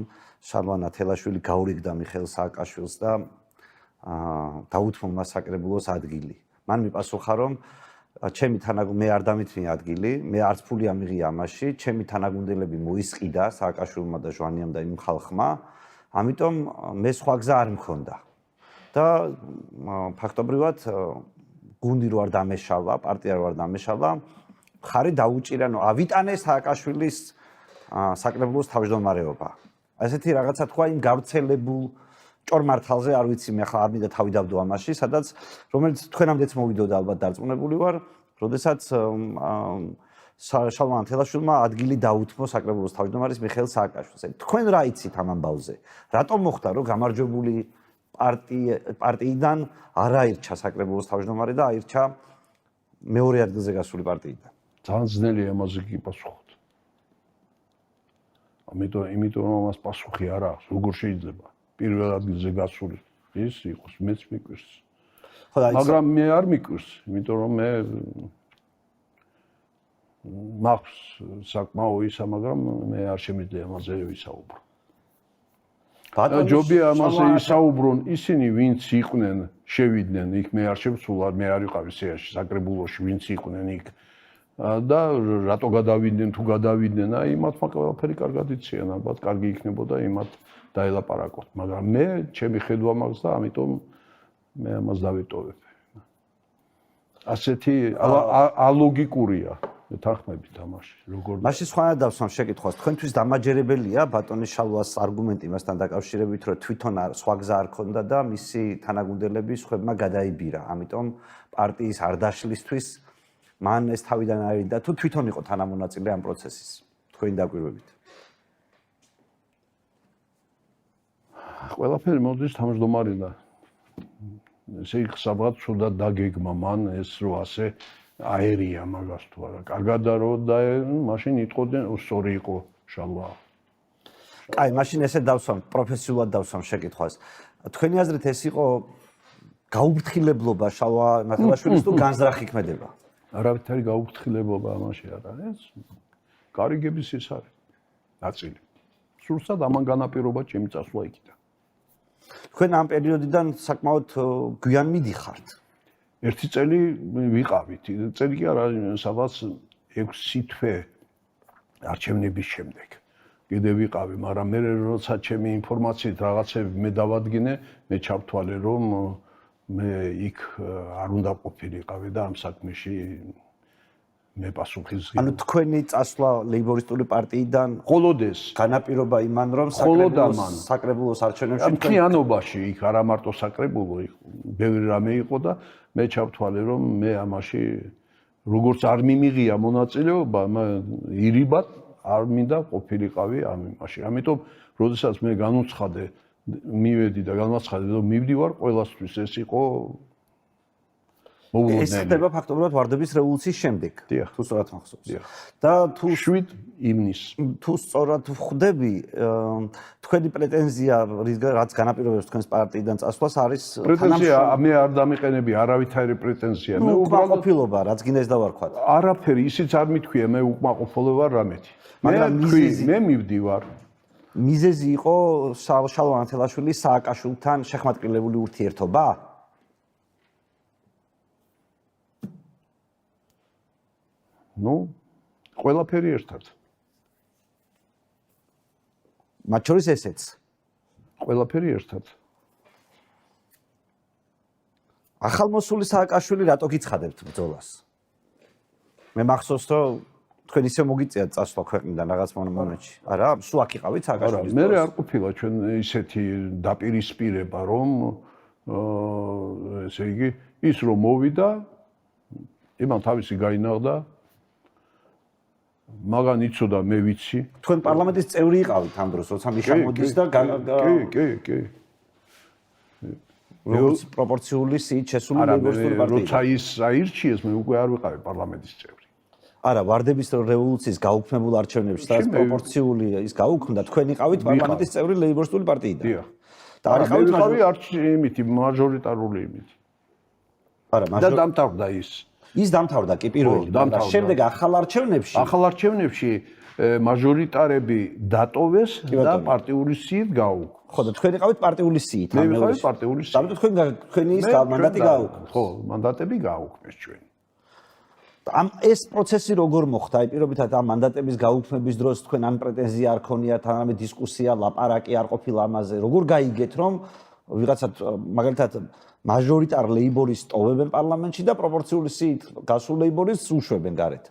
Speaker 1: შალვა ნათელაშვილი გაურიგდა მიხეილ სააკაშვილს და დაუთმო საკრებულოს ადგილი. მან მიპასუხა, რომ ჩემი მე არ დამითმია ადგილი, მე არც ფული ამიღია ამაში, ჩემი თანაგუნდელები მოისყიდა სააკაშვილმა და ჟვანიამ და იმ ხალხმა, ამიტომ მე სხვა გზა არ მქონდა. და ფაქტობრივად გუნდი რო არ დამეშალა, პარტია რო არ დამეშალა, მხარი დაუჭირა, ავიტანე სააკაშვილის საკრებულოს თავმჯდომარეობა. ასეთი რაღაცა თქვა იმ გავრცელებულ ჭორმართალზე, არ ვიცი, მე ახლა არ მინდა თავი დავდო ამაში, სადაც რომელიც თქვენამდეც მოვიდოდა ალბათ დარწმუნებული ვარ, როდესაც შალვა ანთელაშვილმა ადგილი დაუთმო საკრებულოს თავმჯდომარის მიხეილ სააკაშვილს. თქვენ რა იცით ამ ამბავზე? რატომ მოხდა, რომ გამარჯვებული პარტიიდან არ აირჩა საკრებულოს თავმჯდომარე და აირჩა მეორე ადგილზე გასული პარტიიდან?
Speaker 2: ძალიან ძნელია ამაზე კი პასუხოთ. იმიტომ რომ ამას პასუხი არ აქვს, როგორ შეიძლება პირველ ადგილზე გასული ის იყოს, მეც მიკვირს. მაგრამ მე არ მიკვირს, იმიტომ რომ მე მაქვს საკმაო ისა, მაგრამ მე არ შემიძლია ამაზე ვისაუბრო. ჯობია ამაზე ისაუბრონ ისინი, ვინც იყვნენ, შევიდნენ იქ, მე არ შევცვალ, მე არ ვიყავი სიაში, საკრებულოში, ვინც იყვნენ იქ. და რატო გადავიდნენ, თუ გადავიდნენ, აი მათმა ყველაფერი კარგად იციან, ალბათ კარგი იქნებოდა იმათ დაელაპარაკოთ, მაგრამ მე ჩემი ხედვა მაქვს და ამიტომ მე ამას დავიტოვებ. ასეთი ალოგიკურია თანხმებით ამაში, როგორ
Speaker 1: მაშინ სხვანაირად დავსვამ შეკითხვას. თქვენთვის დამაჯერებელია ბატონი შალვას არგუმენტი მასთან დაკავშირებით, რომ თვითონ სხვა გზა არ ქონდა და მისი თანაგუნდელები სხვებმა გადაიბირა. ამიტომ პარტიის არ დაშლისთვის მან ეს თავიდან აირიდა, თუ თვითონ იყო თანამონაწილე ამ პროცესის, თქვენი დაკვირვებით.
Speaker 2: ყველაფერი მოდის თავმჯდომარიდან. ესე იქ საბღაც სულდა დაგეგმა მან ეს რო ასე აერია მაგას თუ არა. კარგად და რო და მაშინ იტყოდნენ სწორი იყო შალვა.
Speaker 1: კაი, მაშინ ესე დავსვამ, პროფესიულად დავსვამ შეკითხვას. თქვენი აზრით ეს იყო გაუფრთხილებლობა შალვა ნათელაშვილის თუ განზრახი ქმედება?
Speaker 2: არავითარი გაუფრთხილებობა ამაში არ არის. გარიგების ის არის ნაწილი. სულსად ამან განაპირობა ჩემი წასვლა იქიდან.
Speaker 1: თქვენ ამ პერიოდიდან საკმაოდ გვიან მიდიხართ.
Speaker 2: ერთი წელი ვიყავით. წელი კი არა, სადღაც 6 თვე არჩევნების შემდეგ. კიდე ვიყავი, მაგრამ მე როცა ჩემი ინფორმაციით რაღაცები მე დავადგინე, მე ჩავთვალე, რომ მე იქ არ უნდა ყოფილიყავი და ამ საქმეში მე პასუხისმგებელი.
Speaker 1: ანუ თქვენი წასვლა ლეიბორისტული პარტიიდან
Speaker 2: მხოლოდ ეს
Speaker 1: განაპირობა იმან, რომ საკრებულოს არჩევნებში
Speaker 2: მთლიანობაში იქ არა მარტო საკრებულო, იქ ბევრი რამე იყო და მე ჩავთვალე, რომ მე ამაში როგორც არ მიმიღია მონაწილეობა, ირიბად არ მინდა ყოფილიყავი ამ იმაში. ამიტომ, როდესაც მე განუცხადე მივედი და განმაცხადე, რომ მივდივარ, ყველასთვის ეს იყო მოულოდნელი.
Speaker 1: ეს ხდება ფაქტობრივად ვარდების რევოლუციის შემდეგ, თუ სწორად მახსოვს. და თუ
Speaker 2: 7 ივნისს
Speaker 1: თუ სწორად ვხვდები, თქვენი პრეტენზია, რაც განაპირობებს თქვენს პარტიიდან წასვლას, არის
Speaker 2: პრეტენზია, მე არ დამიყენები არავითარი პრეტენზია.
Speaker 1: მე უკმაყოფილობა, რაც გინდა ეს დავარქვათ.
Speaker 2: არაფერი, ისიც არ მithქვია, მე უკმაყოფილო ვარ რამეთი. მე მივდივარ.
Speaker 1: მიზეზი იყო შალვა ანთელაშვილის სააკაშვილთან შეხმატკილებული ურთიერთობა?
Speaker 2: ნუ, ყველაფერი ერთად.
Speaker 1: მათ შორის ესეც.
Speaker 2: ყველაფერი ერთად.
Speaker 1: ახალმოსული სააკაშვილი რატო გიცხადებთ ბრძოლას? მე მახსოვს, რომ თქვენ ისე მოგიწიათ წასვლა ქვეყნიდან რაღაც მომენტში. არა, სულ აქ იყავით სააკაშვილის.
Speaker 2: მე არ ყოფილა ჩვენ ისეთი დაპირისპირება, რომ ესე იგი ის რომ მოვიდა, იმან თავისი გაინაღდა. მაგან იცოდა მე ვიცი.
Speaker 1: თქვენ პარლამენტის წევრი იყავით ამ დროს, როცა მიშა მოდის და
Speaker 2: კი.
Speaker 1: როგორც პროპორციული სიით შესული ლეიბორისტული პარტია.
Speaker 2: როცა ის აირჩიეს, მე უკვე არ ვიყავი პარლამენტის წევრი.
Speaker 1: არა, ვარდების რევოლუციის გაუქმებულ არჩევნებში, სადაც პროპორციული ის გაუქმდა, თქვენ იყავით პარლამენტის წევრი ლეიბორისტული პარტიიდან.
Speaker 2: დიახ.
Speaker 1: და არ
Speaker 2: იყავი იმითი მაჟორიტარული იმით.
Speaker 1: არა,
Speaker 2: და დამთავრდა ის.
Speaker 1: ის დამთავრდა კი პირველი, მაგრამ შემდეგ ახალ არჩევნებში
Speaker 2: მაჟორიტარები დატოვეს და პარტიული სიით გაუქმეს.
Speaker 1: ხო და თქვენ იყავით პარტიული სიით.
Speaker 2: მე ვიყავი პარტიული სიით.
Speaker 1: ამიტომ თქვენი ის მანდატი გაუქმეს.
Speaker 2: ხო, მანდატები გაუქმეს ჩვენ.
Speaker 1: ეს პროცესი როგორ მოხდა? აი პირობითად ამ მანდატების გაუქმების დროს თქვენ ან პრეტენზია არ ქონიათ, ან დისკუსია, ლაპარაკი არ ყოფილა ამაზე. როგორ გაიგეთ, რომ ვიღაცა მაგალითად მაჟორიტარ ლეიბორისტს ტოვებენ პარლამენტში და პროპორციული სიით გასულ ლეიბორისტს უშვებენ გარეთ?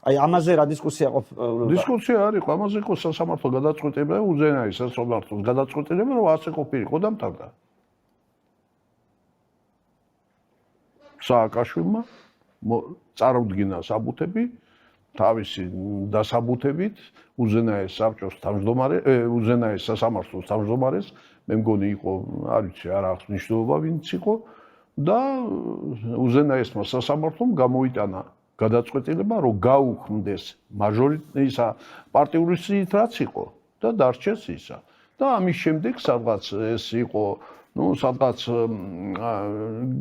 Speaker 1: აი ამაზე რა დისკუსია ყოფილა?
Speaker 2: დისკუსია არ იყო, ამაზე იყო სასამართლო გადაწყვეტილება, უზენაეს სასამართლოს გადაწყვეტილება, რომ ასე ყოფილიყო და მთავრდა. სააკაშვილმა წარუდგინა საბუთები თავისი დასაბუთებით უზენაეს საბჭოს თავმჯდომარე, უზენაეს სასამართლოს თავმჯდომარეს, მე მგონი იყო, არ ვიცი, არ აქვს მნიშვნელობა ვინც იყო და უზენაესმა სასამართლომ გამოიტანა გადაწყვეტილება, რომ გაუქმდეს ისა პარტიული სიით რაც იყო და დარჩეს ისა. და ამის შემდეგ სადღაც ეს იყო, სადღაც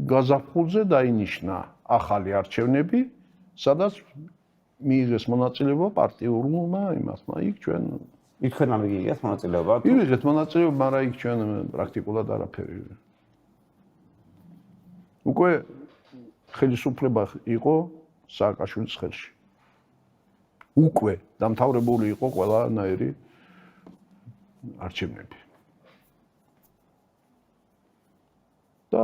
Speaker 2: გაზაფხულზე დაინიშნა ახალი არჩევნები, სადაც მიიღეს მონაწილეობა პარტიულმა იმასმა, იქ ჩვენ
Speaker 1: თქვენ არ მიგიღეთ მონაწილეობა?
Speaker 2: მივიღეთ მონაწილეობა, მაგრამ იქ ჩვენ პრაქტიკულად არაფერი. უკვე ხელისუფლება იყო სააკაშვილის ხელში. უკვე დამთავრებული იყო ყველანაირი არჩევნები. და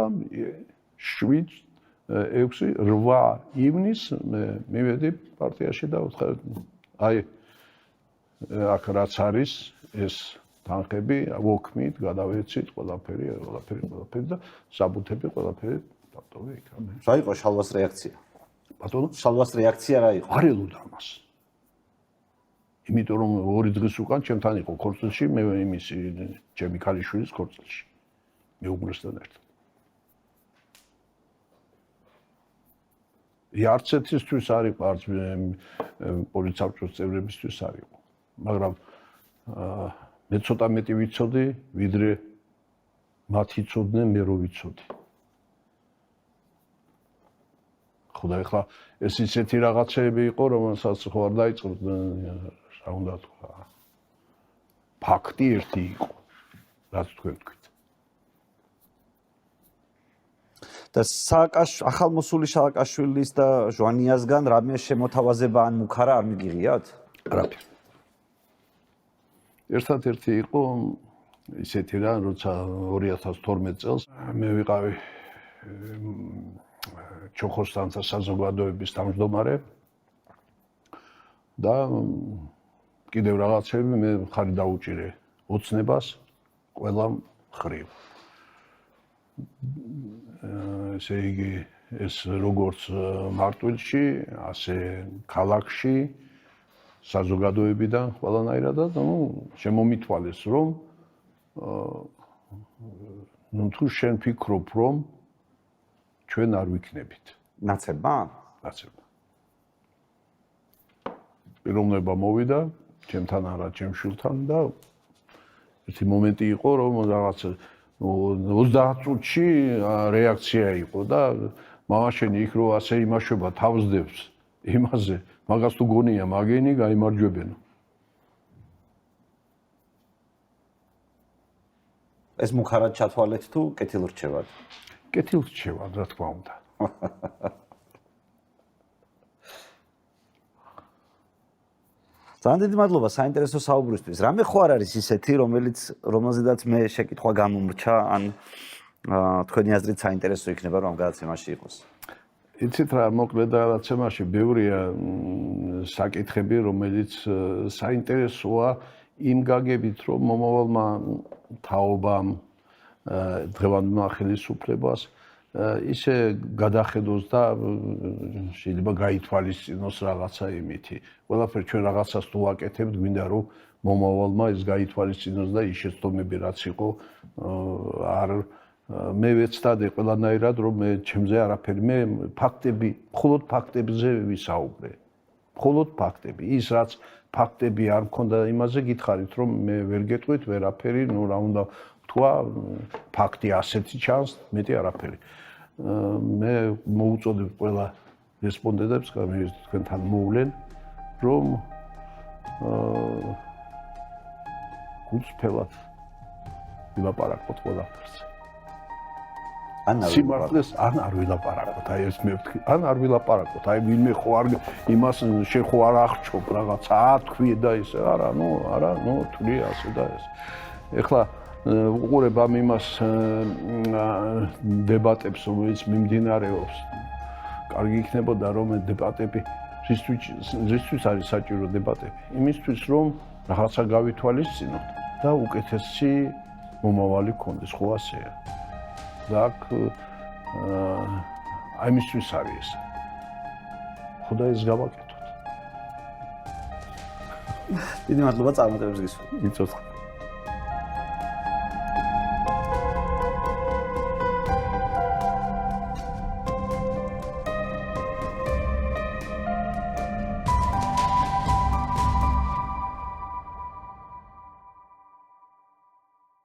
Speaker 2: 7-8 ივნისს მივედი პარტიაში და აი აქ რაც არის ეს თანხები ვოქმით გადავეცით ყველაფერი და საბუთები ყველაფერი დავტოვე იქ.
Speaker 1: რა იყო შალვას რეაქცია?
Speaker 2: ბატონო,
Speaker 1: შალვას რეაქცია რა იყო?
Speaker 2: არ ელოდა ამას. იმიტომ რომ 2 დღის უკან ჩემთან იყო ქორწილში, მე იმისი ჩემი ქალიშვილის ქორწილში. მეუღლესთან ერთად. არცეთისთვის არ იყო, არც პოლიცსაბჭოს წევრებისთვის არ იყო. მაგრამ მე ცოტა მეტი ვიცოდი, ვიდრე მათ იცოდნენ, მე რო ვიცოდი. ხო და ეხლა ეს ისეთი რაღაცები იყო, რომელსაც ხო არ დაიწყოთ, რა უნდა თქვა. ფაქტი ერთი იყო, რაც თქვენ თქვით.
Speaker 1: და ახალმოსული სააკაშვილის და ჟვანიასგან რამე შემოთავაზება ან მუქარა არ მიგიღიათ?
Speaker 2: არაფერი. ერთადერთი იყო ისეთი რა, როცა 2012 წელს მე ვიყავი ჩოხოსტანთა საზოგადოების თავმჯდომარე და კიდევ რაღაცები მე ხარი დაუჭირე ოცნებას ყველა მხრივ. ესე იგი ეს როგორც მარტვილში, ასე ქალაქში, საზოგადოებიდან ყველანაირად და შემომითვალეს რომ თუ შენ ფიქრობ რომ ჩვენ არ ვიქნებით.
Speaker 1: ნაცებმა?
Speaker 2: ნაცებმა. პიროვნება მოვიდა, ჩემთან არა, ჩემ შვილთან და ერთი მომენტი იყო რომ რაღაც 30 წუთში რეაქცია იყო და მამაშენი იქ რო ასე იმაშვება თავს დევს იმაზე, მაგას თუ გონია მაგენი გაიმარჯვებენო.
Speaker 1: ეს მუქარად ჩათვალეთ თუ კეთილრჩევად?
Speaker 2: კეთილრჩევად, რა თქმა უნდა.
Speaker 1: ძალიან დიდი მადლობა საინტერესო საუბრისთვის. რამე ხო არ არის ისეთი, რომელზედაც მე შეკითხვა გამომრჩა, ან თქვენი აზრით საინტერესო იქნება რომ ამ გადაცემაში იყოს?
Speaker 2: იცით რა, მოკლედ გადაცემაში ბევრია საკითხები, რომელიც საინტერესოა იმ გაგებით, რომ მომავალმა თაობამ დღევანდელმა ხელისუფლებას ისე გადახედოს და შეიძლება გაითვალისწინოს რაღაცა იმითი. ყველაფერი ჩვენ რაღაცას თუ ვაკეთებთ, გვინდა რომ მომავალმა ეს გაითვალისწინოს და ის შეცდომები რაც იყო არ მე ვეცდადე ყველანაირად რომ მე ჩემზე არაფერი მე ფაქტები, მხოლოდ ფაქტებზე ვისაუბრე. მხოლოდ ფაქტები. ის რაც ფაქტები არ მქონდა იმაზე გითხარით რომ მე ვერ გეტყვით ვერაფერი, რა უნდა თქვა, ფაქტი ასეთი ჩანს, მეტი არაფერი. მე მოუწოდებ ყველა რესპონდენტებს, თქვენთან მოვლენ, რომ გულწრფელად ვილაპარაკოთ ყველაფერს.
Speaker 1: ან
Speaker 2: სიმართლეს ან არ ვილაპარაკოთ, აი ეს მე ვთქვი, ან არ ვილაპარაკოთ, აი ვინმე ხო არ იმას შენ ხო არ აღჭობ რაღაცა, თქვი და ისე, არა, თქვი ასე და ეს. ეხლა უყურებ ამ იმას დებატებს, რომელიც მიმდინარეობს. კარგი იქნებოდა რომ დებატები რისთვის არის საჭირო დებატები? იმისთვის რომ რაღაცა გავითვალისწინოთ და უკეთესი მომავალი გქონდეს, ხო ასეა? და აქ ამისთვის არის ეს. ხოდა ეს გავაკეთოთ.
Speaker 1: დიდი მადლობა წარმატებებს გისურვებთ.
Speaker 2: იცოცხლე.